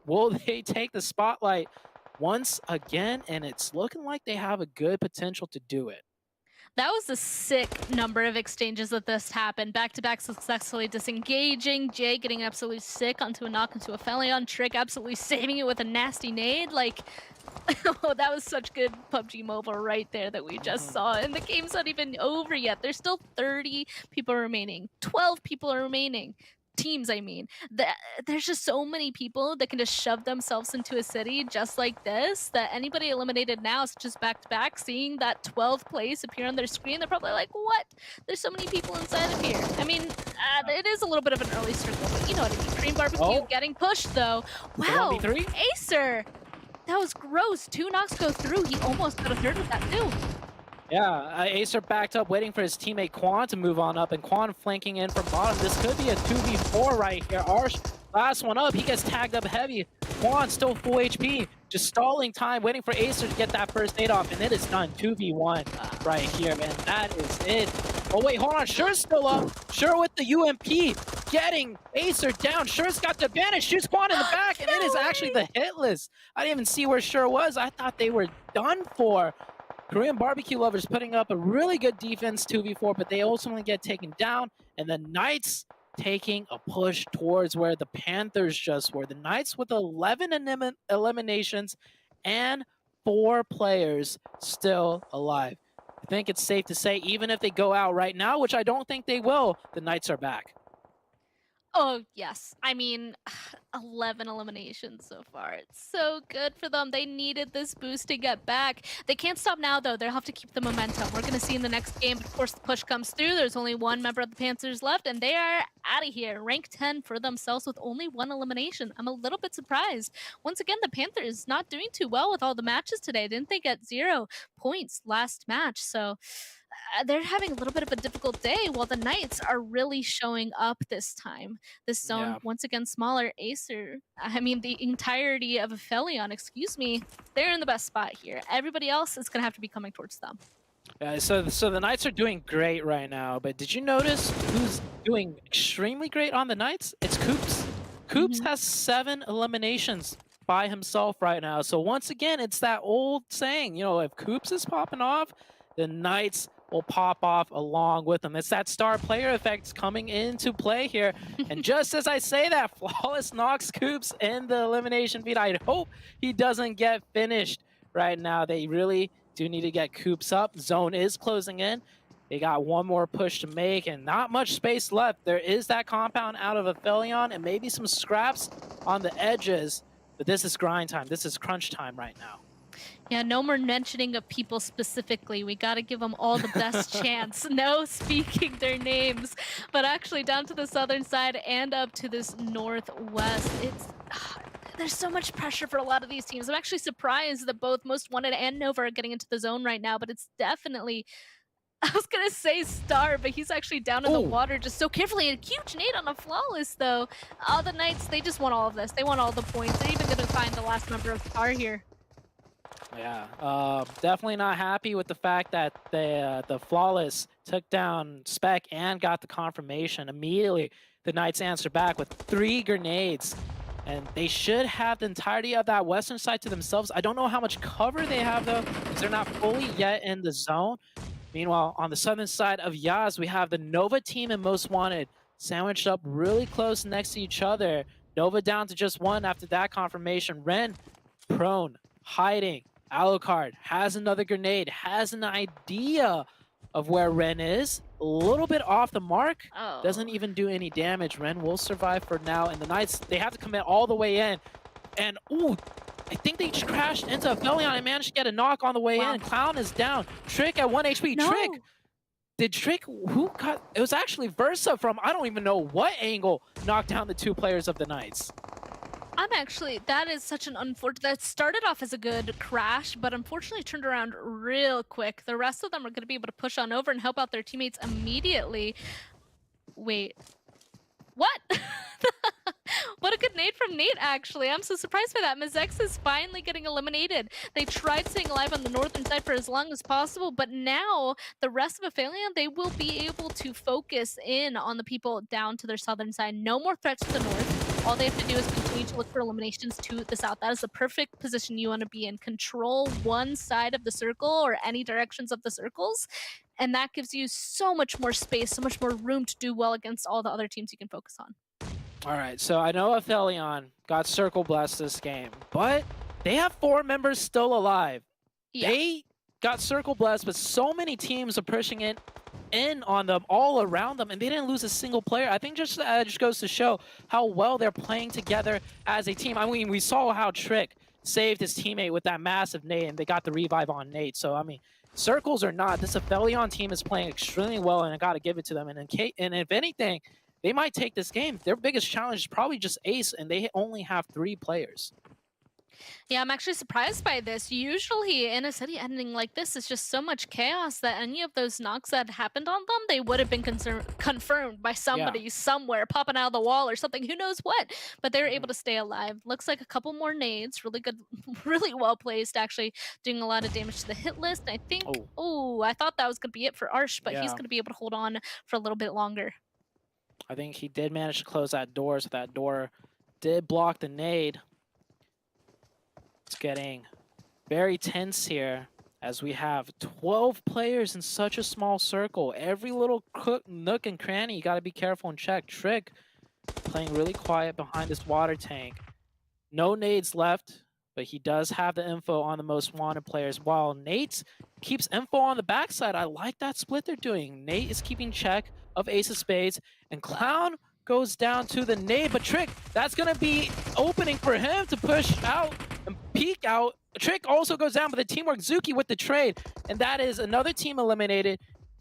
will they take the spotlight once again? And it's looking like they have a good potential to do it. That was a sick number of exchanges that this happened. Back-to-back successfully disengaging, Jay getting absolutely sick onto a knock into APHELION, Trick absolutely saving it with a nasty nade. Like, oh, that was such good PUBG Mobile right there that we just saw. And the game's not even over yet. There's still 30 people remaining. 12 people are remaining. Teams, I mean. There's just so many people that can just shove themselves into a city just like this, that anybody eliminated now, such as back-to-back, seeing that 12th place appear on their screen, they're probably like, what? There's so many people inside of here. I mean, it is a little bit of an early circle, but you know what I mean. Cream Barbecue getting pushed, though. Wow, Acer! That was gross. 2 knocks go through. He almost got a third with that, too. Yeah, Acer backed up, waiting for his teammate Quan to move on up, and Quan flanking in from bottom. This could be a 2v4 right here. Arsh, last one up, he gets tagged up heavy. Quan still full HP, just stalling time, waiting for Acer to get that first nade off, and it is done. 2v1 right here, man. That is it. Oh wait, hold on, Sure's still up. Sure with the UMP, getting Acer down. Sure's got the advantage, shoots Quan in the back, and it is actually the hit list. I didn't even see where Sure was. I thought they were done for. Korean Barbecue Lovers putting up a really good defense 2v4, but they ultimately get taken down, and the Knights taking a push towards where the Panthers just were. The Knights with 11 eliminations and 4 players still alive. I think it's safe to say, even if they go out right now, which I don't think they will, the Knights are back. Oh, yes. I mean, 11 eliminations so far. It's so good for them. They needed this boost to get back. They can't stop now, though. They'll have to keep the momentum. We're going to see in the next game, of course, the push comes through. There's only one member of the Panthers left, and they are out of here. Rank 10 for themselves with only 1 elimination. I'm a little bit surprised. Once again, the Panthers not doing too well with all the matches today. Didn't they get 0 points last match? So they're having a little bit of a difficult day, while the Knights are really showing up this time. This zone, once again, smaller. Acer, I mean, the entirety of APHELION, excuse me, they're in the best spot here. Everybody else is going to have to be coming towards them. So the Knights are doing great right now, but did you notice who's doing extremely great on the Knights? It's Coops. Coops has 7 eliminations by himself right now. So once again, it's that old saying, you know, if Coops is popping off, the Knights will pop off along with them. It's that star player effect coming into play here. And just as I say that, Flawless knocks Coops in the elimination feed. I hope he doesn't get finished right now. They really do need to get Coops up. Zone is closing in. They got one more push to make and not much space left. There is that compound out of APHELION and maybe some scraps on the edges. But this is grind time. This is crunch time right now. Yeah, no more mentioning of people specifically. We got to give them all the best chance. No speaking their names. But actually, down to the southern side and up to this northwest, there's so much pressure for a lot of these teams. I'm actually surprised that both Most Wanted and Nova are getting into the zone right now, but it's definitely, I was going to say Star, but he's actually down in the water just so carefully. A huge nade on a Flawless, though. All the Knights, they just want all of this. They want all the points. They're even going to find the last member of Star here. Yeah, definitely not happy with the fact that the Flawless took down Spec and got the confirmation. Immediately, the Knights answer back with 3 grenades. and they should have the entirety of that western side to themselves. I don't know how much cover they have, though, because they're not fully yet in the zone. Meanwhile, on the southern side of Yaz, we have the Nova team and Most Wanted sandwiched up really close next to each other. Nova down to just one after that confirmation. Ren prone, hiding. Alucard has another grenade, has an idea of where Ren is. A little bit off the mark. Oh. Doesn't even do any damage. Ren will survive for now. And the Knights, they have to commit all the way in. And, ooh, I think they just crashed into APHELION and managed to get a knock on the way in. Clown is down. Trick at 1 HP. No. Trick! Did Trick, who got, it was actually Versa from, I don't even know what angle, knocked down the 2 players of the Knights. I'm actually, that is such an unfortunate, that started off as a good crash, but unfortunately turned around real quick. The rest of them are going to be able to push on over and help out their teammates immediately. Wait, what? What a good nade from Nate, actually. I'm so surprised by that. MEZEXIS is finally getting eliminated. They tried staying alive on the northern side for as long as possible, but now the rest of APHELION, they will be able to focus in on the people down to their southern side. No more threats to the north. All they have to do is continue to look for eliminations to the south. That is the perfect position you want to be in. Control one side of the circle or any directions of the circles, and that gives you so much more space, so much more room to do well against all the other teams you can focus on. All right, so I know APHELION got circle blessed this game, but they have 4 members still alive. Yeah. They got circle blessed, but so many teams are pushing it in on them, all around them, and they didn't lose a single player. I think just goes to show how well they're playing together as a team. I mean, we saw how Trick saved his teammate with that massive nade, and they got the revive on Nate. So, I mean, circles or not, this APHELION team is playing extremely well, and I got to give it to them. And if anything, they might take this game. Their biggest challenge is probably just Ace, and they only have 3 players. Yeah, I'm actually surprised by this. Usually in a city ending like this, it's just so much chaos that any of those knocks that happened on them, they would have been confirmed by somebody somewhere, popping out of the wall or something, who knows what. But they were able to stay alive. Looks like a couple more nades, really good, really well placed, actually doing a lot of damage to the hit list. I think, oh, I thought that was going to be it for Arsh, but he's going to be able to hold on for a little bit longer. I think he did manage to close that door, so that door did block the nade. It's getting very tense here as we have 12 players in such a small circle. Every little nook and cranny, you got to be careful and check. Trick playing really quiet behind this water tank. No nades left, but he does have the info on the most wanted players, while Nate keeps info on the backside. I like that split they're doing. Nate is keeping check of Ace of Spades, and Clown goes down to the nade, but Trick, that's going to be opening for him to push out and peek out. Trick also goes down, but the teamwork, Zuki with the trade, and that is another team eliminated.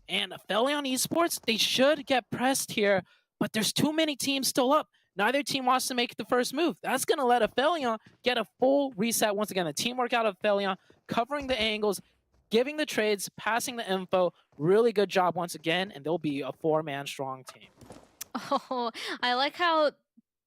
And APHELION Esports, they should get pressed here, but there's too many teams still up. Neither team wants to make the first move. That's going to let APHELION get a full reset once again. The teamwork out of APHELION, covering the angles, giving the trades, passing the info. Really good job once again, and they'll be a 4-man strong team. Oh, I like how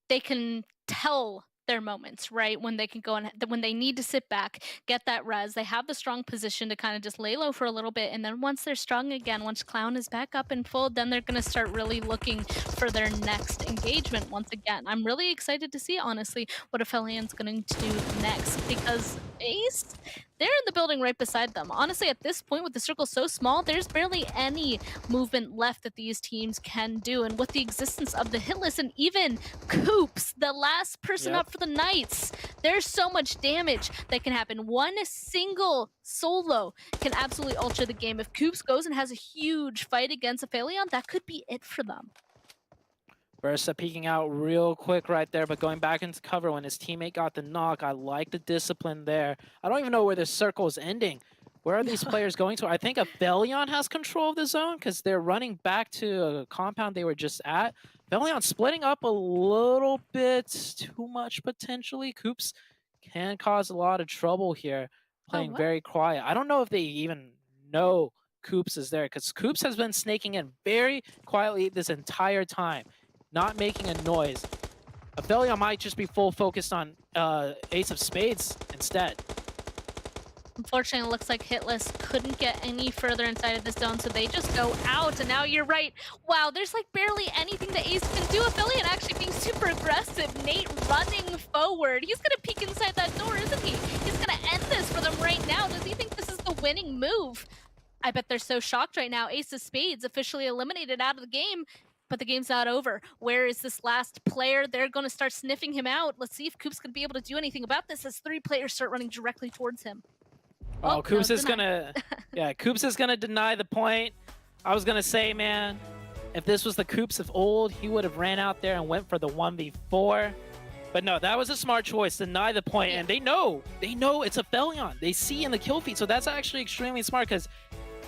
they can tell their moments, right? When they can go and when they need to sit back, get that res. They have the strong position to kind of just lay low for a little bit, and then once they're strong again, once Clown is back up in full, then they're going to start really looking for their next engagement once again. I'm really excited to see, honestly, what APHELION's going to do next, because Ace, they're in the building right beside them. Honestly, at this point, with the circle so small, there's barely any movement left that these teams can do. And with the existence of the hit list and even Coops, the last person up for the Knights, there's so much damage that can happen. One single solo can absolutely alter the game. If Coops goes and has a huge fight against APHELION, that could be it for them. Versa peeking out real quick right there, but going back into cover when his teammate got the knock. I like the discipline there. I don't even know where this circle is ending. Where are these players going to? I think APHELION has control of the zone because they're running back to a compound they were just at. APHELION splitting up a little bit too much potentially. Coops can cause a lot of trouble here, playing very quiet. I don't know if they even know Coops is there because Coops has been snaking in very quietly this entire time, not making a noise. APHELION might just be full focused on Ace of Spades instead. Unfortunately, it looks like HITLIST couldn't get any further inside of the zone, so they just go out. And now you're right. Wow, there's like barely anything that Ace can do. APHELION actually being super aggressive. Nate running forward. He's going to peek inside that door, isn't he? He's going to end this for them right now. Does he think this is the winning move? I bet they're so shocked right now. Ace of Spades officially eliminated out of the game. But the game's not over. Where is this last player? They're going to start sniffing him out. Let's see if Koops can be able to do anything about this as 3 players start running directly towards him. Oh, Koops no, is gonna, yeah, Koops is gonna deny the point. I was gonna say, man, if this was the Koops of old, he would have ran out there and went for the 1v4. But no, that was a smart choice, deny the point, and they know it's APHELION. They see in the kill feed, so that's actually extremely smart because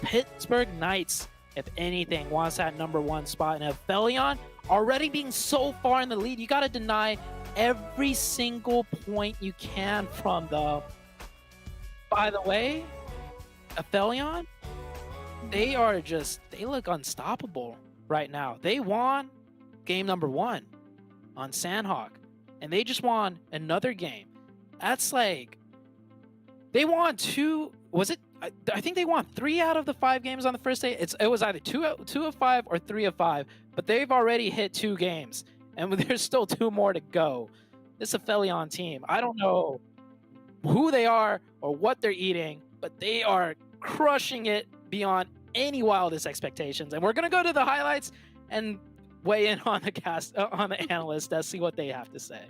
Pittsburgh Knights, if anything, wants that #1 spot, and APHELION already being so far in the lead, you gotta deny every single point you can from them. By the way, APHELION, they look unstoppable right now. They won game #1 on Sandhawk, and they just won another game. That's like, they won 2, was it? I think they won 3 out of the 5 games on the first day. It was either 2 of 5 or 3 of 5, but they've already hit 2 games, and there's still 2 more to go. This APHELION team, I don't know who they are or what they're eating, but they are crushing it beyond any wildest expectations. And we're gonna go to the highlights and weigh in on the analysts to see what they have to say.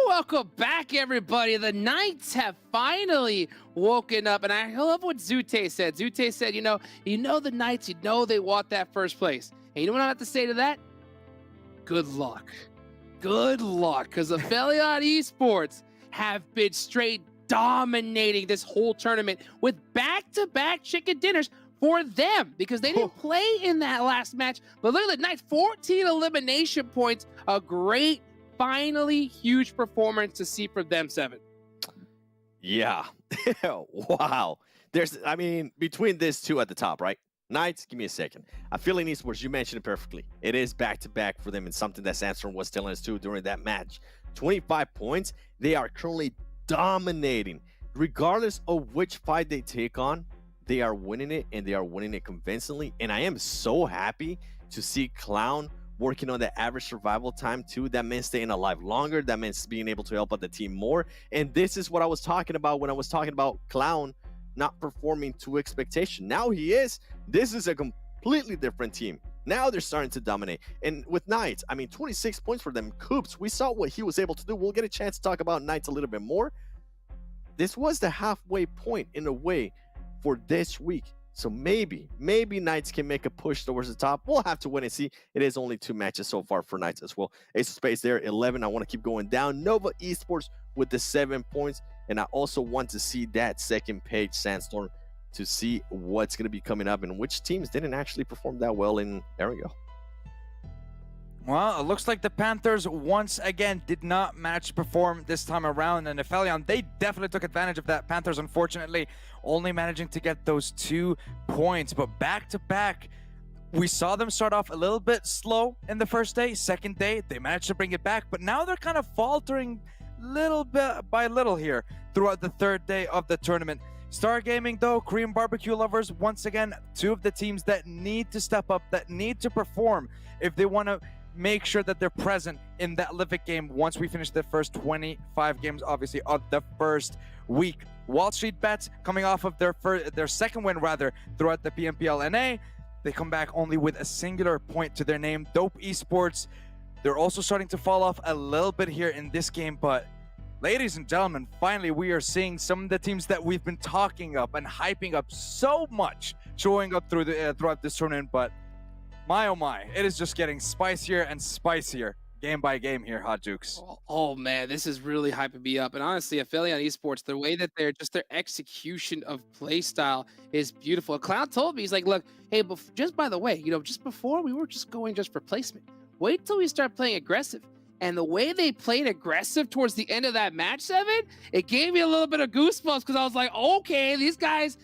Welcome back, everybody. The Knights have finally woken up, and I love what Zute said. Zute said, you know the Knights, they want that first place. And you know what I have to say to that? Good luck. Good luck, because APHELION Esports have been straight dominating this whole tournament with back-to-back chicken dinners for them, because they didn't play in that last match. But look at the Knights, 14 elimination points, a great, finally huge performance to see from them, Seven. Yeah. Wow. Between these two at the top, right? Knights, give me a second. APHELION Esports, you mentioned it perfectly. It is back-to-back for them, and something that Sandstorm was telling us too during that match. 25 points. They are currently dominating. Regardless of which fight they take on, they are winning it, and they are winning it convincingly. And I am so happy to see Clown working on the average survival time too. That means staying alive longer. That means being able to help out the team more. And this is what I was talking about when I was talking about Clown not performing to expectation. Now he is. This is a completely different team. Now they're starting to dominate. And with Knights, 26 points for them. Koops, we saw what he was able to do. We'll get a chance to talk about Knights a little bit more. This was the halfway point in a way for this week. So maybe Knights can make a push towards the top. We'll have to wait and see. It is only 2 matches so far for Knights as well. Ace of Spades there, 11. I want to keep going down. Nova Esports with the 7 points. And I also want to see that second page, Sandstorm, to see what's going to be coming up and which teams didn't actually perform that well in Arigo. Well, it looks like the Panthers once again did not match perform this time around, and APHELION, they definitely took advantage of that. Panthers, unfortunately, only managing to get those 2 points, but back-to-back, we saw them start off a little bit slow in the first day. Second day, they managed to bring it back, but now they're kind of faltering little bit by little here throughout the 3rd day of the tournament. Star Gaming, though, Korean barbecue lovers, once again, 2 of the teams that need to step up, that need to perform if they want to make sure that they're present in that Livic game once we finish the first 25 games, obviously, of the first week. WALLSTREETBETS coming off of their second win, rather, throughout the PMPL NA. They come back only with a singular point to their name. Dope Esports, they're also starting to fall off a little bit here in this game, but ladies and gentlemen, finally we are seeing some of the teams that we've been talking up and hyping up so much showing up throughout this tournament. But my oh my, it is just getting spicier and spicier game by game here, Hot Jukes. Oh man, this is really hyping me up. And honestly, APHELION Esports, the way that their execution of play style is beautiful. Cloud told me, he's like, look, hey, just by the way, just before we were just going just for placement. Wait till we start playing aggressive. And the way they played aggressive towards the end of that match 7, it gave me a little bit of goosebumps because I was like, okay, these guys,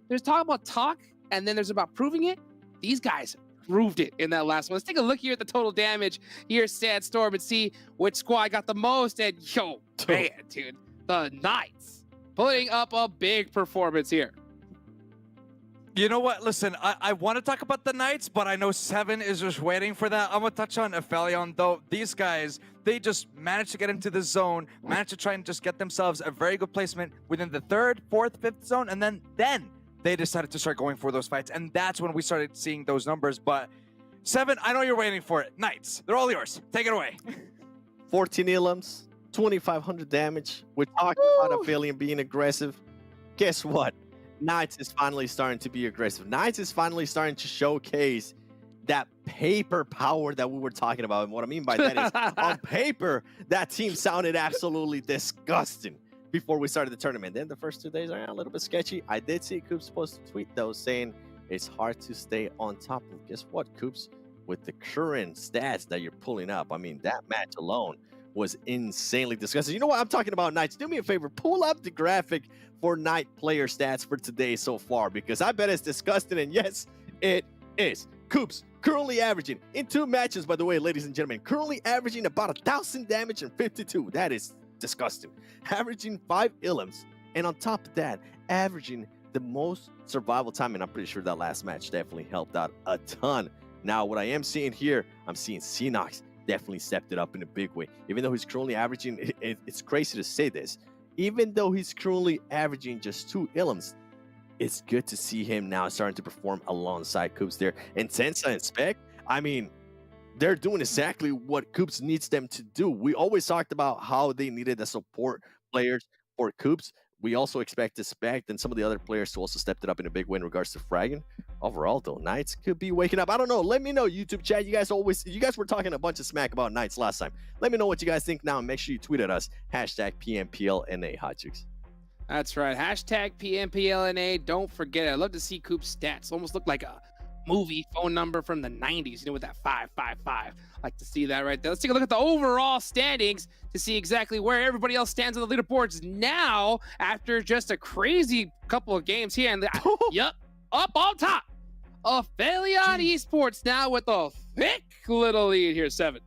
there's talk about talk and then there's about proving it. These guys proved it in that last one. Let's take a look here at the total damage here, Sandstorm, and see which squad got the most. And yo, man, dude, the Knights putting up a big performance here. You know what? Listen, I want to talk about the Knights, but I know 7 is just waiting for that. I'm going to touch on APHELION, though. These guys, they just managed to get into the zone, managed to try and just get themselves a very good placement within the 3rd, 4th, 5th zone, and then they decided to start going for those fights, and that's when we started seeing those numbers. But 7, I know you're waiting for it. Knights, they're all yours. Take it away. 14 elims, 2,500 damage. We're talking about APHELION being aggressive. Guess what? Knights is finally starting to be aggressive. Knights is finally starting to showcase that paper power that we were talking about. And what I mean by that is, on paper, that team sounded absolutely disgusting before we started the tournament. Then the first 2 days are a little bit sketchy. I did see Coops post a tweet, though, saying it's hard to stay on top of. Guess what, Coops? With the current stats that you're pulling up, I mean, that match alone was insanely disgusting. You know what? I'm talking about Knights. Do me a favor. Pull up the graphic for Knight player stats for today so far, because I bet it's disgusting. And yes, it is. Coops currently averaging in 2 matches, by the way, ladies and gentlemen, currently averaging about 1,000 damage and 52. That is disgusting. Averaging 5 elims, and on top of that, averaging the most survival time. And I'm pretty sure that last match definitely helped out a ton. Now, what I am seeing here, I'm seeing Cnox definitely stepped it up in a big way. Even though he's currently averaging, it's crazy to say this, even though he's currently averaging just 2 elims, it's good to see him now starting to perform alongside Coops there. And Tensa and Spec, I mean, they're doing exactly what Coops needs them to do. We always talked about how they needed the support players for Coops. We also expect the Spec and some of the other players to also step it up in a big way in regards to fragging. Overall, though, Knights could be waking up. I don't know. Let me know, YouTube chat. You guys were talking a bunch of smack about Knights last time. Let me know what you guys think now, and make sure you tweet at us. Hashtag PMPLNA Hot Chicks. That's right. Hashtag PMPLNA. Don't forget it. I love to see Coop's stats. Almost look like a movie phone number from the 90s, with that 555. Like to see that right there. Let's take a look at the overall standings to see exactly where everybody else stands on the leaderboards now after just a crazy couple of games here. And yep, up on top, APHELION Esports now with a thick little lead here, 7.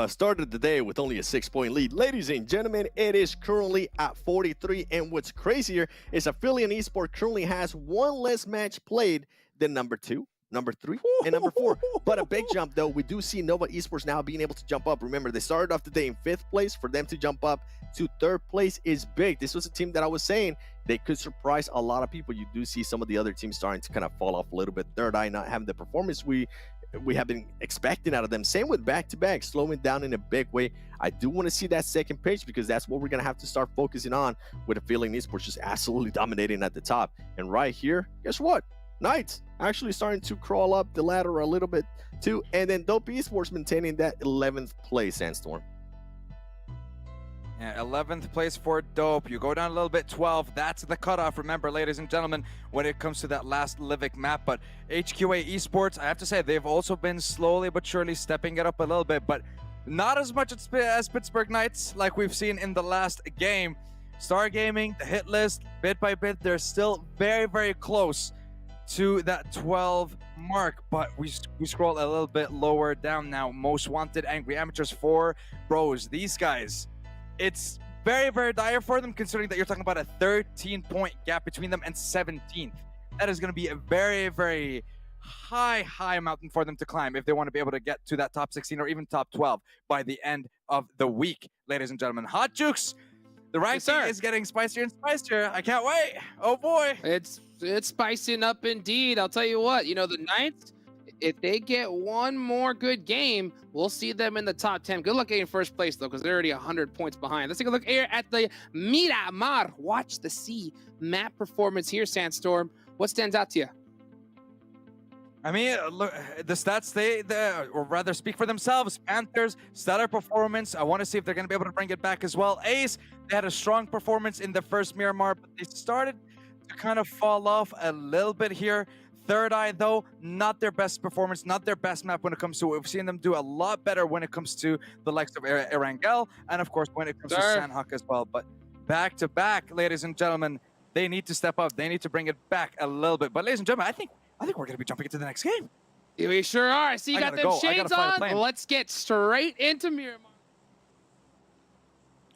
Started the day with only a 6-point lead. Ladies and gentlemen, it is currently at 43. And what's crazier is APHELION Esports currently has 1 less match played than number 2, number 3, and number 4. But a big jump, though. We do see Nova Esports now being able to jump up. Remember, they started off the day in 5th place. For them to jump up to 3rd place is big. This was a team that I was saying they could surprise a lot of people. You do see some of the other teams starting to kind of fall off a little bit. THIRDEYE not having the performance we have been expecting out of them. Same with back-to-back, slowing down in a big way. I do want to see that second page, because that's what we're going to have to start focusing on, with APHELION Esports just absolutely dominating at the top. And right here, guess what? Knights actually starting to crawl up the ladder a little bit too. And then Dope Esports maintaining that 11th place, Sandstorm. Yeah, 11th place for Dope. You go down a little bit, 12. That's the cutoff. Remember, ladies and gentlemen, when it comes to that last Livic map. But HQA Esports, I have to say, they've also been slowly but surely stepping it up a little bit, but not as much as Pittsburgh Knights like we've seen in the last game. Star Gaming, the hit list, bit by bit, they're still very, very close to that 12 mark, but we scroll a little bit lower down now. Most Wanted, Angry Amateurs, 4 bros. These guys, it's very, very dire for them, considering that you're talking about a 13-point gap between them and 17th. That is going to be a very, very high mountain for them to climb if they want to be able to get to that top 16 or even top 12 by the end of the week, ladies and gentlemen. Hot Jukes, the ranking is getting spicier and spicier. I can't wait. Oh boy. It's spicing up indeed. I'll tell you what, the Knights, If they get one more good game, we'll see them in the top 10. Good luck getting first place, though, because they're already 100 points behind. Let's take a look here at the Miramar Watch the Sea map performance here, Sandstorm. What stands out to you? I mean, look, the stats, or rather speak for themselves. Panthers, stellar performance. I want to see if they're going to be able to bring it back as well. Ace, they had a strong performance in the first Miramar, but they started to kind of fall off a little bit here. THIRDEYE, though, not their best performance, not their best map when it comes to it. We've seen them do a lot better when it comes to the likes of Erangel, and of course, when it comes to Sandhawk as well. But back to back, ladies and gentlemen, they need to step up. They need to bring it back a little bit. But ladies and gentlemen, I think we're going to be jumping into the next game. We sure are. I see you got them shades on. Let's get straight into Miramar.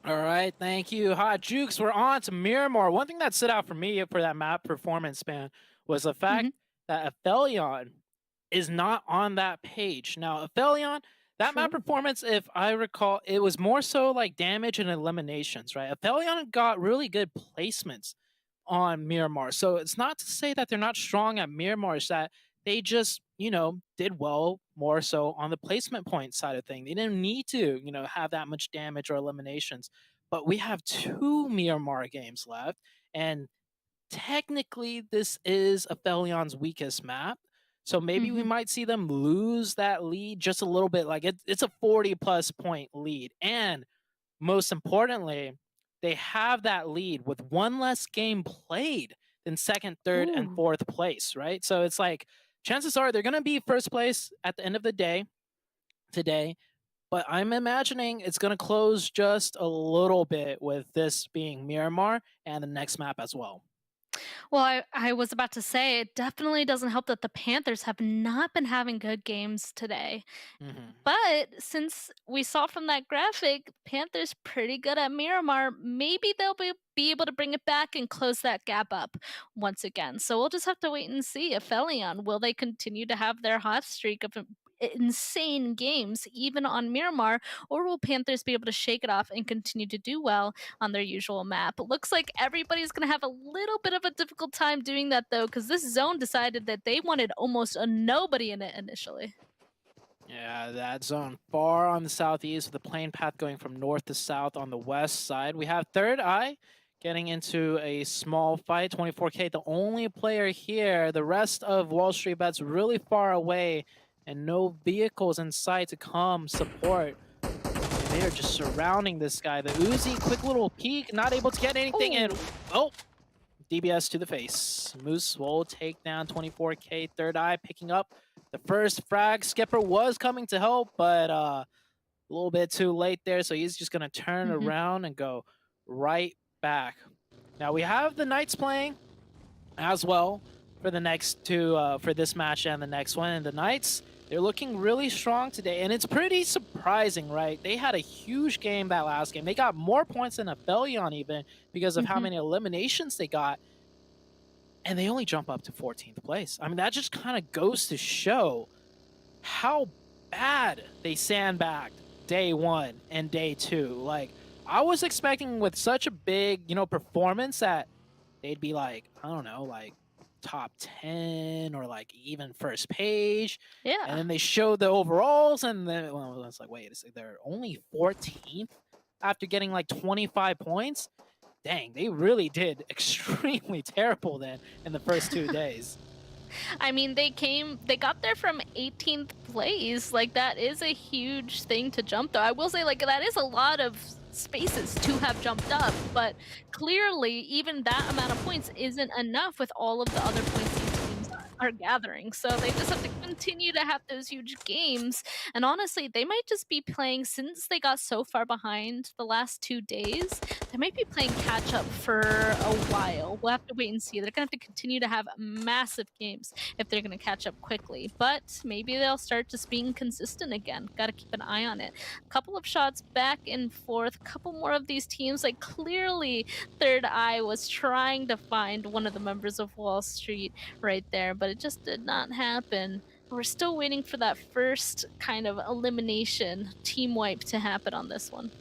All right, thank you, Hot Jukes. We're on to Miramar. One thing that stood out for me for that map performance, man, was the fact that APHELION is not on that page. Now, APHELION, that map performance, if I recall, it was more so like damage and eliminations, right? APHELION got really good placements on Miramar. So it's not to say that they're not strong at Miramar, it's that they just, did well more so on the placement point side of thing. They didn't need to, have that much damage or eliminations. But we have 2 Miramar games left, and technically this is APHELION's weakest map. So maybe we might see them lose that lead just a little bit. Like it's a 40+ point lead. And most importantly, they have that lead with 1 less game played than 2nd, 3rd, and 4th place, right? So it's like, chances are they're going to be 1st place at the end of the day today, but I'm imagining it's going to close just a little bit with this being Miramar and the next map as well. Well, I was about to say, it definitely doesn't help that the Panthers have not been having good games today. But since we saw from that graphic, Panthers pretty good at Miramar, maybe they'll be able to bring it back and close that gap up once again. So we'll just have to wait and see. APHELION, will they continue to have their hot streak of insane games even on Miramar, or will Panthers be able to shake it off and continue to do well on their usual map? It looks like everybody's going to have a little bit of a difficult time doing that, though, because this zone decided that they wanted almost a nobody in it initially. Yeah, that zone far on the southeast with the plane path going from north to south on the west side. We have THIRDEYE getting into a small fight, 24K, the only player here. The rest of WALLSTREETBETS really far away and no vehicles in sight to come support. They are just surrounding this guy. The Uzi, quick little peek, not able to get anything in. Oh, DBS to the face. Moose will take down 24K. THIRDEYE picking up the first frag. Skipper was coming to help, but a little bit too late there, so he's just going to turn around and go right back. Now we have the Knights playing as well for the next 2, for this match and the next one. And the Knights, they're looking really strong today, and it's pretty surprising, right? They had a huge game that last game. They got more points than APHELION even because of how many eliminations they got, and they only jump up to 14th place. I mean, that just kind of goes to show how bad they sandbagged day 1 and day 2. Like, I was expecting with such a big, performance that they'd be like, I don't know, like top 10 or like even first page. Yeah. And then they showed the overalls, and then I was like, wait a second, they're only 14th after getting like 25 points. Dang, they really did extremely terrible then in the first 2 days. I mean, they got there from 18th place. Like, that is a huge thing to jump, though. I will say, like, that is a lot of spaces to have jumped up, but clearly even that amount of points isn't enough with all of the other points these teams are gathering. So they just have to continue to have those huge games. And honestly, they might just be playing, since they got so far behind the last 2 days, they might be playing catch up for a while. We'll have to wait and see. They're gonna have to continue to have massive games if they're gonna catch up quickly, but maybe they'll start just being consistent again. Gotta keep an eye on it. A couple of shots back and forth, a couple more of these teams. Like, clearly THIRDEYE was trying to find one of the members of Wall Street right there, but it just did not happen. We're still waiting for that first kind of elimination team wipe to happen on this one.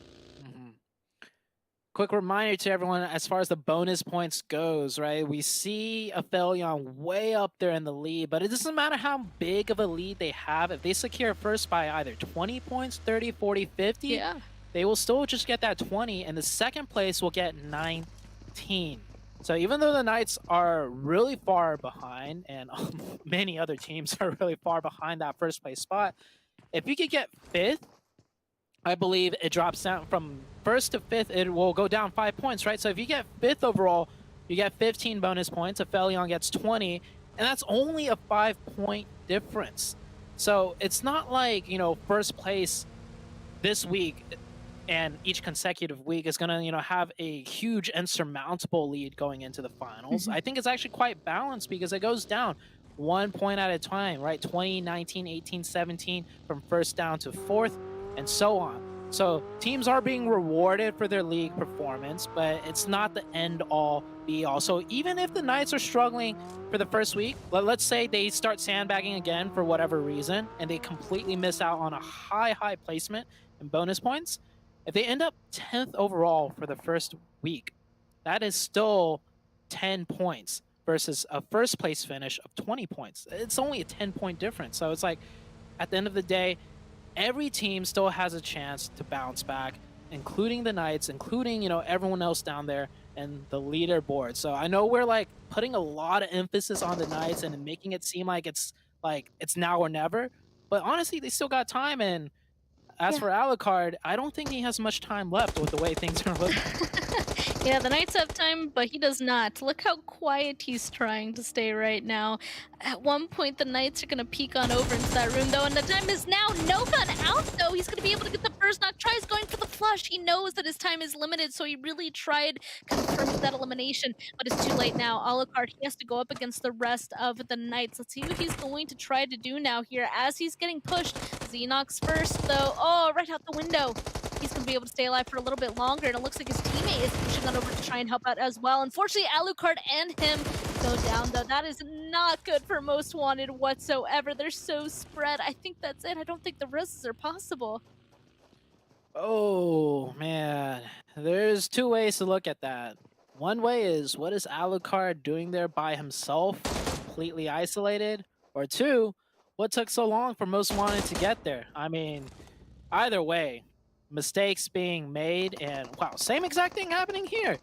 quick reminder to everyone as far as the bonus points goes, right? We see APHELION way up there in the lead, but it doesn't matter how big of a lead they have. If they secure first by either 20 points, 30, 40, 50, Yeah. they will still just get that 20, and the second place will get 19. So even though the Knights are really far behind, and many other teams are really far behind that first place spot, if you could get 5th, I believe it drops down from 1st to 5th, it will go down 5 points, right? So if you get 5th overall, you get 15 bonus points, APHELION gets 20, and that's only a 5-point difference. So it's not like, you know, first place this week and each consecutive week is going to, you know, have a huge insurmountable lead going into the finals. I think it's actually quite balanced because it goes down 1 point at a time, right? 20, 19, 18, 17 from 1st down to 4th, and so on. So teams are being rewarded for their league performance, but it's not the end all be all. So even if the Knights are struggling for the first week, let's say they start sandbagging again for whatever reason, and they completely miss out on a high placement and bonus points. If they end up 10th overall for the first week, that is still 10 points versus a first place finish of 20 points. It's only a 10-point difference. So it's like, at the end of the day, every team still has a chance to bounce back, including the Knights, including, you know, everyone else down there and the leaderboard. So I know we're like putting a lot of emphasis on the Knights and making it seem like it's now or never, but honestly, they still got time. And as for Alucard, I don't think he has much time left with the way things are looking. Yeah, the Knights have time, but he does not. Look how quiet he's trying to stay right now. At one point, the Knights are going to peek on over into that room, though, and the time is now. Nova out, though. He's going to be able to get the first knock. Tries going for the flush. He knows that his time is limited, so he really tried confirming that elimination, but it's too late now. Alucard, he has to go up against the rest of the Knights. Let's see what he's going to try to do now here as he's getting pushed. Xenox first, though. Oh, right out the window. He's going to be able to stay alive for a little bit longer, and it looks like his teammate is pushing on over to try and help out as well. Unfortunately, Alucard and him go down, though. That is not good for Most Wanted whatsoever. They're so spread. I think that's it. I don't think the risks are possible. Oh, man. There's 2 ways to look at that. One way is, what is Alucard doing there by himself, completely isolated? Or 2, what took so long for Most Wanted to get there? I mean, either way, mistakes being made, and wow, same exact thing happening here.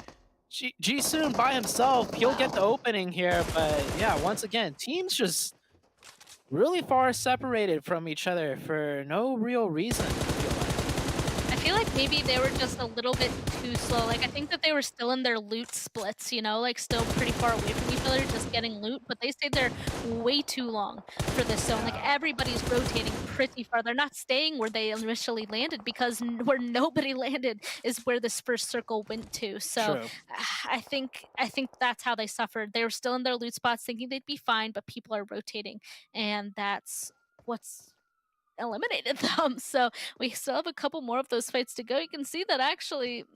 Jisoo by himself, he'll get the opening here, but yeah, once again, teams just really far separated from each other for no real reason. I feel like maybe they were just a little bit too slow. Like, I think that they were still in their loot splits, you know, like still pretty far away from each other, just getting loot, but they stayed there way too long for this zone. Like, everybody's rotating pretty far. They're not staying where they initially landed, because where nobody landed is where this first circle went to. So True. I think that's how they suffered. They were still in their loot spots thinking they'd be fine, but people are rotating, and that's what's eliminated them. So we still have a couple more of those fights to go. You can see that actually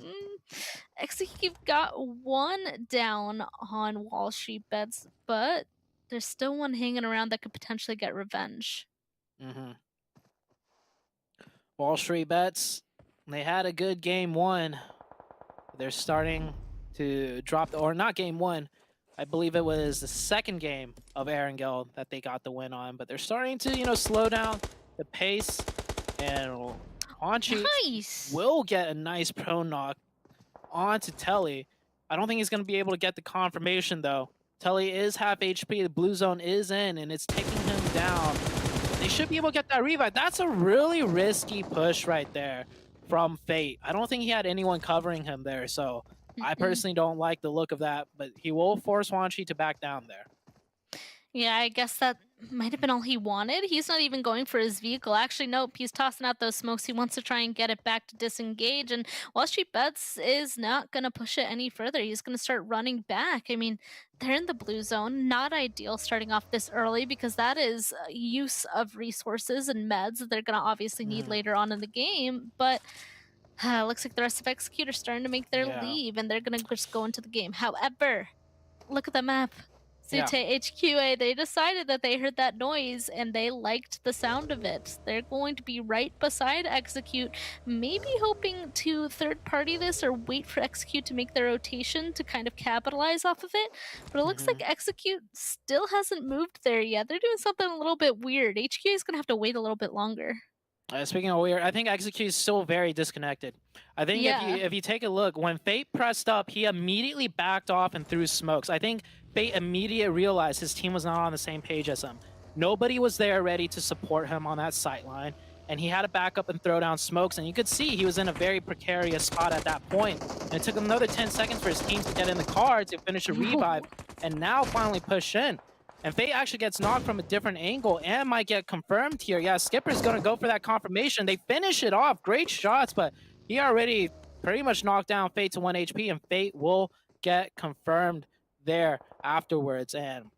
you've got one down on WALLSTREETBETS, but there's still one hanging around that could potentially get revenge. WALLSTREETBETS, they had a good game 1. They're starting to drop or not game 1. I believe it was the second game of Erangel that they got the win on, but they're starting to, you know, slow down the pace, and Honchi will get a nice pro knock onto Telly. I don't think he's going to be able to get the confirmation, though. Telly is half HP, the blue zone is in, and it's taking him down. They should be able to get that revive. That's a really risky push right there from Fate. I don't think he had anyone covering him there, so I personally don't like the look of that, but he will force Honchi to back down there. Yeah, I guess that might have been all he wanted. He's not even going for his vehicle. Actually, nope, he's tossing out those smokes. He wants to try and get it back to disengage, and WALLSTREETBETS is not going to push it any further. He's going to start running back. I mean, they're in the blue zone. Not ideal starting off this early, because that is use of resources and meds that they're going to obviously need later on in the game, but looks like the rest of Execute are starting to make their leave, and they're going to just go into the game. However, look at the map. Yeah. to HQA, they decided that they heard that noise and they liked the sound of it. They're going to be right beside Execute, maybe hoping to third party this or wait for Execute to make their rotation to kind of capitalize off of it. But it looks like Execute still hasn't moved there yet. They're doing something a little bit weird. HQA is going to have to wait a little bit longer. Speaking of weird, I think Execute is still very disconnected. I think if you take a look, when Fate pressed up, he immediately backed off and threw smokes. I think Fate immediately realized his team was not on the same page as him. Nobody was there ready to support him on that sight line, and he had to back up and throw down smokes, and you could see he was in a very precarious spot at that point. And it took him another 10 seconds for his team to get in the car to finish a revive, and now finally push in. And Fate actually gets knocked from a different angle and might get confirmed here. Yeah, Skipper's going to go for that confirmation. They finish it off. Great shots, but he already pretty much knocked down Fate to 1 HP, and Fate will get confirmed there afterwards. And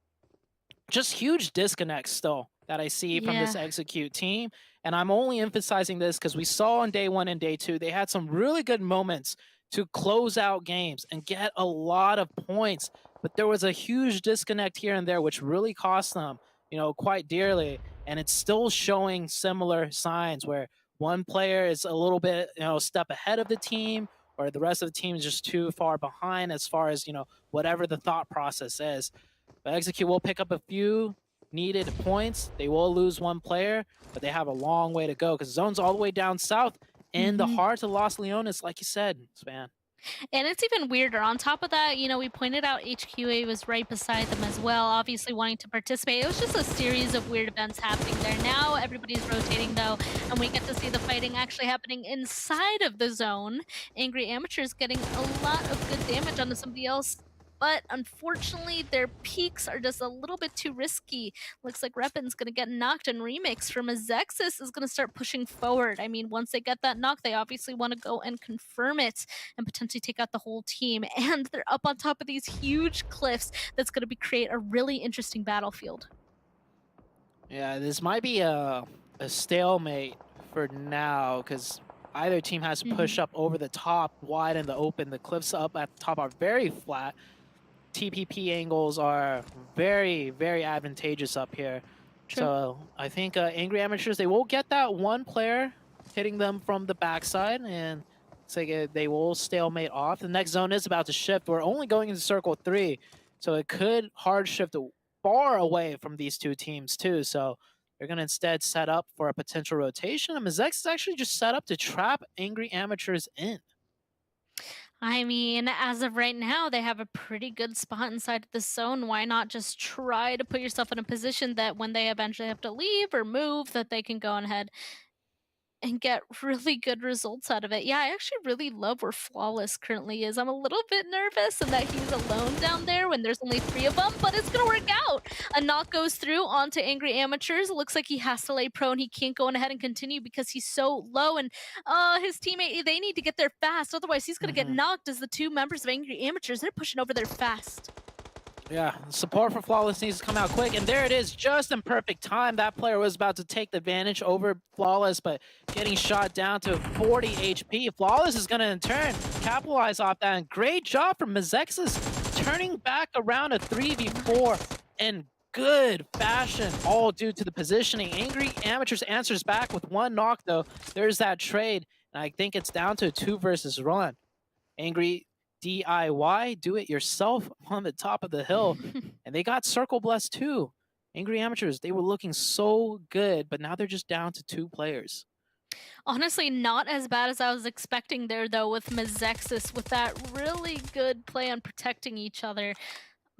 just huge disconnects still that I see from this Execute team. And I'm only emphasizing this because we saw on day 1 and day 2, they had some really good moments to close out games and get a lot of points. But there was a huge disconnect here and there, which really cost them, you know, quite dearly. And it's still showing similar signs where one player is a little bit, you know, step ahead of the team, or the rest of the team is just too far behind as far as, you know, whatever the thought process is. But Execute will pick up a few needed points. They will lose one player, but they have a long way to go because Zone's all the way down south in the heart of Los Leones, like you said, Span. And it's even weirder. On top of that, you know, we pointed out HQA was right beside them as well, obviously wanting to participate. It was just a series of weird events happening there. Now everybody's rotating, though, and we get to see the fighting actually happening inside of the zone. Angry Amateurs getting a lot of good damage onto somebody else. But unfortunately, their peaks are just a little bit too risky. Looks like Reppin's going to get knocked, and Remix from MEZEXIS is going to start pushing forward. I mean, once they get that knock, they obviously want to go and confirm it and potentially take out the whole team. And they're up on top of these huge cliffs that's going to create a really interesting battlefield. Yeah, this might be a stalemate for now because either team has to push up over the top, wide in the open. The cliffs up at the top are very flat. TPP angles are very, very advantageous up here. True. So I think Angry Amateurs, they will get that one player hitting them from the backside, and it's like they will stalemate off. The next zone is about to shift. We're only going into Circle 3, so it could hard shift far away from these two teams too. So they're going to instead set up for a potential rotation. And MEZEXIS is actually just set up to trap Angry Amateurs in. I mean, as of right now, they have a pretty good spot inside the zone. Why not just try to put yourself in a position that when they eventually have to leave or move, that they can go ahead and get really good results out of it. Yeah, I actually really love where Flawless currently is. I'm a little bit nervous and that he's alone down there when there's only 3 of them, but it's gonna work out. A knock goes through onto Angry Amateurs. It looks like he has to lay prone. He can't go on ahead and continue because he's so low, and his teammate, they need to get there fast. Otherwise, he's gonna get knocked as the 2 members of Angry Amateurs, they're pushing over there fast. Yeah, support for Flawless needs to come out quick, and there it is, just in perfect time. That player was about to take the advantage over Flawless, but getting shot down to 40 HP. Flawless is going to, in turn, capitalize off that, and great job from MEZEXIS, turning back around a 3v4 in good fashion, all due to the positioning. Angry Amateurs answers back with 1 knock, though. There's that trade, and I think it's down to a 2 versus 1. Angry DIY, do it yourself on the top of the hill. And they got Circle Blessed too. Angry Amateurs, they were looking so good, but now they're just down to 2 players. Honestly, not as bad as I was expecting there, though, with MEZEXIS, with that really good play on protecting each other.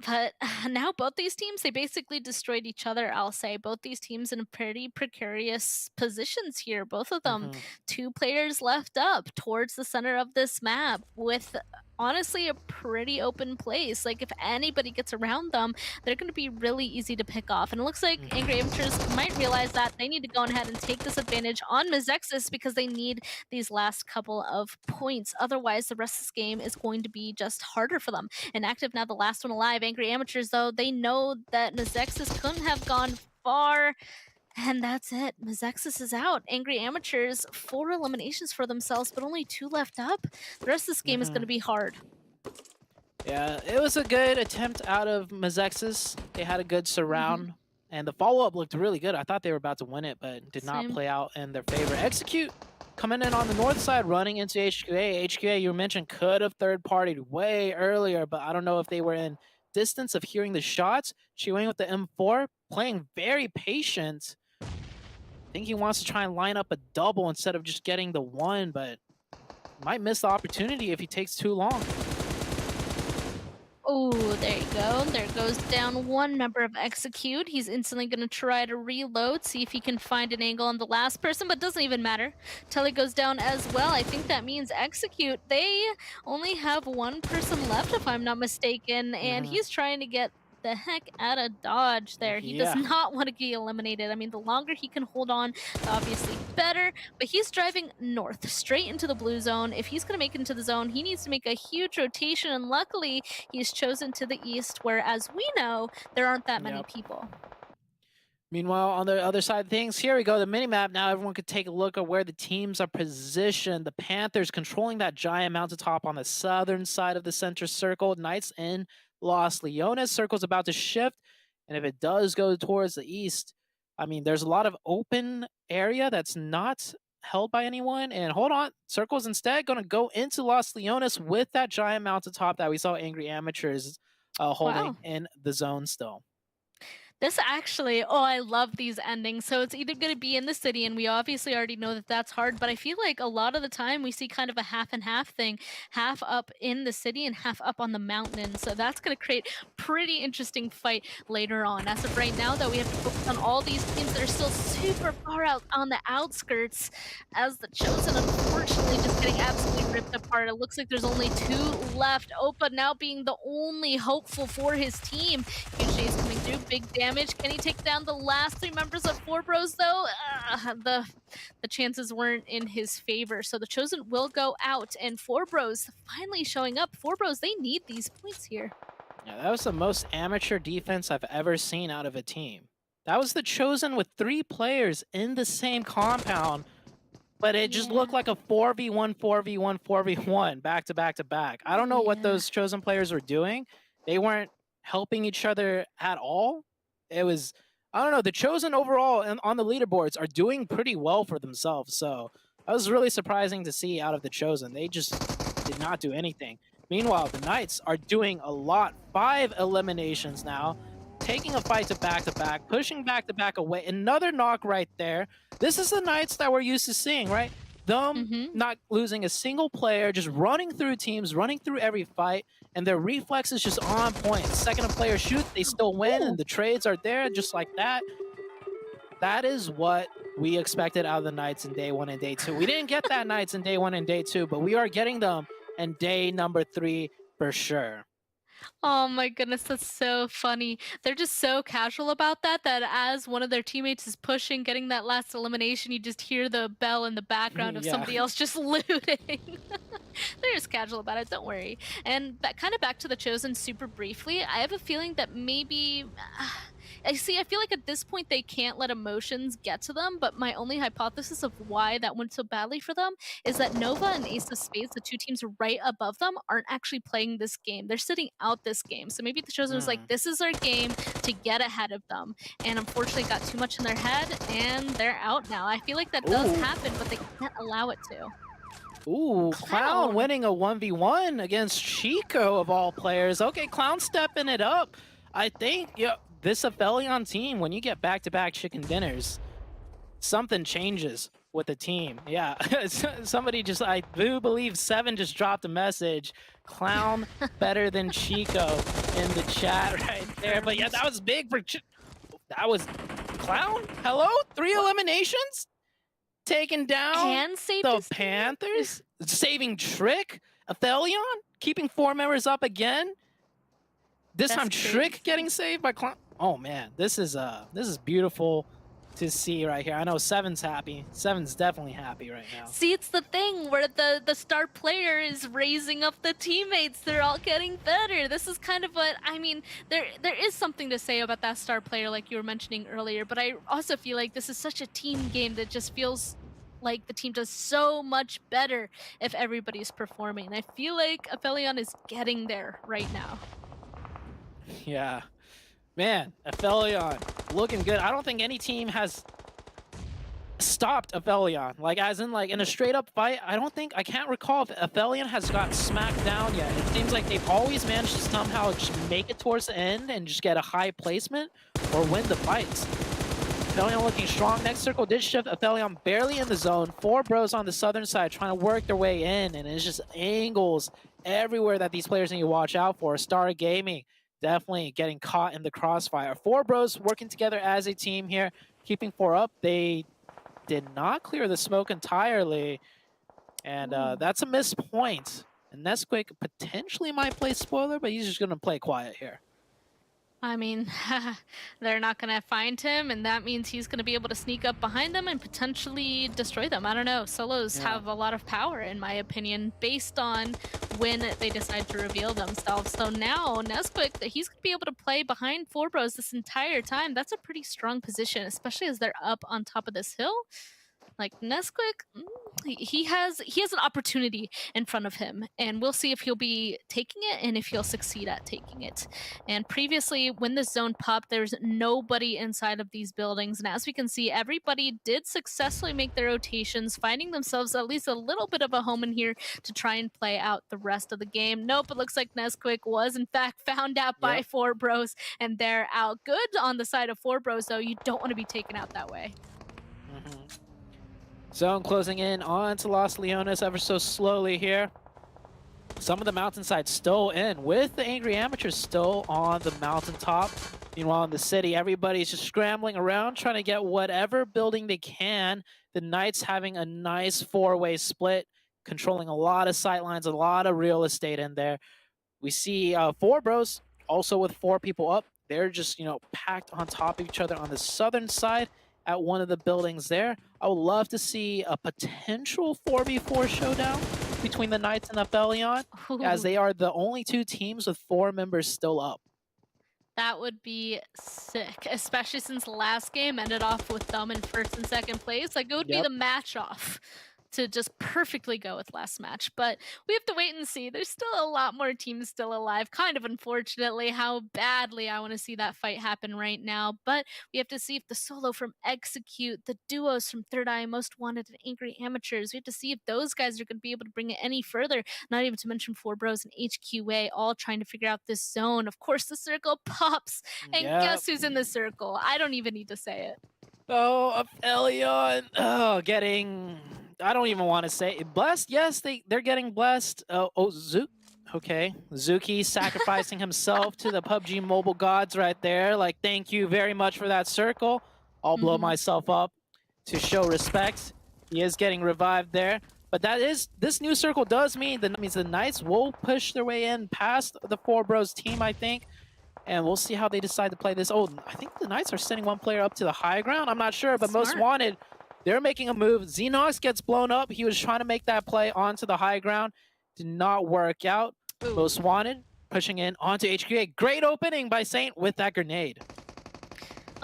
But now both these teams, they basically destroyed each other, I'll say. Both these teams in pretty precarious positions here. Both of them, 2 players left up towards the center of this map with honestly a pretty open place. Like, if anybody gets around them, they're going to be really easy to pick off. And it looks like Angry Amateurs might realize that they need to go ahead and take this advantage on MEZEXIS because they need these last couple of points. Otherwise, the rest of this game is going to be just harder for them. And Active now the last one alive. Angry Amateurs, though, they know that MEZEXIS couldn't have gone far. And that's it. MEZEXIS is out. Angry Amateurs, 4 eliminations for themselves, but only 2 left up. The rest of this game is going to be hard. Yeah, it was a good attempt out of MEZEXIS. They had a good surround, and the follow-up looked really good. I thought they were about to win it, but did not Same. play out in their favor. Execute coming in on the north side, running into HQA. HQA, you mentioned, could have third-partied way earlier, but I don't know if they were in distance of hearing the shots. She went with the M4, playing very patient. I think he wants to try and line up a double instead of just getting the one, but might miss the opportunity if he takes too long. Oh, there you go. There goes down one member of Execute. He's instantly going to try to reload, see if he can find an angle on the last person, but doesn't even matter. Telly goes down as well. I think that means Execute, they only have one person left, if I'm not mistaken, and he's trying to get the heck out of Dodge there. He does not want to get eliminated. I mean, the longer he can hold on, the obviously better, but he's driving north, straight into the blue zone. If he's going to make it into the zone, he needs to make a huge rotation, and luckily, he's chosen to the east, where, as we know, there aren't that many people. Meanwhile, on the other side of things, here we go, the minimap. Now everyone could take a look at where the teams are positioned. The Panthers controlling that giant mountaintop on the southern side of the center circle. Knights in Los Leones. Circle's about to shift, and if it does go towards the east, I mean, there's a lot of open area that's not held by anyone. And hold on, Circle's instead going to go into Los Leones with that giant mountaintop that we saw Angry Amateurs holding in the zone still. This actually, oh, I love these endings. So it's either going to be in the city, and we obviously already know that that's hard, but I feel like a lot of the time we see kind of a half and half thing, half up in the city and half up on the mountain. So that's going to create pretty interesting fight later on. As of right now, though, we have to focus on all these teams that are still super far out on the outskirts, as the Chosen, unfortunately, just getting absolutely ripped apart. It looks like there's only 2 left. Opa now being the only hopeful for his team. Huge J's coming through, big damage. Can he take down the last 3 members of 4Bros, though? The chances weren't in his favor, so the Chosen will go out, and 4Bros finally showing up. 4Bros, they need these points here. Yeah, that was the most amateur defense I've ever seen out of a team. That was the Chosen with 3 players in the same compound, but it just looked like a 4v1, 4v1, 4v1, back to back to back. I don't know what those Chosen players were doing. They weren't helping each other at all. It was, I don't know, the Chosen overall and on the leaderboards are doing pretty well for themselves. So that was really surprising to see out of the Chosen. They just did not do anything. Meanwhile, the Knights are doing a lot. 5 eliminations now, taking a fight to back, pushing back to back away. Another knock right there. This is the Knights that we're used to seeing, right? Them not losing a single player, just running through teams, running through every fight, and their reflex is just on point. Second a player shoots, they still win, and the trades are there just like that. That is what we expected out of the Knights in day 1 and day 2. We didn't get that Knights in day 1 and day 2, but we are getting them in day number 3 for sure. Oh my goodness, that's so funny. They're just so casual about that, that as one of their teammates is pushing, getting that last elimination, you just hear the bell in the background of somebody else just looting. They're just casual about it, don't worry. And kind of back to the Chosen super briefly, I have a feeling that maybe... I feel like at this point they can't let emotions get to them, but my only hypothesis of why that went so badly for them is that Nova and Ace of Spades, the 2 teams right above them, aren't actually playing this game. They're sitting out this game. So maybe the Chosen was like, this is our game to get ahead of them. And unfortunately got too much in their head, and they're out now. I feel like that does happen, but they can't allow it to. Ooh, Clown winning a 1v1 against Chico of all players. Okay, Clown stepping it up. I think, this APHELION team, when you get back-to-back chicken dinners, something changes with the team. Yeah, somebody just, I do believe Seven just dropped a message. Clown better than Chico in the chat right there. But yeah, that was big for that was Clown. Hello? 3 eliminations? Taking down the Panthers? Saving Trick? APHELION? Keeping 4 members up again? This time Trick getting saved by Clown. Oh man, this is beautiful to see right here. I know Seven's happy. Seven's definitely happy right now. See, it's the thing where the star player is raising up the teammates. They're all getting better. This is kind of what, I mean, there is something to say about that star player like you were mentioning earlier, but I also feel like this is such a team game that just feels like the team does so much better if everybody's performing. And I feel like APHELION is getting there right now. Yeah. Man, APHELION looking good. I don't think any team has stopped APHELION. Like, as in, like, in a straight-up fight, I can't recall if APHELION has gotten smacked down yet. It seems like they've always managed to somehow just make it towards the end and just get a high placement or win the fights. APHELION looking strong. Next circle did shift. APHELION barely in the zone. 4 bros on the southern side trying to work their way in, and it's just angles everywhere that these players need to watch out for. Star Gaming definitely getting caught in the crossfire. 4 bros working together as a team here, keeping 4 up. They did not clear the smoke entirely, and that's a missed point. And Nesquik potentially might play spoiler, but he's just going to play quiet here. I mean, they're not going to find him, and that means he's going to be able to sneak up behind them and potentially destroy them. I don't know. Solos have a lot of power, in my opinion, based on when they decide to reveal themselves. So now, Nesquik, he's going to be able to play behind 4 bros this entire time. That's a pretty strong position, especially as they're up on top of this hill. Like, Nesquik, he has an opportunity in front of him, and we'll see if he'll be taking it and if he'll succeed at taking it. And previously, when the zone popped, there's nobody inside of these buildings, and as we can see, everybody did successfully make their rotations, finding themselves at least a little bit of a home in here to try and play out the rest of the game. Nope, it looks like Nesquik was in fact found out by 4 bros, and they're out. Good on the side of 4 bros, though. You don't want to be taken out that way. Zone closing in onto Los Leones ever so slowly here. Some of the mountainside still in, with the Angry Amateurs still on the mountaintop. Meanwhile, in the city, everybody's just scrambling around, trying to get whatever building they can. The Knights having a nice 4-way split, controlling a lot of sightlines, a lot of real estate in there. We see 4 bros also with 4 people up. They're just, packed on top of each other on the southern side at one of the buildings there. I would love to see a potential 4v4 showdown between the Knights and APHELION, as they are the only 2 teams with 4 members still up. That would be sick, especially since the last game ended off with them in 1st and 2nd place. Like, it would be the match off to just perfectly go with last match. But we have to wait and see. There's still a lot more teams still alive, kind of unfortunately, how badly I want to see that fight happen right now. But we have to see if the solo from Execute, the duos from THIRDEYE, Most Wanted, and Angry Amateurs, we have to see if those guys are going to be able to bring it any further. Not even to mention 4 bros and HQA, all trying to figure out this zone. Of course, the circle pops, and guess who's in the circle? I don't even need to say it. Oh, APHELION. Oh, getting... I don't even want to say it. Blessed. Yes, they're getting blessed. Okay. Zuki sacrificing himself to the PUBG mobile gods right there. Like, thank you very much for that circle. I'll blow myself up to show respect. He is getting revived there. But this new circle does mean that means the Knights will push their way in past the 4 bros team, I think. And we'll see how they decide to play this. Oh, I think the Knights are sending 1 player up to the high ground. I'm not sure, but Most Wanted, they're making a move. Xenox gets blown up. He was trying to make that play onto the high ground. Did not work out. Most Wanted pushing in onto HQA. Great opening by Saint with that grenade.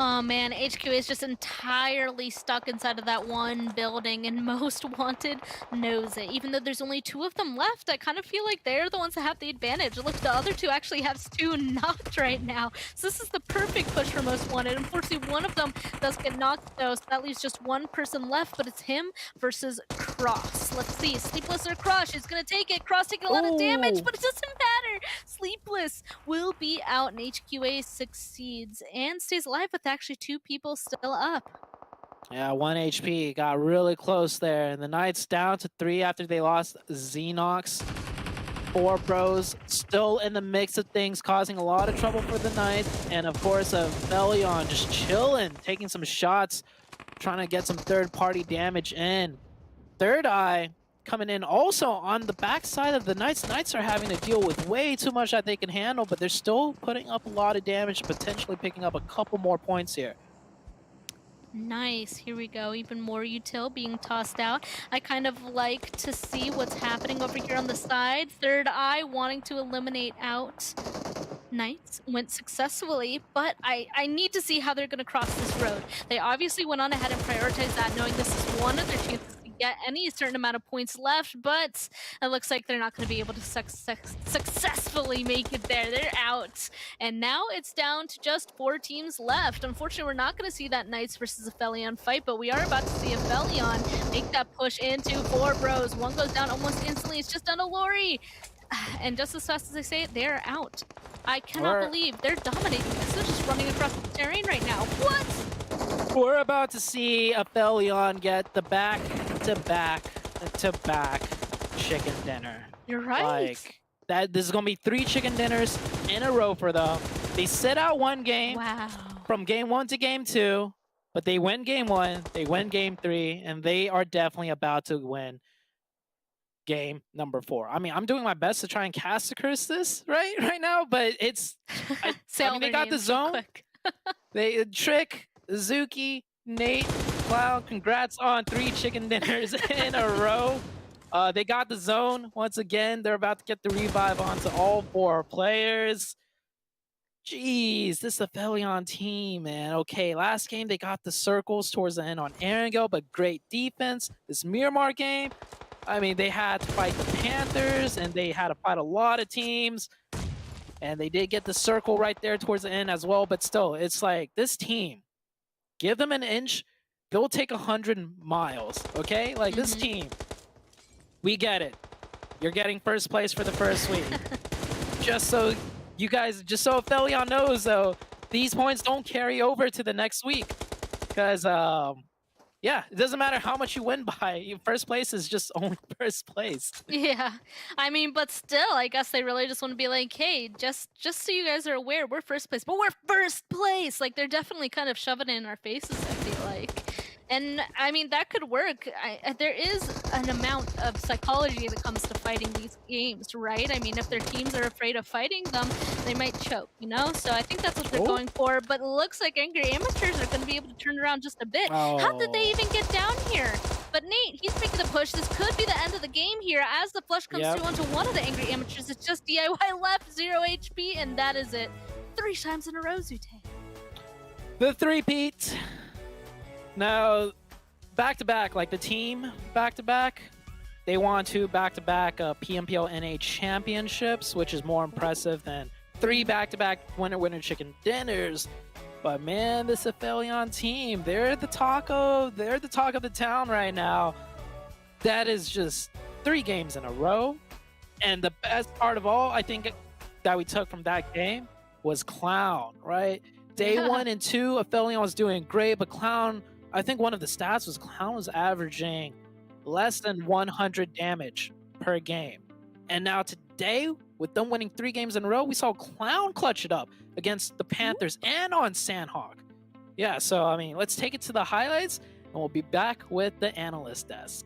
Oh man, HQA is just entirely stuck inside of that one building, and Most Wanted knows it. Even though there's only 2 of them left, I kind of feel like they're the ones that have the advantage. Look, the other 2 actually have Stu knocked right now. So this is the perfect push for Most Wanted. Unfortunately, one of them does get knocked though, so that leaves just 1 person left, but it's him versus Cross. Let's see, Sleepless or Cross? She's gonna take it. Cross taking a lot of damage, but it doesn't matter. Sleepless will be out, and HQA succeeds and stays alive with actually 2 people still up. Yeah, 1 HP. Got really close there. And the Knights down to 3 after they lost Xenox. 4 bros still in the mix of things, causing a lot of trouble for the Knights. And of course, APHELION just chilling, taking some shots, trying to get some third-party damage in. THIRDEYE coming in also on the backside of the Knights. Knights are having to deal with way too much that they can handle, but they're still putting up a lot of damage, potentially picking up a couple more points here. Nice, here we go. Even more util being tossed out. I kind of like to see what's happening over here on the side. THIRDEYE wanting to eliminate out Knights. Went successfully, but I need to see how they're going to cross this road. They obviously went on ahead and prioritized that, knowing this is one of their chances to get any certain amount of points left, but it looks like they're not going to be able to successfully make it there. They're out. And now it's down to just 4 teams left. Unfortunately, we're not going to see that Knights versus APHELION fight, but we are about to see APHELION make that push into 4 bros. One goes down almost instantly. It's just down to Lori. And just as fast as I say it, they're out. I cannot believe they're dominating this. They're just running across the terrain right now. What? We're about to see APHELION get the back-to-back chicken dinner. You're right. Like, this is going to be 3 chicken dinners in a row for them. They sit out one game from game 1 to game 2, but they win game 1, they win game 3, and they are definitely about to win game number 4. I mean, I'm doing my best to try and cast a curse this right now, but it's I mean, they got the zone. They Trick, Zuki, Nate, Cloud, congrats on 3 chicken dinners in a row. They got the zone once again. They're about to get the revive onto all 4 players. Jeez, this APHELION team, man. Okay, last game they got the circles towards the end on Erangel, but great defense. This Miramar game, I mean, they had to fight the Panthers, and they had to fight a lot of teams. And they did get the circle right there towards the end as well. But still, it's like, this team, give them an inch, they'll take 100 miles, okay? Like, this team, we get it. You're getting first place for the first week. Just so you guys, just so APHELION knows, though, these points don't carry over to the next week. Because, yeah, it doesn't matter how much you win by. First place is just only first place. Yeah, I mean, but still, I guess they really just want to be like, hey, just so you guys are aware, we're first place, but we're first place. Like, they're definitely kind of shoving it in our faces, I feel like. And I mean, that could work. There is an amount of psychology that comes to fighting these games, right? I mean, if their teams are afraid of fighting them, they might choke, you know? So I think that's what they're going for. But it looks like Angry Amateurs are going to be able to turn around just a bit. How did they even get down here? But Nate, he's making the push. This could be the end of the game here as the flush comes through onto one of the Angry Amateurs. It's just DIY left, 0 HP, and that is it. 3 times in a row, Zute. The 3-peat. Now, back-to-back, like the team back-to-back, they won 2 back-to-back PMPL NA championships, which is more impressive than 3 back-to-back winner-winner chicken dinners. But man, this APHELION team, they're the talk of the town right now. That is just 3 games in a row. And the best part of all, I think, that we took from that game was Clown, right? Day 1 and 2, APHELION was doing great, but Clown, I think one of the stats was Clown was averaging less than 100 damage per game. And now today, with them winning 3 games in a row, we saw Clown clutch it up against the Panthers and on Sandhawk. Yeah, so, I mean, let's take it to the highlights, and we'll be back with the analyst desk.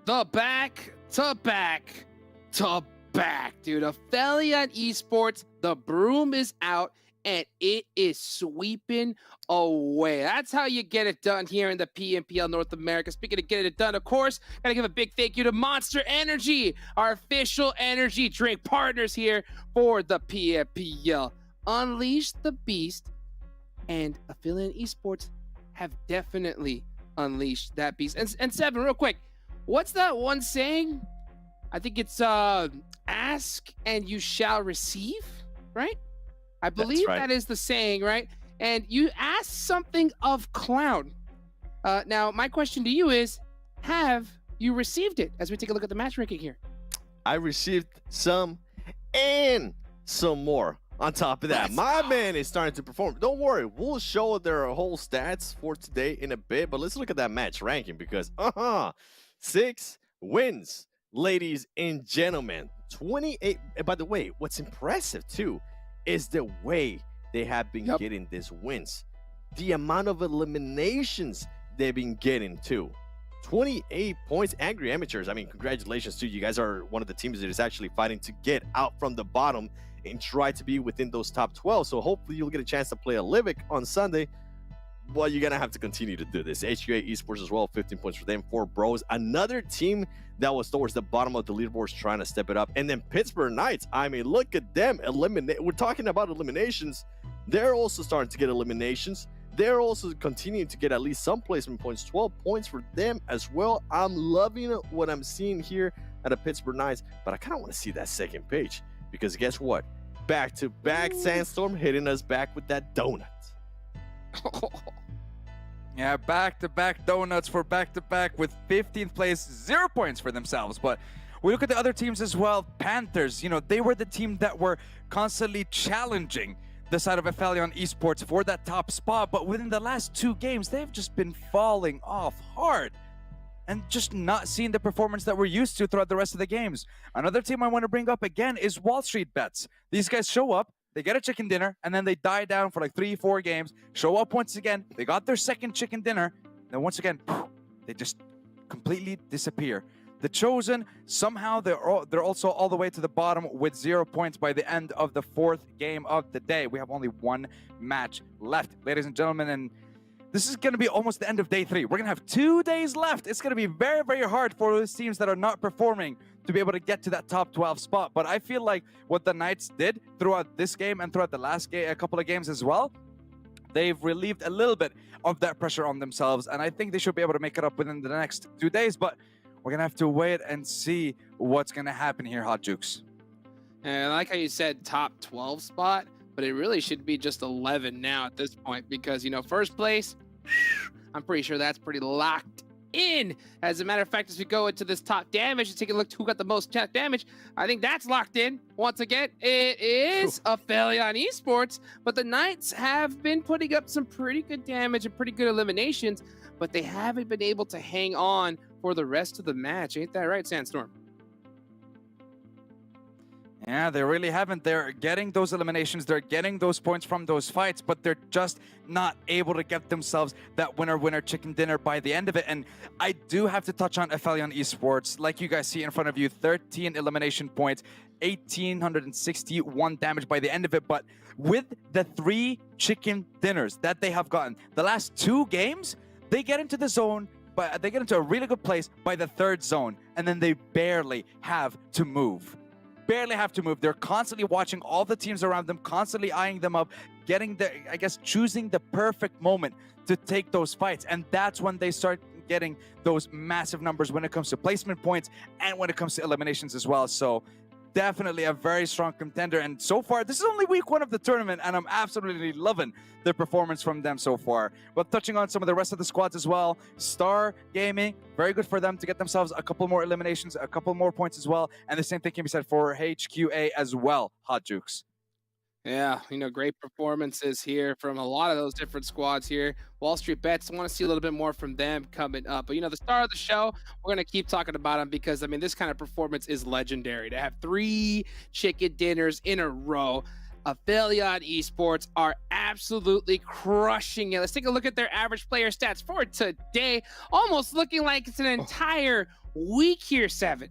The back-to-back, dude. APHELION Esports, the broom is out, and it is sweeping away. That's how you get it done here in the PMPL North America. Speaking of getting it done, of course, gotta give a big thank you to Monster Energy, our official energy drink partners here for the PMPL. Unleash the beast, and APHELION Esports have definitely unleashed that beast. And Seven, real quick, what's that one saying? I think it's ask and you shall receive, right? I believe that is the saying, right? And you asked something of Clown. Now, my question to you is, have you received it? As we take a look at the match ranking here. I received some and some more. On top of that, my man is starting to perform. Don't worry, we'll show their whole stats for today in a bit, but let's look at that match ranking because 6 wins, ladies and gentlemen, 28. By the way, what's impressive too is the way they have been getting these wins. The amount of eliminations they've been getting too. 28 points. Angry Amateurs, I mean, congratulations to you guys. Are one of the teams that is actually fighting to get out from the bottom and try to be within those top 12. So hopefully you'll get a chance to play a Livic on Sunday. Well, you're gonna have to continue to do this. HQA Esports as well, 15 points for them. 4 Bros, another team that was towards the bottom of the leaderboards trying to step it up. And then Pittsburgh Knights, I mean, look at them eliminate. We're talking about eliminations. They're also starting to get eliminations. They're also continuing to get at least some placement points. 12 points for them as well. I'm loving what I'm seeing here at the Pittsburgh Knights, but I kind of want to see that second page, because guess what? Back-to-back Sandstorm hitting us back with that donut. Yeah, back-to-back donuts for back-to-back with 15th place, 0 points for themselves. But we look at the other teams as well. Panthers, you know, they were the team that were constantly challenging the side of APHELION Esports for that top spot. But within the last 2 games, they've just been falling off hard and just not seeing the performance that we're used to throughout the rest of the games. Another team I want to bring up again is WALLSTREETBETS. These guys show up, they get a chicken dinner, and then they die down for like 3-4 games, show up once again, they got their second chicken dinner, and then once again, they just completely disappear. The Chosen, somehow they're also all the way to the bottom with 0 points by the end of the 4th game of the day. We have only 1 match left, ladies and gentlemen, and this is going to be almost the end of day 3. We're going to have 2 days left. It's going to be very, very hard for those teams that are not performing to be able to get to that top 12 spot. But I feel like what the Knights did throughout this game and throughout the last a couple of games as well, they've relieved a little bit of that pressure on themselves, and I think they should be able to make it up within the next 2 days. But we're going to have to wait and see what's going to happen here, Hot Jukes. And I like how you said top 12 spot, but it really should be just 11 now at this point, because, you know, first place, I'm pretty sure that's pretty locked in. As a matter of fact, as we go into this top damage and take a look who got the most damage, I think that's locked in. Once again, it is APHELION Esports, but the Knights have been putting up some pretty good damage and pretty good eliminations, but they haven't been able to hang on for the rest of the match. Ain't that right, Sandstorm? Yeah, they really haven't. They're getting those eliminations, they're getting those points from those fights, but they're just not able to get themselves that winner chicken dinner by the end of it. And I do have to touch on APHELION Esports. Like you guys see in front of you, 13 elimination points, 1,861 damage by the end of it. But with the 3 chicken dinners that they have gotten, the last 2 games, they get into the zone, but they get into a really good place by the 3rd zone, and then they barely have to move. They're constantly watching all the teams around them, constantly eyeing them up, choosing the perfect moment to take those fights. And that's when they start getting those massive numbers when it comes to placement points and when it comes to eliminations as well. So definitely a very strong contender. And so far, this is only week 1 of the tournament, and I'm absolutely loving the performance from them so far. But touching on some of the rest of the squads as well, Star Gaming, very good for them to get themselves a couple more eliminations, a couple more points as well. And the same thing can be said for HQA as well, Hot Jukes. Yeah, you know, great performances here from a lot of those different squads here. WALLSTREETBETS, I want to see a little bit more from them coming up. But, you know, the star of the show, we're going to keep talking about him because, I mean, this kind of performance is legendary. To have 3 chicken dinners in a row, APHELION Esports are absolutely crushing it. Let's take a look at their average player stats for today. Almost looking like it's an entire week here, 7.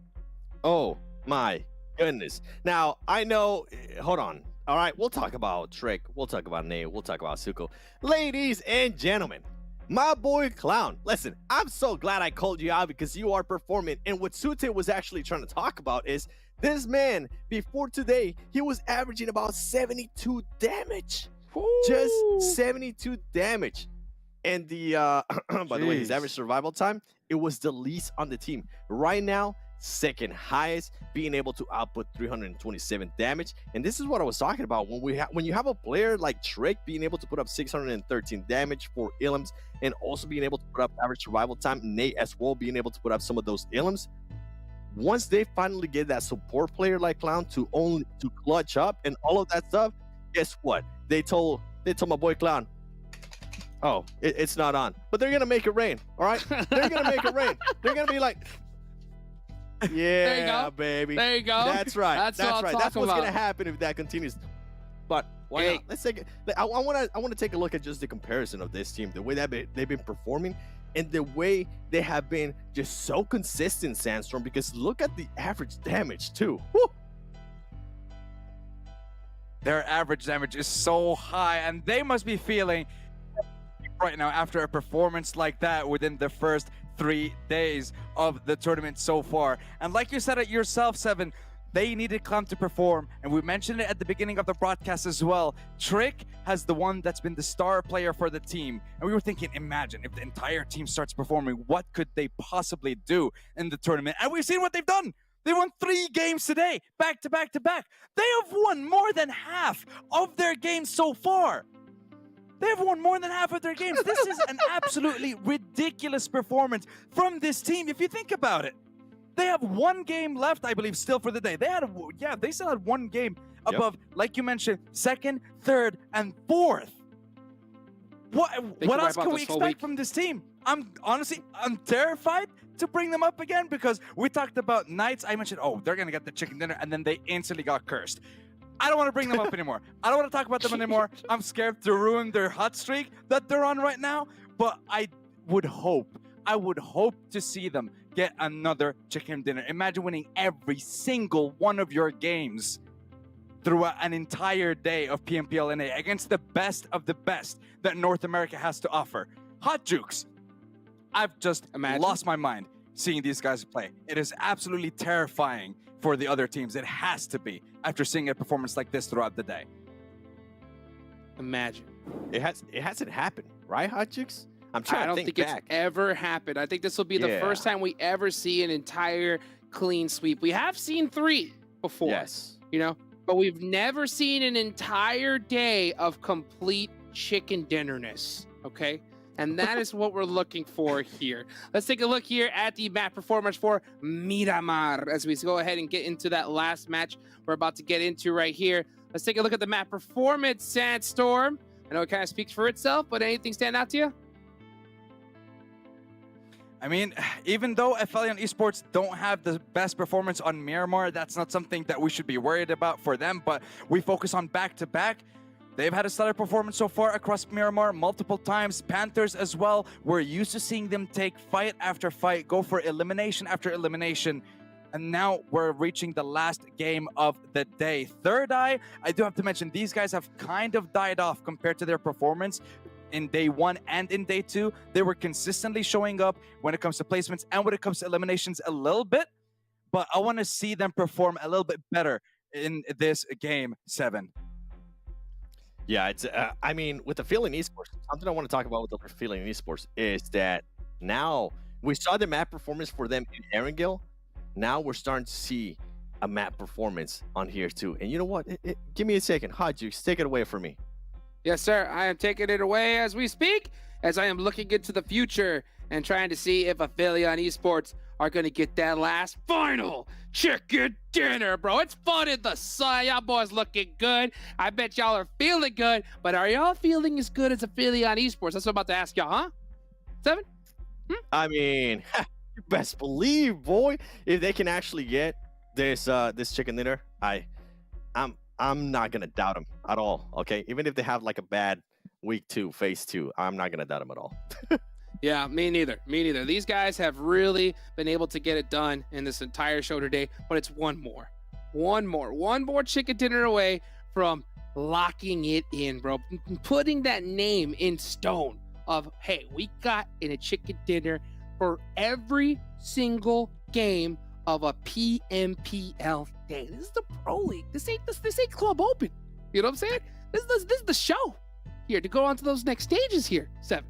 Oh, my goodness. Now, I know, hold on. All right, we'll talk about Trick, we'll talk about Nate, we'll talk about Suko. Ladies and gentlemen, my boy Clown, listen, I'm so glad I called you out because you are performing. And what Sute was actually trying to talk about is this man, before today, he was averaging about 72 damage. Ooh. Just 72 damage. And the, by the way, his average survival time, it was the least on the team. Right now, 2nd highest, being able to output 327 damage. And this is what I was talking about when you have a player like Trick being able to put up 613 damage for Illims and also being able to put up average survival time, Nate as well being able to put up some of those Illims. Once they finally get that support player like Clown to clutch up and all of that stuff, guess what? They told my boy Clown, oh, it's not on, but they're gonna make it rain. All right, they're gonna make it rain. They're gonna be like, Yeah, go. baby. There you go. That's right. That's what I'm That's talking what's gonna about. happen if that continues. But why Hey. not? Let's take it. I want to take a look at just the comparison of this team, the way that they've been performing, and the way they have been just so consistent, Sandstorm. Because look at the average damage too. Woo! Their average damage is so high, and they must be feeling right now after a performance like that within the first 3 days of the tournament so far. And like you said it yourself, Seven, they needed Clown to perform, and we mentioned it at the beginning of the broadcast as well. Trick has the one that's been the star player for the team, and we were thinking, imagine if the entire team starts performing, what could they possibly do in the tournament? And we've seen what they've done. They won 3 games today, back to back to back. They have won more than half of their games so far. They have won more than half of their games. This is an absolutely ridiculous performance from this team, if you think about it. They have 1 game left, I believe, still for the day. They still had 1 game above, like you mentioned, 2nd, 3rd, and 4th. What else can we expect from this team? I'm terrified to bring them up again because we talked about Knights. I mentioned, oh, they're going to get the chicken dinner, and then they instantly got cursed. I don't want to bring them up anymore. I don't want to talk about them anymore. I'm scared to ruin their hot streak that they're on right now, but I would hope to see them get another chicken dinner. Imagine winning every single one of your games throughout an entire day of PMPL NA against the best of the best that North America has to offer. Hot Jukes, I've just lost my mind seeing these guys play. It is absolutely terrifying for the other teams. It has to be after seeing a performance like this throughout the day. Imagine. It hasn't happened, right, Hot Chicks? I'm trying I to don't think think back. it's ever happened. I think this will be the first time we ever see an entire clean sweep. We have seen 3 before. Yes. You know, but we've never seen an entire day of complete chicken dinnerness. Okay. And that is what we're looking for here. Let's take a look here at the map performance for Miramar as we go ahead and get into that last match we're about to get into right here. Let's take a look at the map performance, Sandstorm. I know it kind of speaks for itself, but anything stand out to you? I mean, even though APHELION Esports don't have the best performance on Miramar, that's not something that we should be worried about for them, but we focus on back-to-back. They've had a stellar performance so far across Miramar multiple times. Panthers as well. We're used to seeing them take fight after fight, go for elimination after elimination. And now we're reaching the last game of the day. THIRDEYE, I do have to mention, these guys have kind of died off compared to their performance in day 1 and in day 2. They were consistently showing up when it comes to placements and when it comes to eliminations a little bit. But I want to see them perform a little bit better in this game 7. Yeah, it's. I mean, with the APHELION Esports, something I want to talk about with the APHELION Esports is that now we saw the map performance for them in Erangel. Now we're starting to see a map performance on here too. And you know what? Give me a second. Hot Jukes, take it away from me. Yes, sir. I am taking it away as we speak, as I am looking into the future and trying to see if APHELION Esports are going to get that last final chicken dinner, bro. It's fun in the sun. Y'all boys looking good. I bet y'all are feeling good, but are y'all feeling as good as APHELION Esports? That's what I'm about to ask y'all, huh? 7? I mean, you best believe, boy, if they can actually get this this chicken dinner, I'm not gonna doubt them at all. Okay, even if they have like a bad week 2, phase 2, I'm not gonna doubt them at all. Yeah, me neither. Me neither. These guys have really been able to get it done in this entire show today, but it's one more chicken dinner away from locking it in, bro. Putting that name in stone of, hey, we got in a chicken dinner for every single game of a PMPL day. This is the Pro League. This ain't Club Open. You know what I'm saying? This is the show here to go on to those next stages here. 7.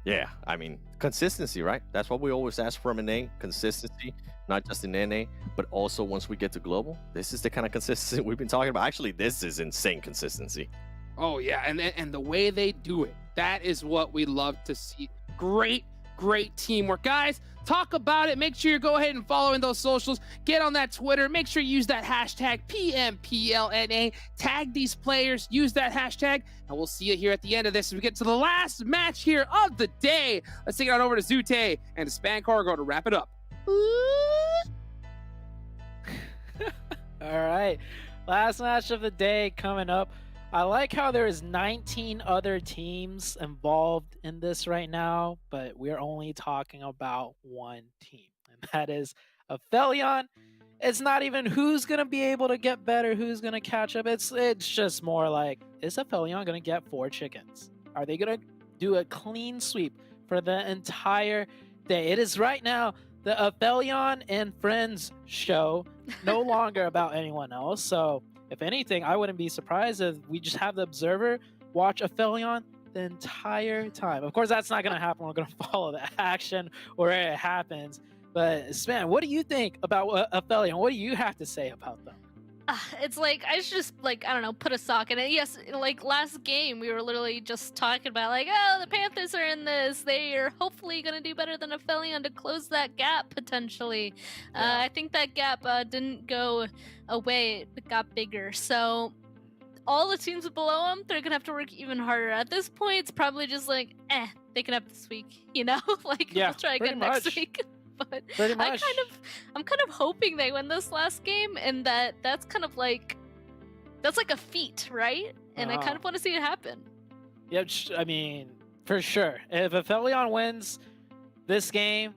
Yeah, I mean, consistency, right? That's what we always ask from NA, consistency, not just in NA, but also once we get to global. This is the kind of consistency we've been talking about. Actually, this is insane consistency. Oh, yeah, and the way they do it, that is what we love to see. Great teamwork. Guys, talk about it. Make sure you go ahead and follow in those socials. Get on that Twitter. Make sure you use that hashtag PMPLNA. Tag these players. Use that hashtag. And we'll see you here at the end of this as we get to the last match here of the day. Let's take it on over to Zute and to Spancargo to wrap it up. All right. Last match of the day coming up. I like how there is 19 other teams involved in this right now, but we're only talking about one team, and that is APHELION. It's not even who's going to be able to get better, who's going to catch up. It's just more like, is APHELION going to get 4 chickens? Are they going to do a clean sweep for the entire day? It is right now the APHELION and Friends show, no longer about anyone else. So if anything, I wouldn't be surprised if we just have the observer watch APHELION the entire time. Of course, that's not going to happen. We're going to follow the action where it happens. But Span, what do you think about APHELION? What do you have to say about them? It's like I should just I don't know, put a sock in it. Yes, like last game we were literally just talking about like, oh, the Panthers are in this. They are hopefully gonna do better than APHELION to close that gap potentially. I think that gap didn't go away; it got bigger. So all the teams below them, they're gonna have to work even harder. At this point, it's probably just like, they can have this week, you know? Like we'll try again next week. But I'm kind of hoping they win this last game, and that's kind of like a feat, right? And I kind of want to see it happen. Yeah, I mean, for sure. If APHELION wins this game,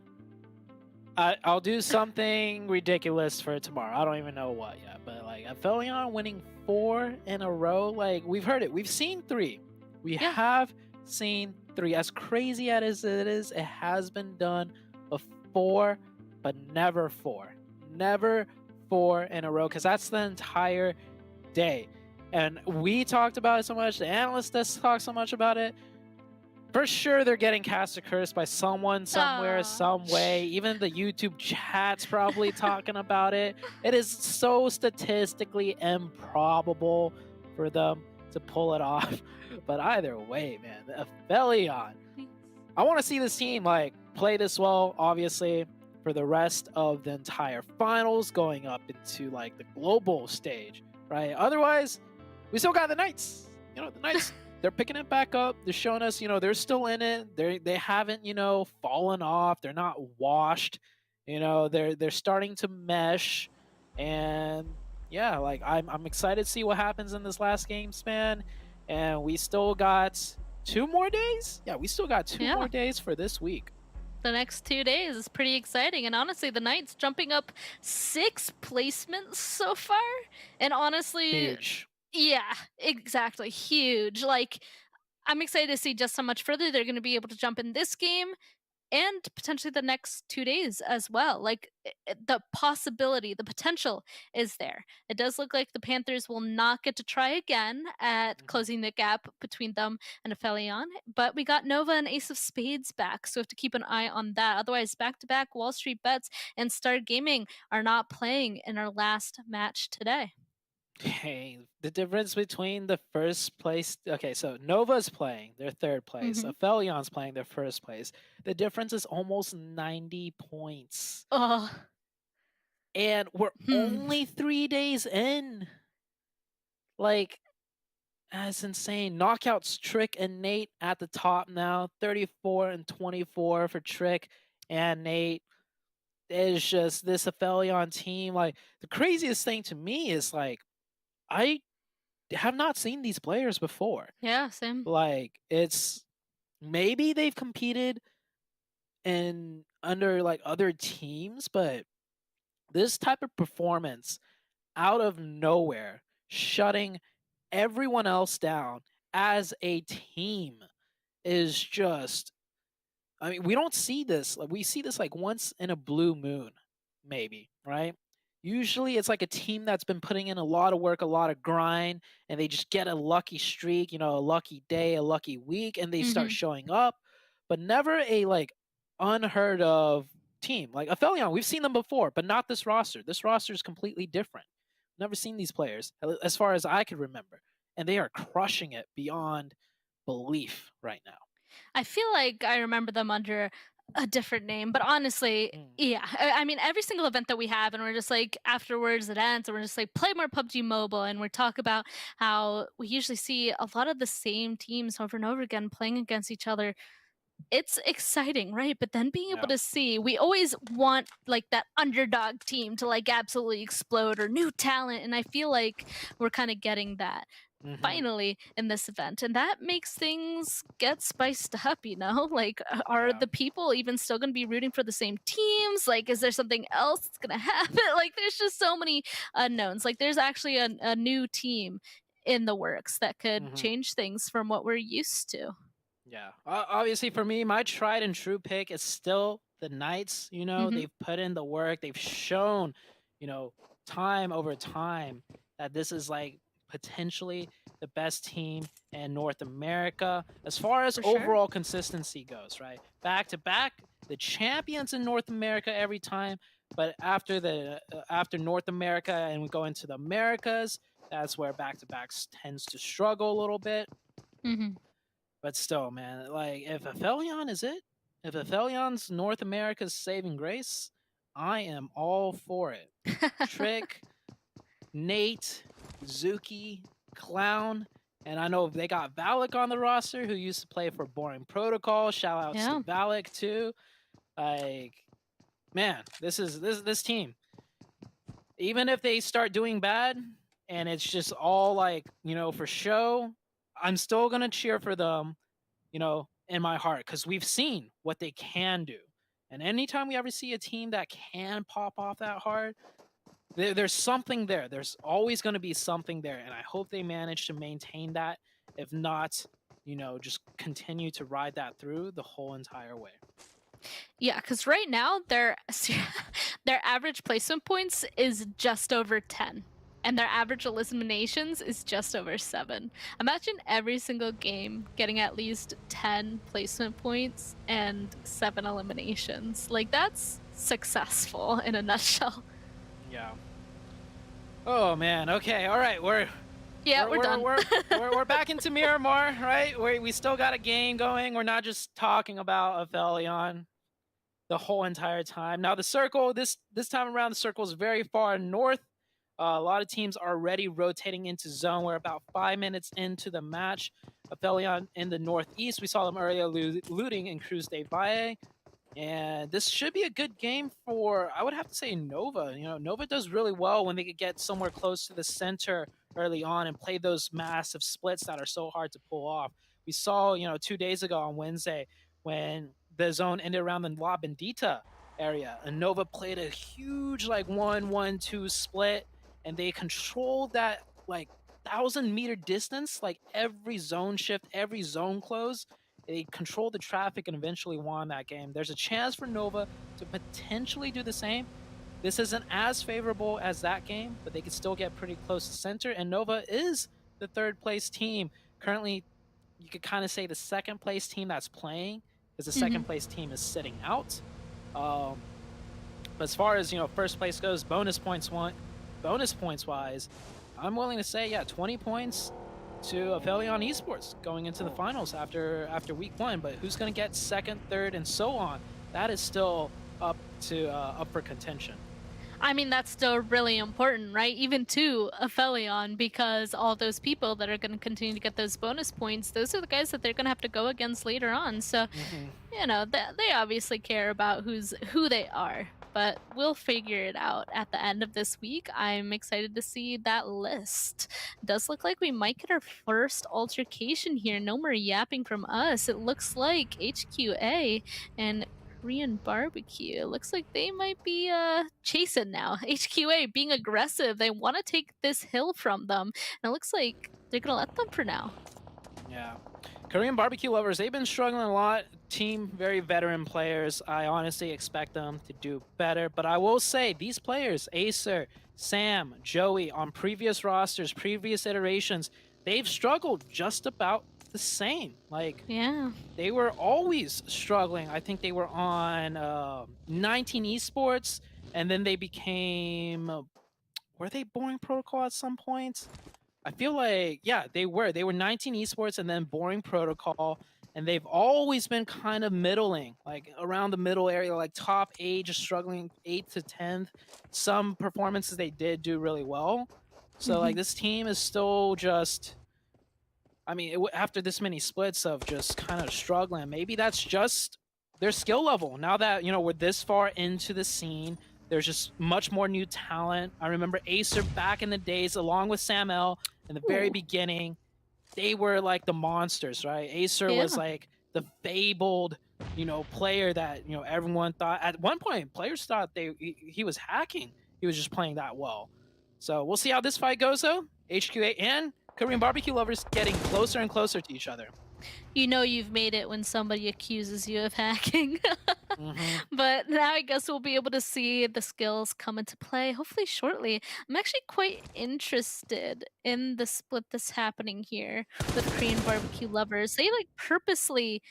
I'll do something ridiculous for tomorrow. I don't even know what yet, but like APHELION winning 4 in a row, like we've heard it. We've seen 3. We have seen 3. As crazy as it is, it has been done before, but never 4. Never 4 in a row, because that's the entire day. And we talked about it so much, the analysts just talk so much about it. For sure, they're getting cast a curse by someone, somewhere, some way. Even the YouTube chat's probably talking about it. It is so statistically improbable for them to pull it off. But either way, man, the APHELION. I want to see this team like play this well, obviously, for the rest of the entire finals, going up into like the global stage, right? Otherwise, we still got the Knights. You know, the Knights, they're picking it back up. They're showing us, you know, they're still in it. They haven't, you know, fallen off. They're not washed. You know, they're starting to mesh. And yeah, like I'm excited to see what happens in this last game span. And we still got 2 more days? Yeah, we still got 2 more days for this week. The next 2 days is pretty exciting, and honestly, the Knights jumping up 6 placements so far, and honestly, huge. Yeah, exactly, huge. Like, I'm excited to see just how much further they're going to be able to jump in this game, and potentially the next 2 days as well. Like, the possibility, the potential is there. It does look like the Panthers will not get to try again at closing the gap between them and APHELION, but we got Nova and Ace of Spades back, so we have to keep an eye on that. Otherwise, back-to-back WALLSTREETBETS and Star Gaming are not playing in our last match today. Hey, the difference between the first place... Okay, so Nova's playing their 3rd place. APHELION's playing their 1st place. The difference is almost 90 points. And we're only 3 days in. Like, that's insane. Knockouts, Trick and Nate at the top now. 34 and 24 for Trick and Nate. It's just this APHELION team. Like, the craziest thing to me is, like, I have not seen these players before. Yeah, same. Like, it's maybe they've competed in under like other teams, but this type of performance out of nowhere, shutting everyone else down as a team, is just, I mean, we don't see this. Like, we see this like once in a blue moon, maybe, right? Usually it's like a team that's been putting in a lot of work, a lot of grind, and they just get a lucky streak, you know, a lucky day, a lucky week, and they start showing up. But never a like unheard of team. Like APHELION, we've seen them before, but not this roster. This roster is completely different. Never seen these players as far as I could remember. And they are crushing it beyond belief right now. I feel like I remember them under a different name, but honestly, yeah, I mean, every single event that we have, and we're just like, afterwards it ends, and we're just like, play more PUBG Mobile, and we talk about how we usually see a lot of the same teams over and over again playing against each other it's exciting, right? But then being able Yeah. to see, we always want like that underdog team to like absolutely explode or new talent, and I feel like we're kind of getting that finally in this event, and that makes things get spiced up, you know? Like, are Yeah. the people even still going to be rooting for the same teams? Like, is there something else that's going to happen? Like, there's just so many unknowns. Like, there's actually a new team in the works that could change things from what we're used to. Yeah. Obviously, for me, my tried and true pick is still the Knights. You know, they've put in the work. They've shown, you know, time over time that this is like potentially the best team in North America as far as For sure. overall consistency goes, right? Back to back, the champions in North America every time. But after North America and we go into the Americas, that's where back to backs tends to struggle a little bit. Mm-hmm. But still, man, like if APHELION is it, if APHELION's North America's saving grace, I am all for it. Trick, Nate, Zuki, Clown, and I know they got Valak on the roster who used to play for Boring Protocol. Shout outs to Valak too. Like, man, this team. Even if they start doing bad and it's just all like, you know, for show, I'm still going to cheer for them, you know, in my heart, because we've seen what they can do. And anytime we ever see a team that can pop off that hard, there's something there. There's always going to be something there. And I hope they manage to maintain that. If not, you know, just continue to ride that through the whole entire way. Yeah, because right now their average placement points is just over 10. And their average eliminations is just over 7. Imagine every single game getting at least 10 placement points and 7 eliminations. Like, that's successful in a nutshell. Yeah. Oh man. Okay. All right. We're done. We're back into Miramar, right? We still got a game going. We're not just talking about APHELION the whole entire time. Now the circle this time around, the circle is very far north. A lot of teams are already rotating into zone. We're about 5 minutes into the match. APHELION in the northeast. We saw them earlier looting in THIRDEYE. And this should be a good game for, I would have to say, Nova. You know, Nova does really well when they could get somewhere close to the center early on and play those massive splits that are so hard to pull off. We saw, you know, 2 days ago on Wednesday when the zone ended around the La Bendita area, and Nova played a huge like 1-1-2 split, and they controlled that like 1,000-meter distance, like every zone shift, every zone close. They controlled the traffic and eventually won that game. There's a chance for Nova to potentially do the same. This isn't as favorable as that game, but they could still get pretty close to center. And Nova is the 3rd place team. Currently, you could kind of say the 2nd place team that's playing, because the 2nd place team is sitting out. But as far as, you know, 1st place goes, bonus points wise, I'm willing to say, yeah, 20 points to APHELION Esports going into the finals after week 1. But who's going to get 2nd, 3rd, and so on? That is still up for contention. I mean, that's still really important, right? Even to APHELION, because all those people that are going to continue to get those bonus points, those are the guys that they're going to have to go against later on. So, you know, they obviously care about who they are. But we'll figure it out at the end of this week. I'm excited to see that list. Does look like we might get our first altercation here. No more yapping from us. It looks like HQA and Korean Barbecue. Looks like they might be chasing now. HQA being aggressive. They want to take this hill from them. And it looks like they're going to let them for now. Yeah. Korean Barbecue lovers, they've been struggling a lot. Team, very veteran players. I honestly expect them to do better. But I will say, these players, Acer, Sam, Joey, on previous rosters, previous iterations, they've struggled just about the same. Like, yeah, they were always struggling. I think they were on 19 Esports, and then they became, were they Boring Protocol at some point? I feel like, yeah, they were 19 Esports and then Boring Protocol, and they've always been kind of middling, like around the middle area, like top 8, just struggling 8th to 10th. Some performances they did do really well. So like this team is still just, I mean, after this many splits of just kind of struggling, maybe that's just their skill level. Now that, you know, we're this far into the scene, there's just much more new talent. I remember Acer back in the days, along with Sam L in the very beginning. They were like the monsters, right? Acer was like the fabled, you know, player that, you know, everyone thought at one point, players thought he was hacking. He was just playing that well. So we'll see how this fight goes, though. HQ8 and Korean barbecue lovers getting closer and closer to each other. You know you've made it when somebody accuses you of hacking. But now I guess we'll be able to see the skills come into play, hopefully shortly. I'm actually quite interested in the split that's happening here with Korean barbecue lovers. They like purposely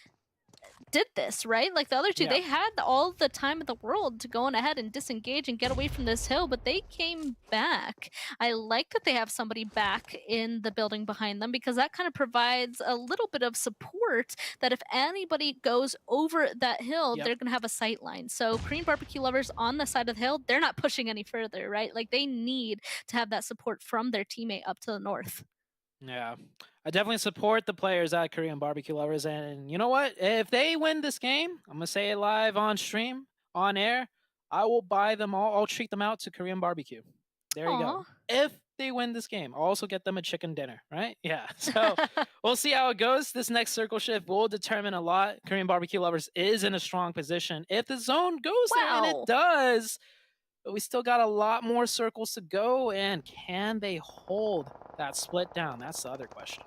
did this, right? Like the other two, they had all the time in the world to go on ahead and disengage and get away from this hill, but they came back. I like that they have somebody back in the building behind them because that kind of provides a little bit of support that if anybody goes over that hill, they're going to have a sight line. So Korean barbecue lovers on the side of the hill, they're not pushing any further, right? Like they need to have that support from their teammate up to the north. Yeah, I definitely support the players at Korean barbecue lovers. And you know what? If they win this game, I'm going to say it live on stream, on air. I will buy them all. I'll treat them out to Korean barbecue. There you go. If they win this game, I'll also get them a chicken dinner, right? Yeah. So we'll see how it goes. This next circle shift will determine a lot. Korean barbecue lovers is in a strong position. If the zone goes there, and it does, but we still got a lot more circles to go. And can they hold that split down? That's the other question.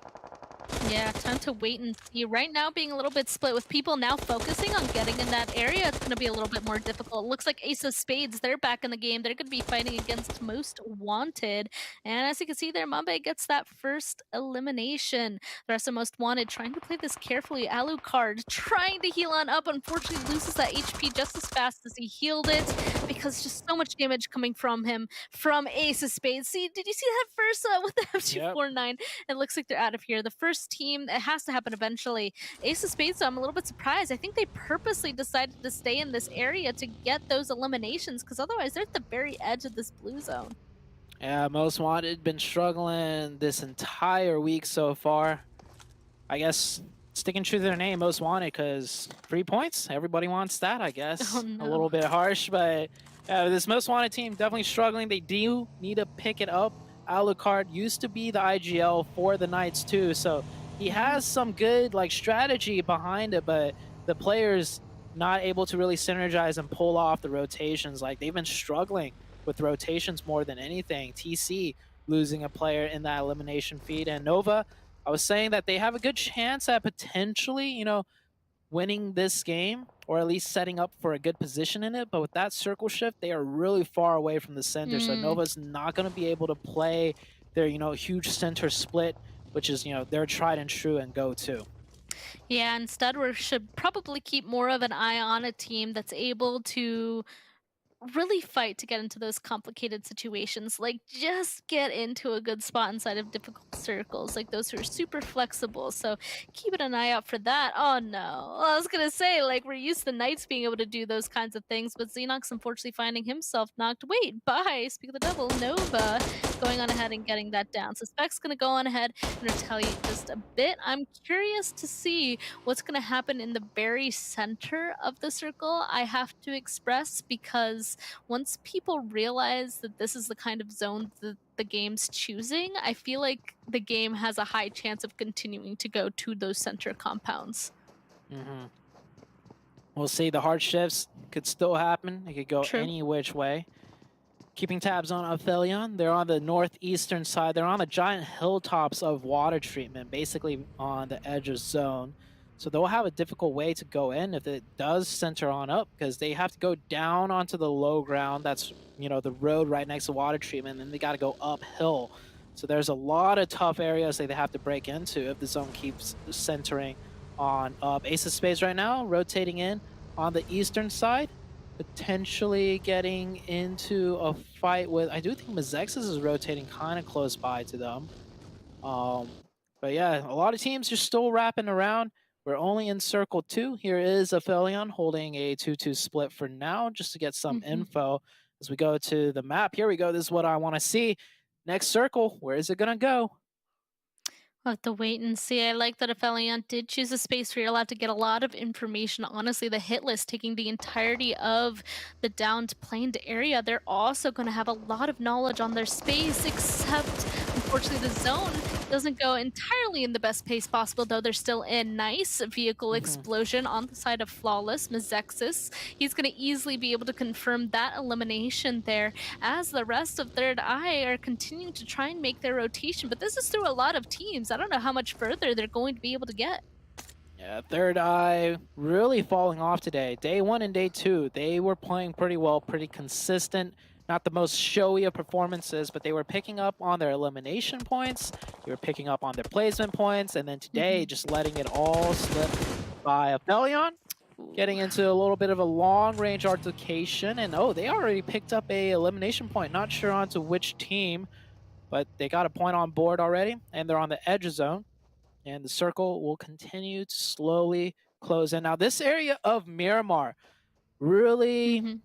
Yeah, time to wait and see. Right now being a little bit split with people now focusing on getting in that area, it's going to be a little bit more difficult. It looks like Ace of Spades, they're back in the game. They're going to be fighting against Most Wanted. And as you can see there, Mambe gets that first elimination. The rest of Most Wanted trying to play this carefully. Alucard trying to heal on up, unfortunately loses that HP just as fast as he healed it because just so much damage coming from him from Ace of Spades. See, did you see that first with the FG49? It looks like they're out of here. The first team, it has to happen eventually. Ace of Spades, so I'm a little bit surprised. I think they purposely decided to stay in this area to get those eliminations because otherwise they're at the very edge of this blue zone. Yeah, Most Wanted been struggling this entire week so far. I guess sticking true to their name, Most Wanted, because 3 points, everybody wants that, I guess. A little bit harsh, but this Most Wanted team definitely struggling. They do need to pick it up. Alucard used to be the IGL for the Knights too, so he has some good like strategy behind it, but the players not able to really synergize and pull off the rotations. Like they've been struggling with rotations more than anything. TC losing a player in that elimination feed, and Nova, I was saying that they have a good chance at potentially, you know, winning this game, or at least setting up for a good position in it. But with that circle shift, they are really far away from the center. So Nova's not going to be able to play their, you know, huge center split, which is, you know, their tried and true and go-to. Yeah, instead we should probably keep more of an eye on a team that's able to really fight to get into those complicated situations. Like just get into a good spot inside of difficult circles, like those who are super flexible. So keep an eye out for that. Oh no, well, I was gonna say, like, we're used to Knights being able to do those kinds of things, but Xenox unfortunately finding himself knocked. Wait, bye, speak of the devil. Nova going on ahead and getting that down. So Spec's gonna go on ahead and retaliate just a bit. I'm curious to see what's gonna happen in the very center of the circle, I have to express, because once people realize that this is the kind of zone that the game's choosing, I feel like the game has a high chance of continuing to go to those center compounds. We'll see. The hard shifts could still happen. It could go any which way. Keeping tabs on APHELION. They're on the northeastern side. They're on the giant hilltops of water treatment, basically on the edge of zone. So they'll have a difficult way to go in if it does center on up, because they have to go down onto the low ground. That's, you know, the road right next to water treatment, and then they got to go uphill. So there's a lot of tough areas that they have to break into if the zone keeps centering on up. Ace of Spades right now rotating in on the eastern side, potentially getting into a fight with, I do think MEZEXIS is rotating kind of close by to them. But yeah, a lot of teams are still wrapping around. We're only in circle 2. Here is APHELION holding a 2-2 split for now, just to get some info as we go to the map. Here we go. This is what I want to see. Next circle, where is it going to go? We'll have to wait and see. I like that APHELION did choose a space where you're allowed to get a lot of information. Honestly, the hit list taking the entirety of the downed planed area, they're also going to have a lot of knowledge on their space, except unfortunately the zone doesn't go entirely in the best pace possible, though they're still in. Nice vehicle explosion on the side of Flawless. MEZEXIS, he's going to easily be able to confirm that elimination there, as the rest of THIRDEYE are continuing to try and make their rotation. But this is through a lot of teams. I don't know how much further they're going to be able to get. Yeah, THIRDEYE really falling off today. Day 1 and day 2, they were playing pretty well, pretty consistent. Not the most showy of performances, but they were picking up on their elimination points. They were picking up on their placement points. And then today, just letting it all slip by APHELION. Getting into a little bit of a long-range altercation. And oh, they already picked up a elimination point. Not sure onto which team, but they got a point on board already. And they're on the edge zone. And the circle will continue to slowly close in. Now, this area of Miramar really...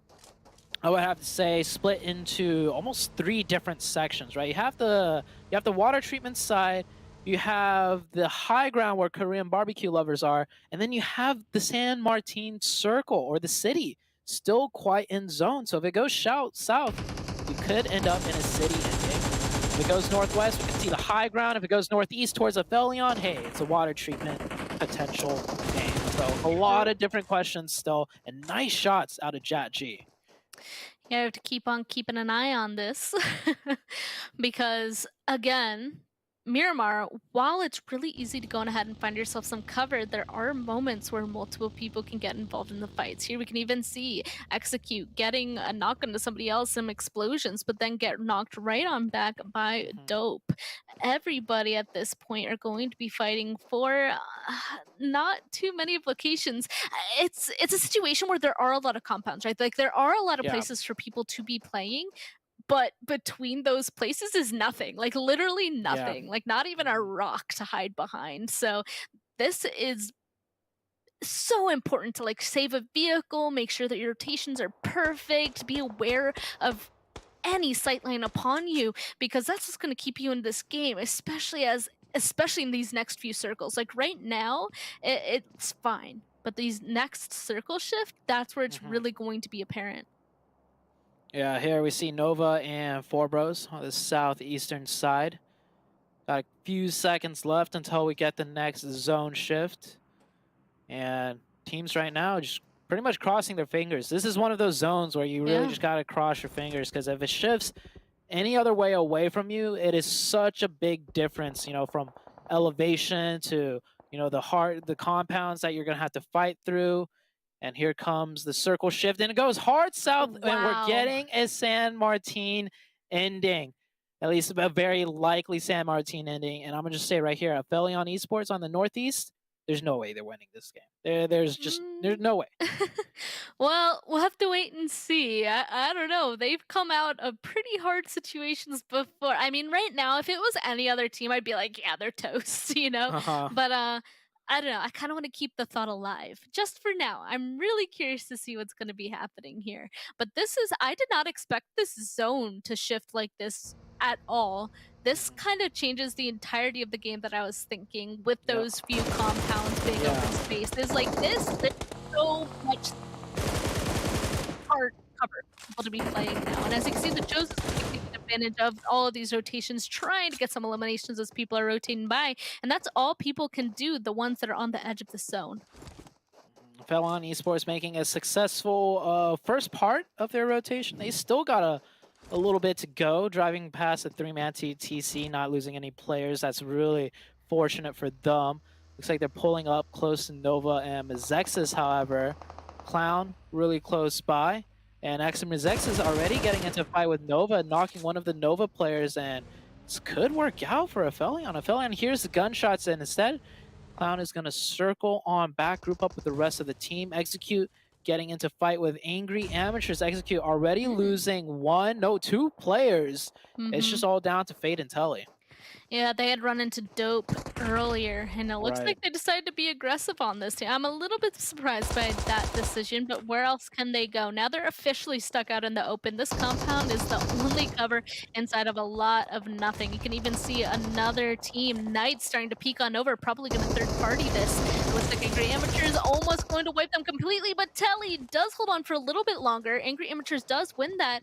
I would have to say split into almost 3 different sections, right? You have the water treatment side, you have the high ground where Korean barbecue lovers are, and then you have the San Martin Circle or the city, still quite in zone. So if it goes south, we could end up in a city ending. If it goes northwest, we can see the high ground. If it goes northeast towards APHELION, hey, it's a water treatment potential game. So a lot of different questions still, and nice shots out of Jat G. Yeah, I have to keep on keeping an eye on this because, again, Miramar, while it's really easy to go on ahead and find yourself some cover, there are moments where multiple people can get involved in the fights. Here we can even see Execute getting a knock into somebody else, some explosions, but then get knocked right on back by Dope. Everybody at this point are going to be fighting for not too many of locations. It's a situation where there are a lot of compounds, right? Like there are a lot of places for people to be playing, but between those places is nothing, like literally nothing, like not even a rock to hide behind. So this is so important to like save a vehicle, make sure that your rotations are perfect, be aware of any sightline upon you, because that's what's going to keep you in this game, especially in these next few circles. Like right now, it's fine, but these next circle shift, that's where it's really going to be apparent. Yeah, here we see Nova and Four Bros on the southeastern side. Got a few seconds left until we get the next zone shift. And teams right now just pretty much crossing their fingers. This is one of those zones where you really just got to cross your fingers, because if it shifts any other way away from you, it is such a big difference, you know, from elevation to, you know, the compounds that you're going to have to fight through. And here comes the circle shift, and it goes hard south, and we're getting a San Martin ending. At least a very likely San Martin ending. And I'm going to just say right here, APHELION Esports on the northeast, there's no way they're winning this game. There's no way. Well, we'll have to wait and see. I don't know. They've come out of pretty hard situations before. I mean, right now, if it was any other team, I'd be like, yeah, they're toast, you know? But, I don't know. I kind of want to keep the thought alive just for now. I'm really curious to see what's going to be happening here. But I did not expect this zone to shift like this at all. This kind of changes the entirety of the game that I was thinking with those few compounds, big open spaces like this. There's so much hard cover for people to be playing now. And as you can see, the Joes is taking advantage of all of these rotations, trying to get some eliminations as people are rotating by. And that's all people can do, the ones that are on the edge of the zone. APHELION Esports making a successful first part of their rotation. They still got a little bit to go, driving past a 3-man TC, not losing any players. That's really fortunate for them. Looks like they're pulling up close to Nova and MEZEXIS, however. Clown really close by. And MEZEXIS already getting into a fight with Nova, knocking one of the Nova players, and this could work out for APHELION. APHELION hears the gunshots, and instead, Clown is going to circle on back, group up with the rest of the team. Execute getting into fight with Angry Amateurs. Execute already losing 2 players. It's just all down to Fate and Telly. Yeah, they had run into Dope earlier, and it looks Right. like they decided to be aggressive on this team. I'm a little bit surprised by that decision, but where else can they go? Now they're officially stuck out in the open. This compound is the only cover inside of a lot of nothing. You can even see another team, Knights, starting to peek on over, probably going to third party this. It looks like Angry Amateurs almost going to wipe them completely, but Telly does hold on for a little bit longer. Angry Amateurs does win that.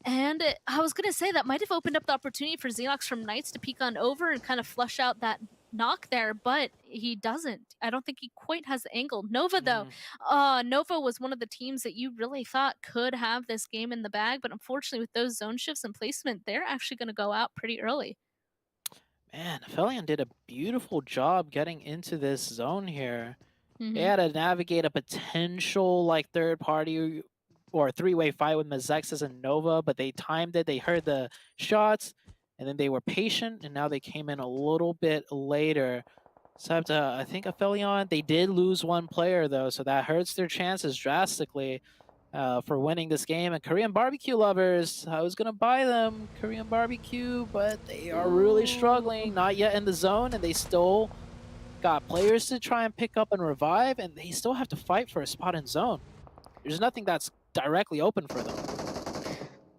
And I was going to say that might have opened up the opportunity for Xenox from Knights to peek on over and kind of flush out that knock there, but he doesn't. I don't think he quite has the angle. Nova, though, Nova was one of the teams that you really thought could have this game in the bag, but unfortunately with those zone shifts and placement, they're actually going to go out pretty early. Man, APHELION did a beautiful job getting into this zone here. Mhm. They had to navigate a potential like third party or three-way fight with MEZEXIS and Nova, but they timed it, they heard the shots, and then they were patient, and now they came in a little bit later. Except I think APHELION, they did lose one player though, so that hurts their chances drastically for winning this game. And Korean barbecue lovers, I was gonna buy them Korean barbecue, but they are really struggling, not yet in the zone, and they still got players to try and pick up and revive, and they still have to fight for a spot in zone. There's nothing that's directly open for them.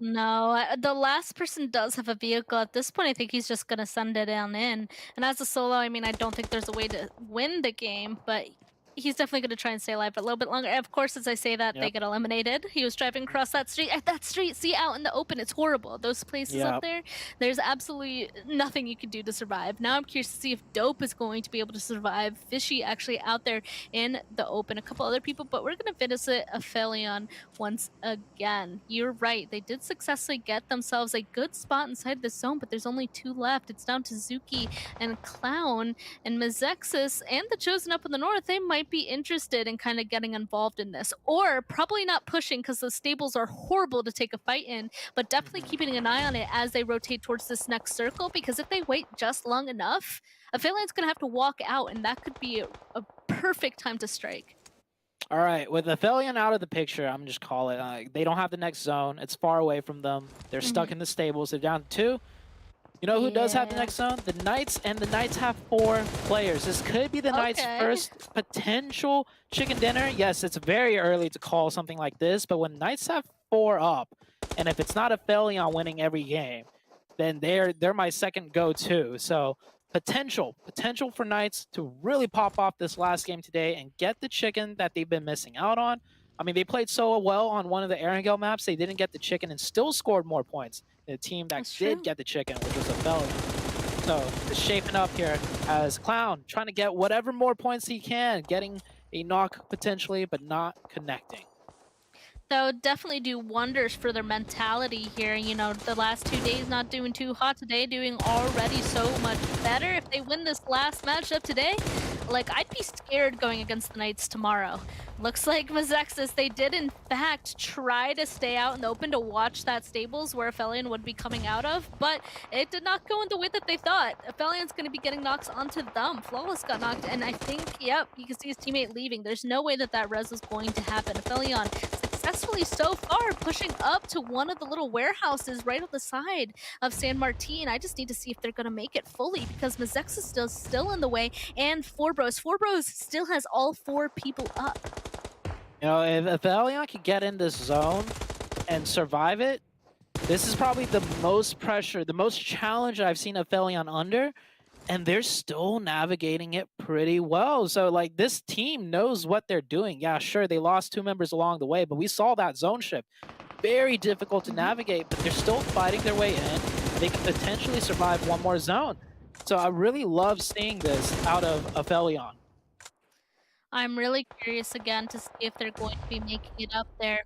No, the last person does have a vehicle. At this point, I think he's just going to send it on in. And as a solo, I mean, I don't think there's a way to win the game, but he's definitely going to try and stay alive a little bit longer. Of course, as I say that, they get eliminated. He was driving across that street. At that street, see, out in the open, it's horrible. Those places up there, there's absolutely nothing you can do to survive. Now I'm curious to see if Dope is going to be able to survive. Fishy actually out there in the open. A couple other people, but we're going to visit APHELION once again. You're right. They did successfully get themselves a good spot inside the zone, but there's only 2 left. It's down to Zuki and Clown, and MEZEXIS and the Chosen up in the north. They might be interested in kind of getting involved in this, or probably not pushing because the stables are horrible to take a fight in, but definitely keeping an eye on it as they rotate towards this next circle, because if they wait just long enough, APHELION's going to have to walk out, and that could be a perfect time to strike. All right, with APHELION out of the picture, I'm just call it. They don't have the next zone. It's far away from them. They're stuck in the stables. They're down to 2. You know who does have the next zone? The Knights, and the Knights have 4 players. This could be the Knights' first potential chicken dinner. Yes, it's very early to call something like this, but when Knights have 4 up, and if it's not APHELION winning every game, then they're my second go-to. So potential for Knights to really pop off this last game today and get the chicken that they've been missing out on. I mean, they played so well on one of the Erangel maps, they didn't get the chicken and still scored more points. The team that did get the chicken, which was APHELION. So it's shaping up here as Clown trying to get whatever more points he can, getting a knock potentially, but not connecting. That would definitely do wonders for their mentality here. You know, the last 2 days not doing too hot, today doing already so much better. If they win this last matchup today, like, I'd be scared going against the Knights tomorrow. Looks like MEZEXIS, they did in fact try to stay out in the open to watch that stables where APHELION would be coming out of, but it did not go in the way that they thought. APHELION's going to be getting knocks onto them. Flawless got knocked, and I think, yep, you can see his teammate leaving. There's no way that that res was going to happen. APHELION successfully so far pushing up to one of the little warehouses right on the side of San Martin. I just need to see if they're going to make it fully, because MEZEXIS is still in the way, and 4Bros still has all 4 people up. You know, if APHELION can get in this zone and survive it, this is probably the most pressure, the most challenge I've seen APHELION under, and they're still navigating it pretty well. So, like, this team knows what they're doing. Yeah, sure, they lost 2 members along the way, but we saw that zone shift. Very difficult to navigate, but they're still fighting their way in. They can potentially survive one more zone. So I really love seeing this out of APHELION. I'm really curious again to see if they're going to be making it up there.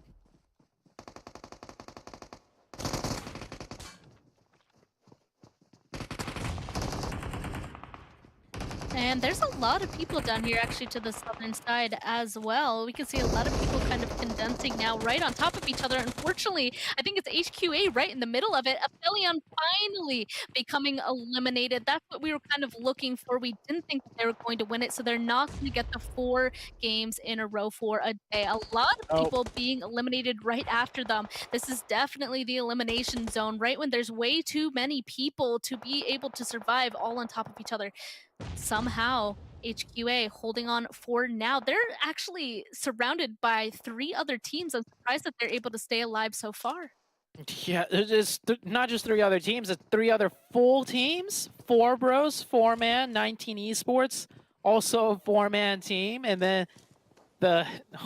And there's a lot of people down here actually to the southern side as well. We can see a lot of people kind of condensing now right on top of each other. Unfortunately, I think it's HQA right in the middle of it. APHELION finally becoming eliminated. That's what we were kind of looking for. We didn't think that they were going to win it, so they're not going to get the 4 games in a row for a day. A lot of people being eliminated right after them. This is definitely the elimination zone, right when there's way too many people to be able to survive all on top of each other. Somehow, HQA holding on for now. They're actually surrounded by 3 other teams. I'm surprised that they're able to stay alive so far. Yeah, there's not just 3 other teams, it's 3 other full teams. 4 bros, 4-man, 19 Esports, also a 4-man team. And then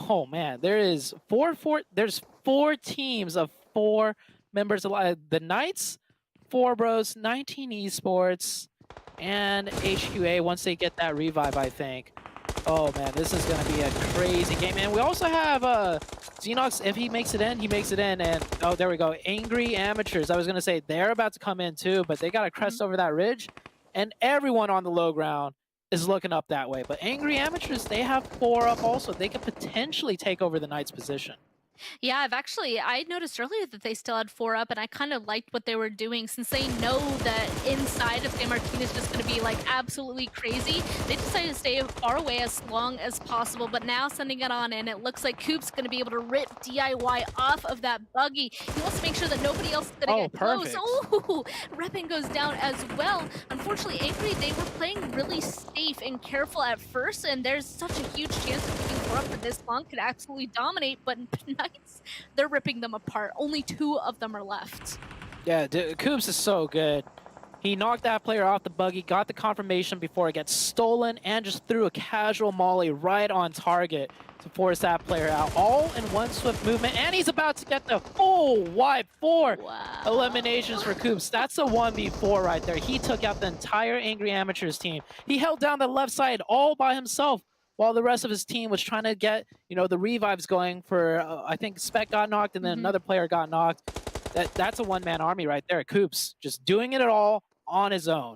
oh man, there's 4 teams of 4 members alive. The Knights, 4 bros, 19 Esports, and HQA once they get that revive, I think. Oh man, this is gonna be a crazy game. And we also have Xenox, if he makes it in, he makes it in. And oh, there we go. Angry Amateurs. I was gonna say they're about to come in too, but they gotta crest over that ridge. And everyone on the low ground is looking up that way. But Angry Amateurs, they have 4 up also. They could potentially take over the Knight's position. Yeah, I noticed earlier that they still had 4 up, and I kind of liked what they were doing since they know that inside of San Martin is just going to be like absolutely crazy. They decided to stay far away as long as possible, but now sending it on in, it looks like Coop's going to be able to rip DIY off of that buggy. He wants to make sure that nobody else is going to get close. Oh, Reppin goes down as well. Unfortunately, Angry, they were playing really safe and careful at first, and there's such a huge chance of keeping 4 up for this long could absolutely dominate, but they're ripping them apart. Only 2 of them are left. Yeah, Coops is so good. He knocked that player off the buggy, got the confirmation before it gets stolen, and just threw a casual molly right on target to force that player out. All in one swift movement, and he's about to get the full wipe. 4 eliminations for Coops. That's a 1v4 right there. He took out the entire Angry Amateurs team. He held down the left side all by himself, while the rest of his team was trying to get, the revives going for, I think Spec got knocked and then another player got knocked. That's a 1-man army right there. Coops just doing it all on his own.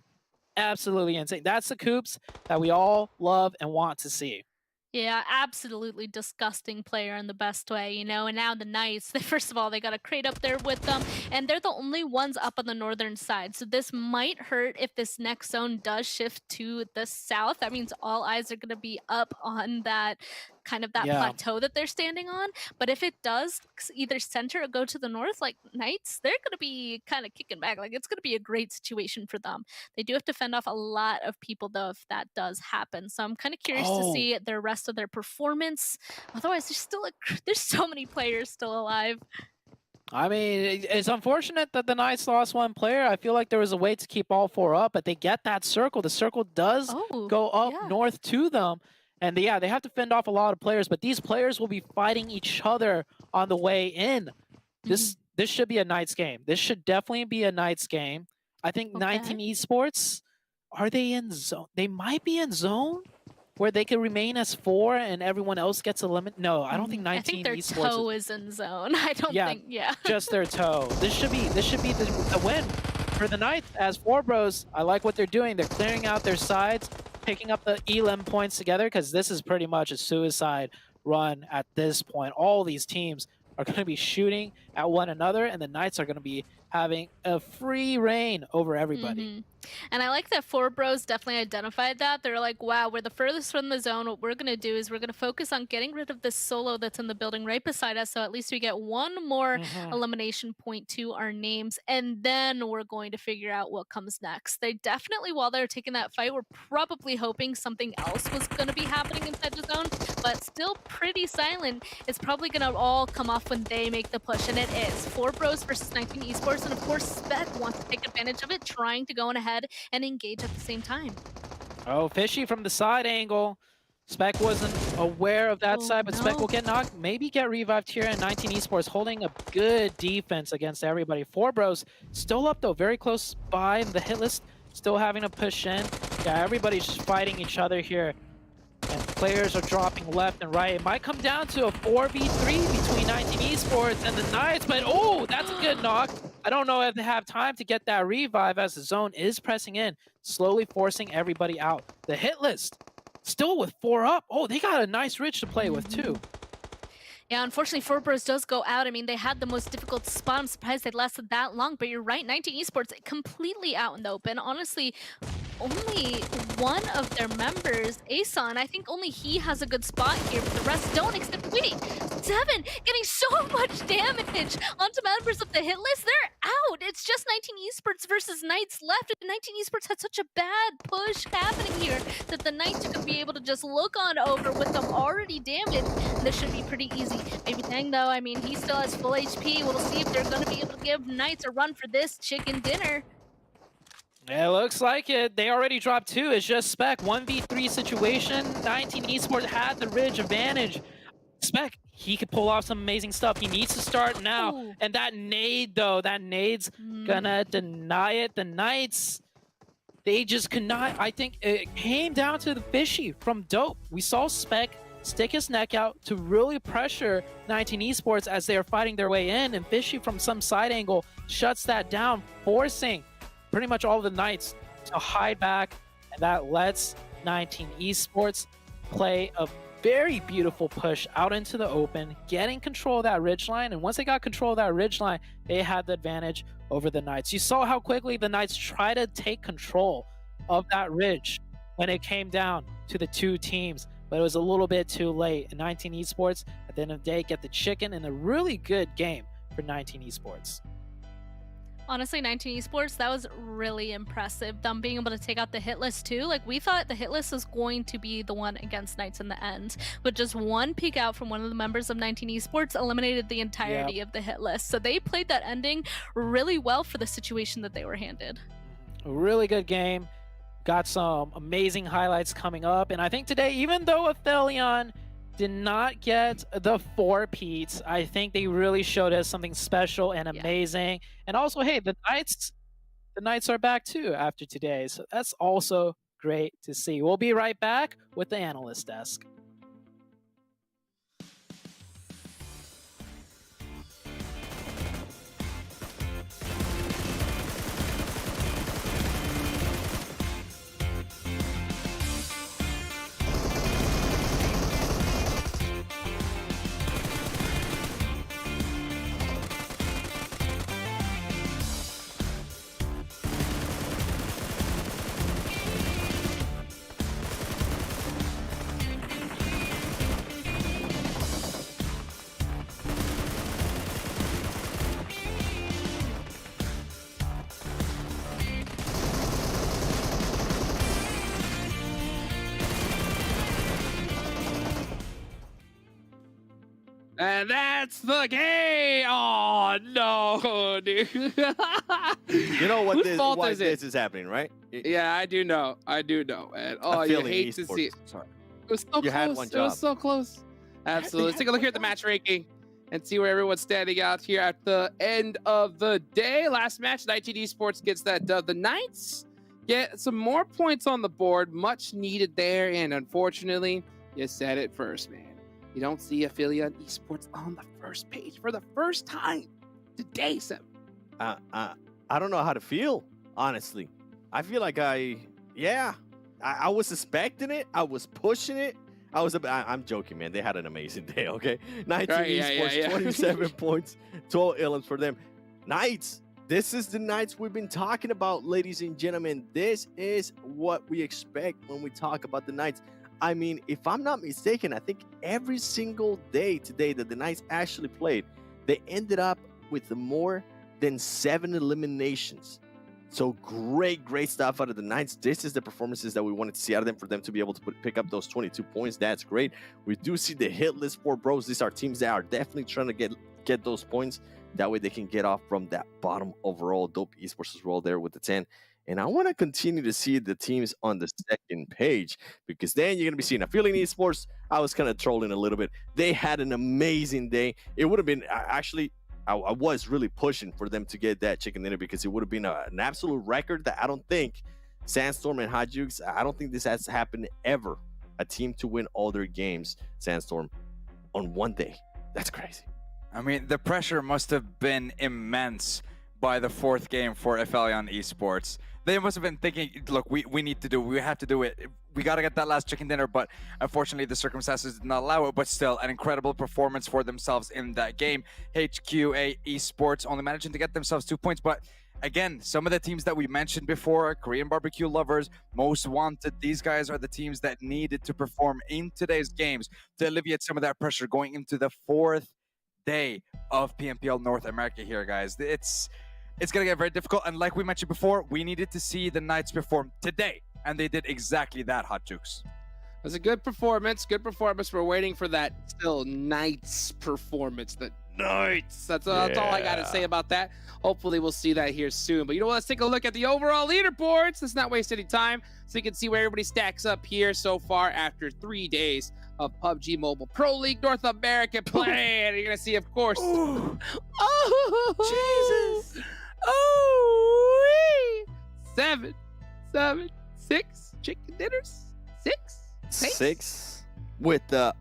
Absolutely insane. That's the Coops that we all love and want to see. Yeah, absolutely disgusting player in the best way, and now the Knights, first of all, they got a crate up there with them, and they're the only ones up on the northern side, so this might hurt if this next zone does shift to the south. That means all eyes are going to be up on that plateau that they're standing on, but if it does either center or go to the north, like Knights, they're going to be kind of kicking back. Like, it's going to be a great situation for them. They do have to fend off a lot of people, though, if that does happen, so I'm kind of curious to see the rest of their performance. Otherwise, there's so many players still alive. I mean, it's unfortunate that the Knights lost 1 player. I feel like there was a way to keep all 4 up, but they get that circle. The circle does go up north to them. And yeah, they have to fend off a lot of players, but these players will be fighting each other on the way in. This should be a Knights game. This should definitely be a Knights game. I think 19 Esports, are they in zone? They might be in zone where they could remain as 4 and everyone else gets a limit. No, I don't think 19 I think their Esports toe is in zone. I don't think, just their toe. This should be the win for the Knights as 4 bros. I like what they're doing. They're clearing out their sides, picking up the elim points together, because this is pretty much a suicide run at this point. All these teams are going to be shooting at one another, and the Knights are going to be having a free reign over everybody. And I like that 4 bros definitely identified that. They're like, wow, we're the furthest from the zone. What we're going to do is we're going to focus on getting rid of this solo that's in the building right beside us, so at least we get 1 more elimination point to our names, and then we're going to figure out what comes next. They definitely, while they're taking that fight, were probably hoping something else was going to be happening inside the zone, but still pretty silent. It's probably going to all come off when they make the push, and it is. 4 bros versus 19 Esports, and of course, Spec wants to take advantage of it, trying to go on ahead and engage at the same time. Oh, Fishy from the side angle. Spec wasn't aware of that side, but Spec will get knocked, maybe get revived here, and 19 Esports holding a good defense against everybody. 4 bros still up though, very close by the hit list, still having to push in. Yeah, everybody's just fighting each other here, and players are dropping left and right. It might come down to a 4v3 between 19 Esports and the Knights, but oh, that's a good knock. I don't know if they have time to get that revive as the zone is pressing in, slowly forcing everybody out. The hit list still with 4 up. Oh, they got a nice ridge to play with too. Yeah, unfortunately, Forbrose does go out. I mean, they had the most difficult spot. I'm surprised they lasted that long, but you're right. 19 Esports completely out in the open. Honestly, only one of their members, Asan, I think only he has a good spot here, but the rest don't, except wait, Seven getting so much damage onto members of the hit list. They're out. It's just 19 Esports versus Knights left. And 19 Esports had such a bad push happening here that the Knights could be able to just look on over with them already damaged. This should be pretty easy. Maybe Tang, though, I mean, he still has full HP. We'll see if they're going to be able to give Knights a run for this chicken dinner. It looks like it. They already dropped 2. It's just Spec. 1v3 situation. 19 Esports had the ridge advantage. Spec, he could pull off some amazing stuff. He needs to start now. Ooh. And that nade, though, that nade's gonna deny it. The Knights, they just could not. I think it came down to the Fishy from Dope. We saw Spec stick his neck out to really pressure 19 Esports as they are fighting their way in. And Fishy from some side angle shuts that down, forcing pretty much all of the Knights to hide back, and that lets 19 Esports play a very beautiful push out into the open, getting control of that ridgeline. And once they got control of that ridgeline, they had the advantage over the Knights. You saw how quickly the Knights tried to take control of that ridge when it came down to the 2 teams, but it was a little bit too late. And 19 Esports, at the end of the day, get the chicken in a really good game for 19 Esports. Honestly, 19 Esports, that was really impressive. Them being able to take out the hit list too. Like, we thought the hit list was going to be the one against Knights in the end, but just one peek out from one of the members of 19 Esports eliminated the entirety of the hit list. So they played that ending really well for the situation that they were handed. A really good game. Got some amazing highlights coming up. And I think today, even though APHELION did not get the 4 peats, I think they really showed us something special and amazing. And also, hey, the Knights are back too after today. So that's also great to see. We'll be right back with the analyst desk. And that's the game. Oh no, dude. You know what Whose fault why is it? this is happening, right? Yeah, I do know. I do know, man. Oh, you hate to see it. Sorry. It was so You close. had one It was job. so close. Absolutely. Let's take a look here at the match ranking and see where everyone's standing out here at the end of the day. Last match, 19 Esports gets that dub. The Knights get some more points on the board, much needed there, and unfortunately, you said it first, man. You don't see APHELION Esports on the first page for the first time today, Sam. I don't know how to feel, honestly. I feel like I was suspecting it. I was pushing it. I'm joking, man. They had an amazing day, okay? 19 Esports, 27 points, 12 elims for them. Knights, this is the Knights we've been talking about, ladies and gentlemen. This is what we expect when we talk about the Knights. I mean, if I'm not mistaken, I think every single day today that the Knights actually played, they ended up with more than 7 eliminations. So great stuff out of the Knights. This is the performances that we wanted to see out of them, for them to be able to pick up those 22 points. That's great. We do see the hit list for bros. These are teams that are definitely trying to get those points. That way they can get off from that bottom overall. Dope Esports as well there with the 10. And I want to continue to see the teams on the second page, because then you're going to be seeing APHELION Esports. I was kind of trolling a little bit. They had an amazing day. It would have been actually, I was really pushing for them to get that chicken dinner, because it would have been an absolute record that I don't think Sandstorm and Hot Jukes, I don't think this has happened ever. A team to win all their games, Sandstorm, on one day. That's crazy. I mean, the pressure must have been immense by the 4th game for APHELION Esports. They must have been thinking, look, we have to do it. We got to get that last chicken dinner, but unfortunately the circumstances did not allow it, but still an incredible performance for themselves in that game. HQA Esports only managing to get themselves 2 points, but again, some of the teams that we mentioned before, Korean barbecue lovers, most wanted, these guys are the teams that needed to perform in today's games to alleviate some of that pressure going into the 4th day of PMPL North America here, guys. It's going to get very difficult, and like we mentioned before, we needed to see the Knights perform today, and they did exactly that, Hot Jukes. It was a good performance. We're waiting for that still Knights performance. The Knights. That's all I got to say about that. Hopefully we'll see that here soon. But you know what? Let's take a look at the overall leaderboards. Let's not waste any time so you can see where everybody stacks up here so far after 3 days of PUBG Mobile Pro League North America play. And you're going to see, of course. Ooh. Oh, Jesus. Oh, 7, 6 chicken dinners. 6 with the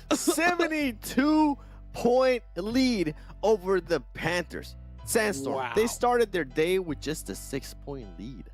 72-point lead over the Panthers. Sandstorm, Wow. they started their day with just a 6-point lead.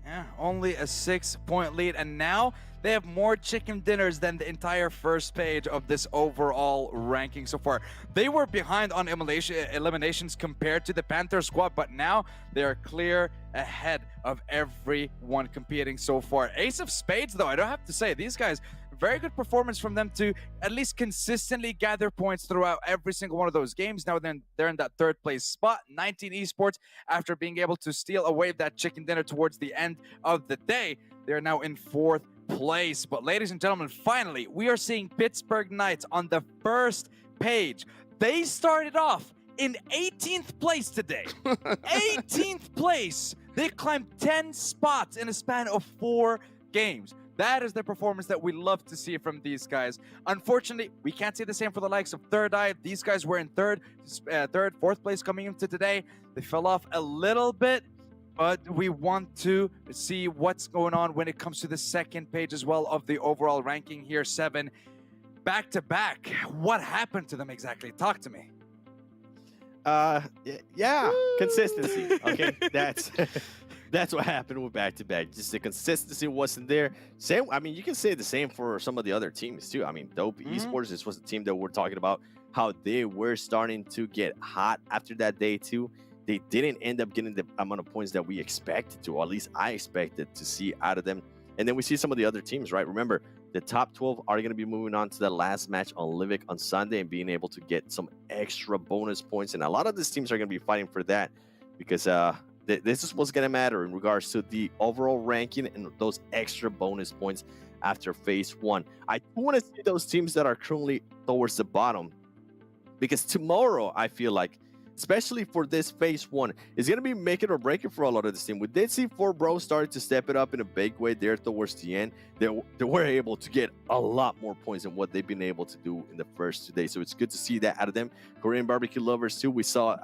Yeah, only a 6-point lead, and now they have more chicken dinners than the entire first page of this overall ranking so far. They were behind on eliminations compared to the Panther squad, but now they are clear ahead of everyone competing so far. Ace of Spades, though, I don't have to say, these guys, very good performance from them to at least consistently gather points throughout every single one of those games. Now then, they're in that 3rd place spot. 19 Esports, after being able to steal away that chicken dinner towards the end of the day, they're now in 4th place. But ladies and gentlemen, finally, we are seeing Pittsburgh Knights on the first page. They started off in 18th place today. 18th place. They climbed 10 spots in a span of 4 games. That is the performance that we love to see from these guys. Unfortunately, we can't say the same for the likes of THIRDEYE. These guys were in 4th place coming into today. They fell off a little bit, but we want to see what's going on when it comes to the 2nd page as well of the overall ranking here. 7 back-to-back. What happened to them exactly? Talk to me. Yeah, consistency. Okay, that's what happened with back-to-back. Just the consistency wasn't there. Same. I mean, you can say the same for some of the other teams too. I mean, Dope Esports, this was the team that we're talking about, how they were starting to get hot after that day too. They didn't end up getting the amount of points that we expected to, or at least I expected to see out of them. And then we see some of the other teams, right? Remember, the top 12 are going to be moving on to the last match on Livic on Sunday and being able to get some extra bonus points. And a lot of these teams are going to be fighting for that because this is what's going to matter in regards to the overall ranking and those extra bonus points after phase 1. I want to see those teams that are currently towards the bottom because tomorrow, I feel like, especially for this phase 1, is going to be make it or break it for a lot of this team. We did see 4Bro started to step it up in a big way there towards the end. They were able to get a lot more points than what they've been able to do in the first 2 days. So it's good to see that out of them. Korean barbecue lovers too. We saw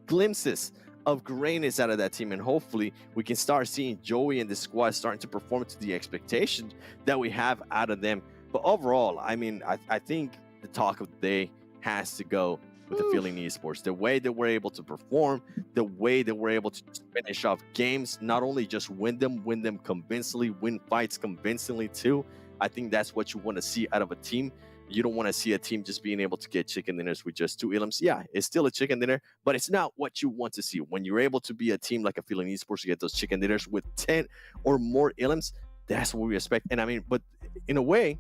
glimpses of greatness out of that team, and hopefully we can start seeing Joey and the squad starting to perform to the expectations that we have out of them. But overall, I mean, I think the talk of the day has to go with the APHELION Esports. The way that we're able to perform, the way that we're able to finish off games, not only just win them convincingly, win fights convincingly too. I think that's what you want to see out of a team. You don't want to see a team just being able to get chicken dinners with just 2 elims. Yeah, it's still a chicken dinner, but it's not what you want to see. When you're able to be a team like APHELION Esports, you get those chicken dinners with 10 or more elims. That's what we expect. And I mean, but in a way,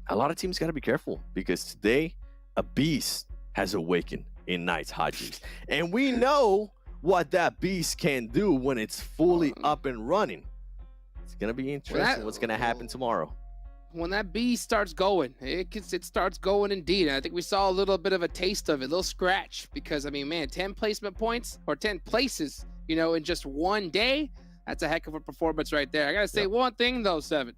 a lot of teams got to be careful because today a beast has awakened in Knights Hodges. And we know what that beast can do when it's fully up and running. It's going to be interesting what's going to happen tomorrow. When that beast starts going, it starts going indeed. And I think we saw a little bit of a taste of it, a little scratch, because I mean, man, 10 placement points or 10 places, you know, in just 1 day, that's a heck of a performance right there. I got to say one thing though, Seven.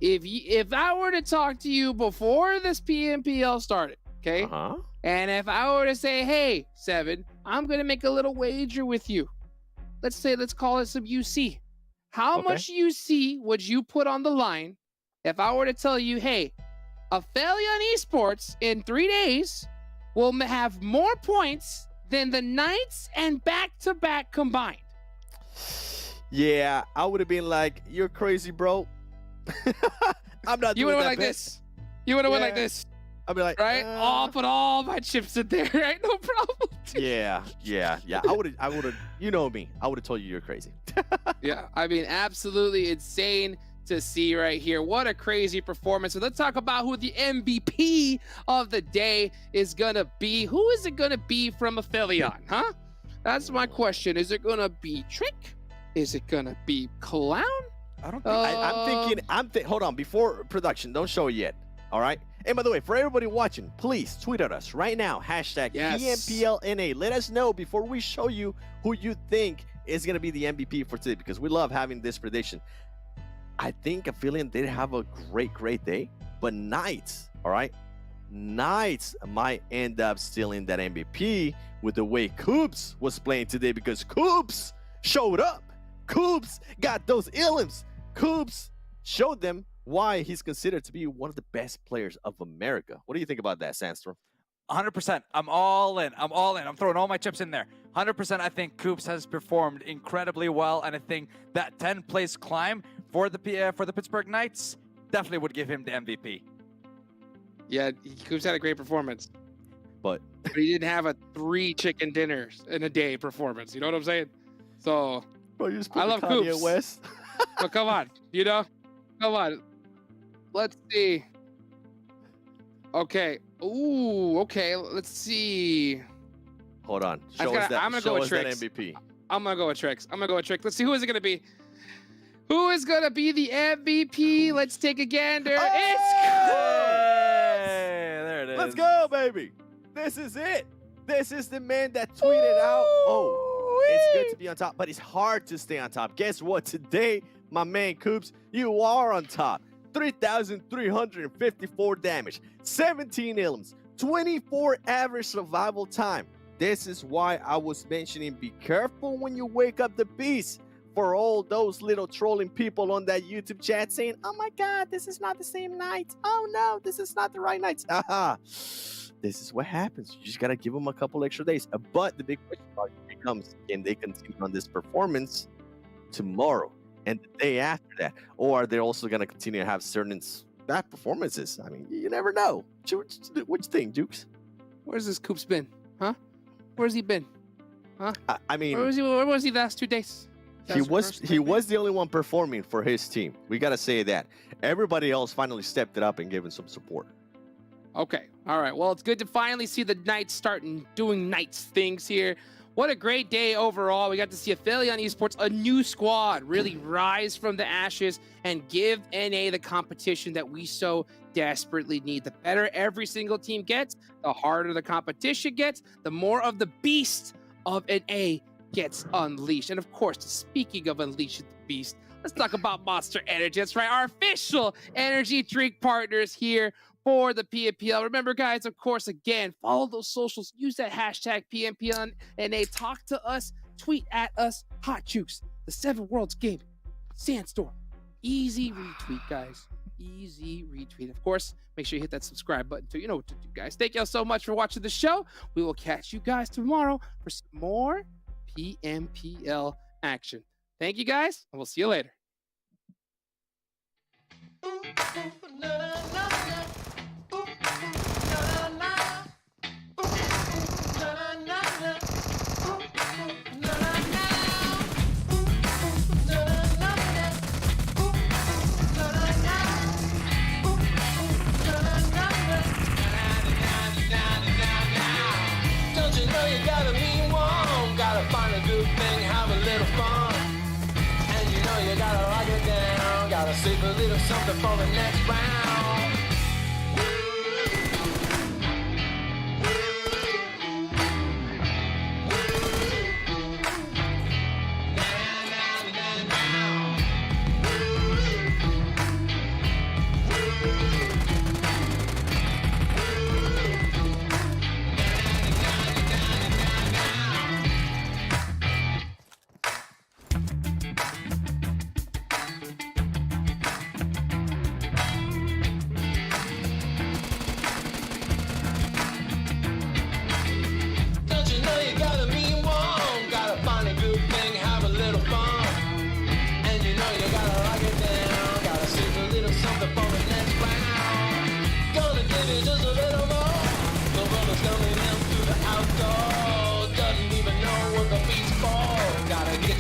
If I were to talk to you before this PMPL started, okay? And if I were to say, hey, Seven, I'm going to make a little wager with you. Let's call it some UC. How much UC would you put on the line if I were to tell you, hey, APHELION Esports in 3 days will have more points than the Knights and back-to-back combined. Yeah, I would have been like, "You're crazy, bro." I'm not You doing would have that went like bet. this. You would have went like Yeah. this, I'd be like, right? I'll put all my chips in there, right? No problem. Yeah. I would have. You know me. I would have told you you're crazy. Yeah, I mean, absolutely insane to see right here. What a crazy performance. So let's talk about who the MVP of the day is gonna be. Who is it gonna be from APHELION, huh? That's my question. Is it gonna be Trick? Is it gonna be Clown? I don't think. I'm thinking. Hold on. Before production, don't show it yet. All right. And by the way, for everybody watching, please tweet at us right now. Hashtag Yes. PMPLNA. Let us know before we show you who you think is going to be the MVP for today, because we love having this prediction. I think APHELION did have a great day, but Knights, all right? Knights might end up stealing that MVP with the way Coops was playing today, because Coops showed up. Coops got those illims. Coops showed them why he's considered to be one of the best players of America. What do you think about that, Sandstorm? 100%. I'm all in. I'm throwing all my chips in there. 100%. I think Coops has performed incredibly well, and I think that 10th place climb for the Pittsburgh Knights definitely would give him the MVP. Yeah, Coops had a great performance, But but he didn't have a 3 chicken dinners in a day performance. You know what I'm saying? So, bro, you just I love Kanye Coops. West. but come on, you know? Come on. Let's see. Okay. Ooh, okay. Let's see. Hold on. I've Show got- us that. I'm gonna show go with us that Tricks. MVP. I'm gonna go with Tricks. Let's see, who is it gonna be? Who is gonna be the MVP? Let's take a gander. It's Hey, there it is. Let's go, baby. This is it. This is the man that tweeted out. Oh, it's good to be on top, but it's hard to stay on top. Guess what? Today, my man Coops, you are on top. 3,354 damage, 17 ilms, 24 average survival time. This is why I was mentioning be careful when you wake up the beast. For all those little trolling people on that YouTube chat saying, "Oh my God, this is not the same night. Oh no, this is not the right night." Aha. This is what happens. You just got to give them a couple extra days. But the big question mark becomes, can they continue on this performance tomorrow and the day after that? Or are they also going to continue to have certain bad performances? I mean, you never know. What you think, Dukes? Where's this Coops been? Huh? Where's he been? Huh? I mean, Where was he the last 2 days? he was the only one performing for his team. We got to say that. Everybody else finally stepped it up and gave him some support. Okay. All right. Well, it's good to finally see the Knights starting doing Knights things here. What a great day overall. We got to see APHELION Esports, a new squad, really rise from the ashes and give NA the competition that we so desperately need. The better every single team gets, the harder the competition gets, the more of the beast of NA gets unleashed. And of course, speaking of unleashing the beast, let's talk about Monster Energy. That's right, our official energy drink partners here for the PMPL. Remember, guys, of course, again, follow those socials. Use that hashtag PMPL and they talk to us. Tweet at us. Hot Jukes, the 7 Worlds Game, Sandstorm. Easy retweet, guys. Easy retweet. Of course, make sure you hit that subscribe button so you know what to do, guys. Thank y'all so much for watching the show. We will catch you guys tomorrow for some more PMPL action. Thank you, guys, and we'll see you later. Don't you know you gotta be one? Gotta find a good thing, have a little fun. And you know you gotta lock it down. Gotta save a little something for the next round.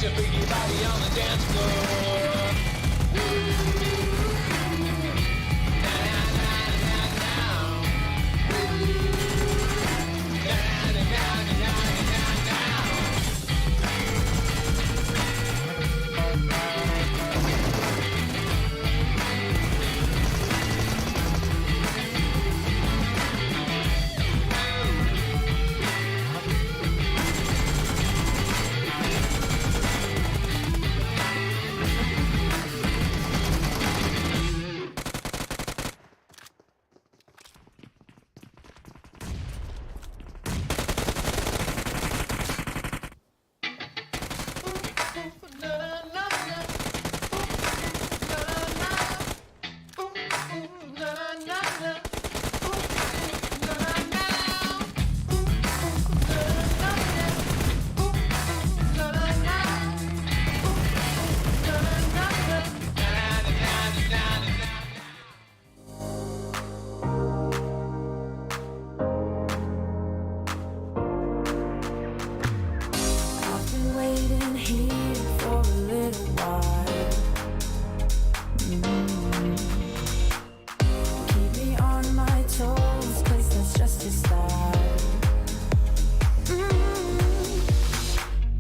Get your freaky body on the dance floor. I've been waiting here for a little while. Keep me on my toes, 'cause that's just your style.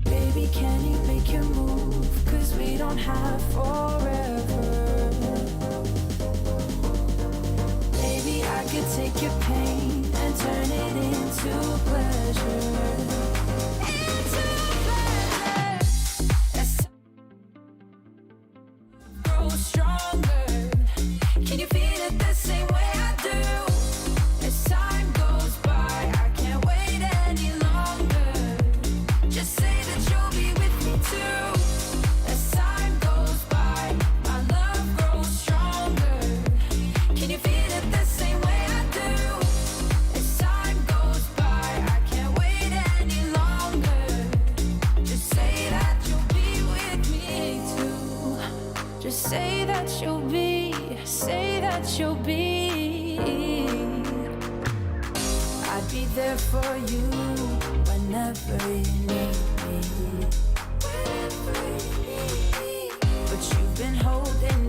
Baby, can you make your move? 'Cause we don't have forever. Baby, I could take your pain and turn it into pleasure. Into pleasure. As grow stronger. Can you feel it the same way I do? As time goes by, I can't wait any longer. Just say that you'll be with me too. As time goes by, my love grows stronger. Can you feel it the same way I do? As time goes by, I can't wait any longer. Just say that you'll be with me too. Just say that you'll be. I'd be there for you whenever you need me. But you've been holding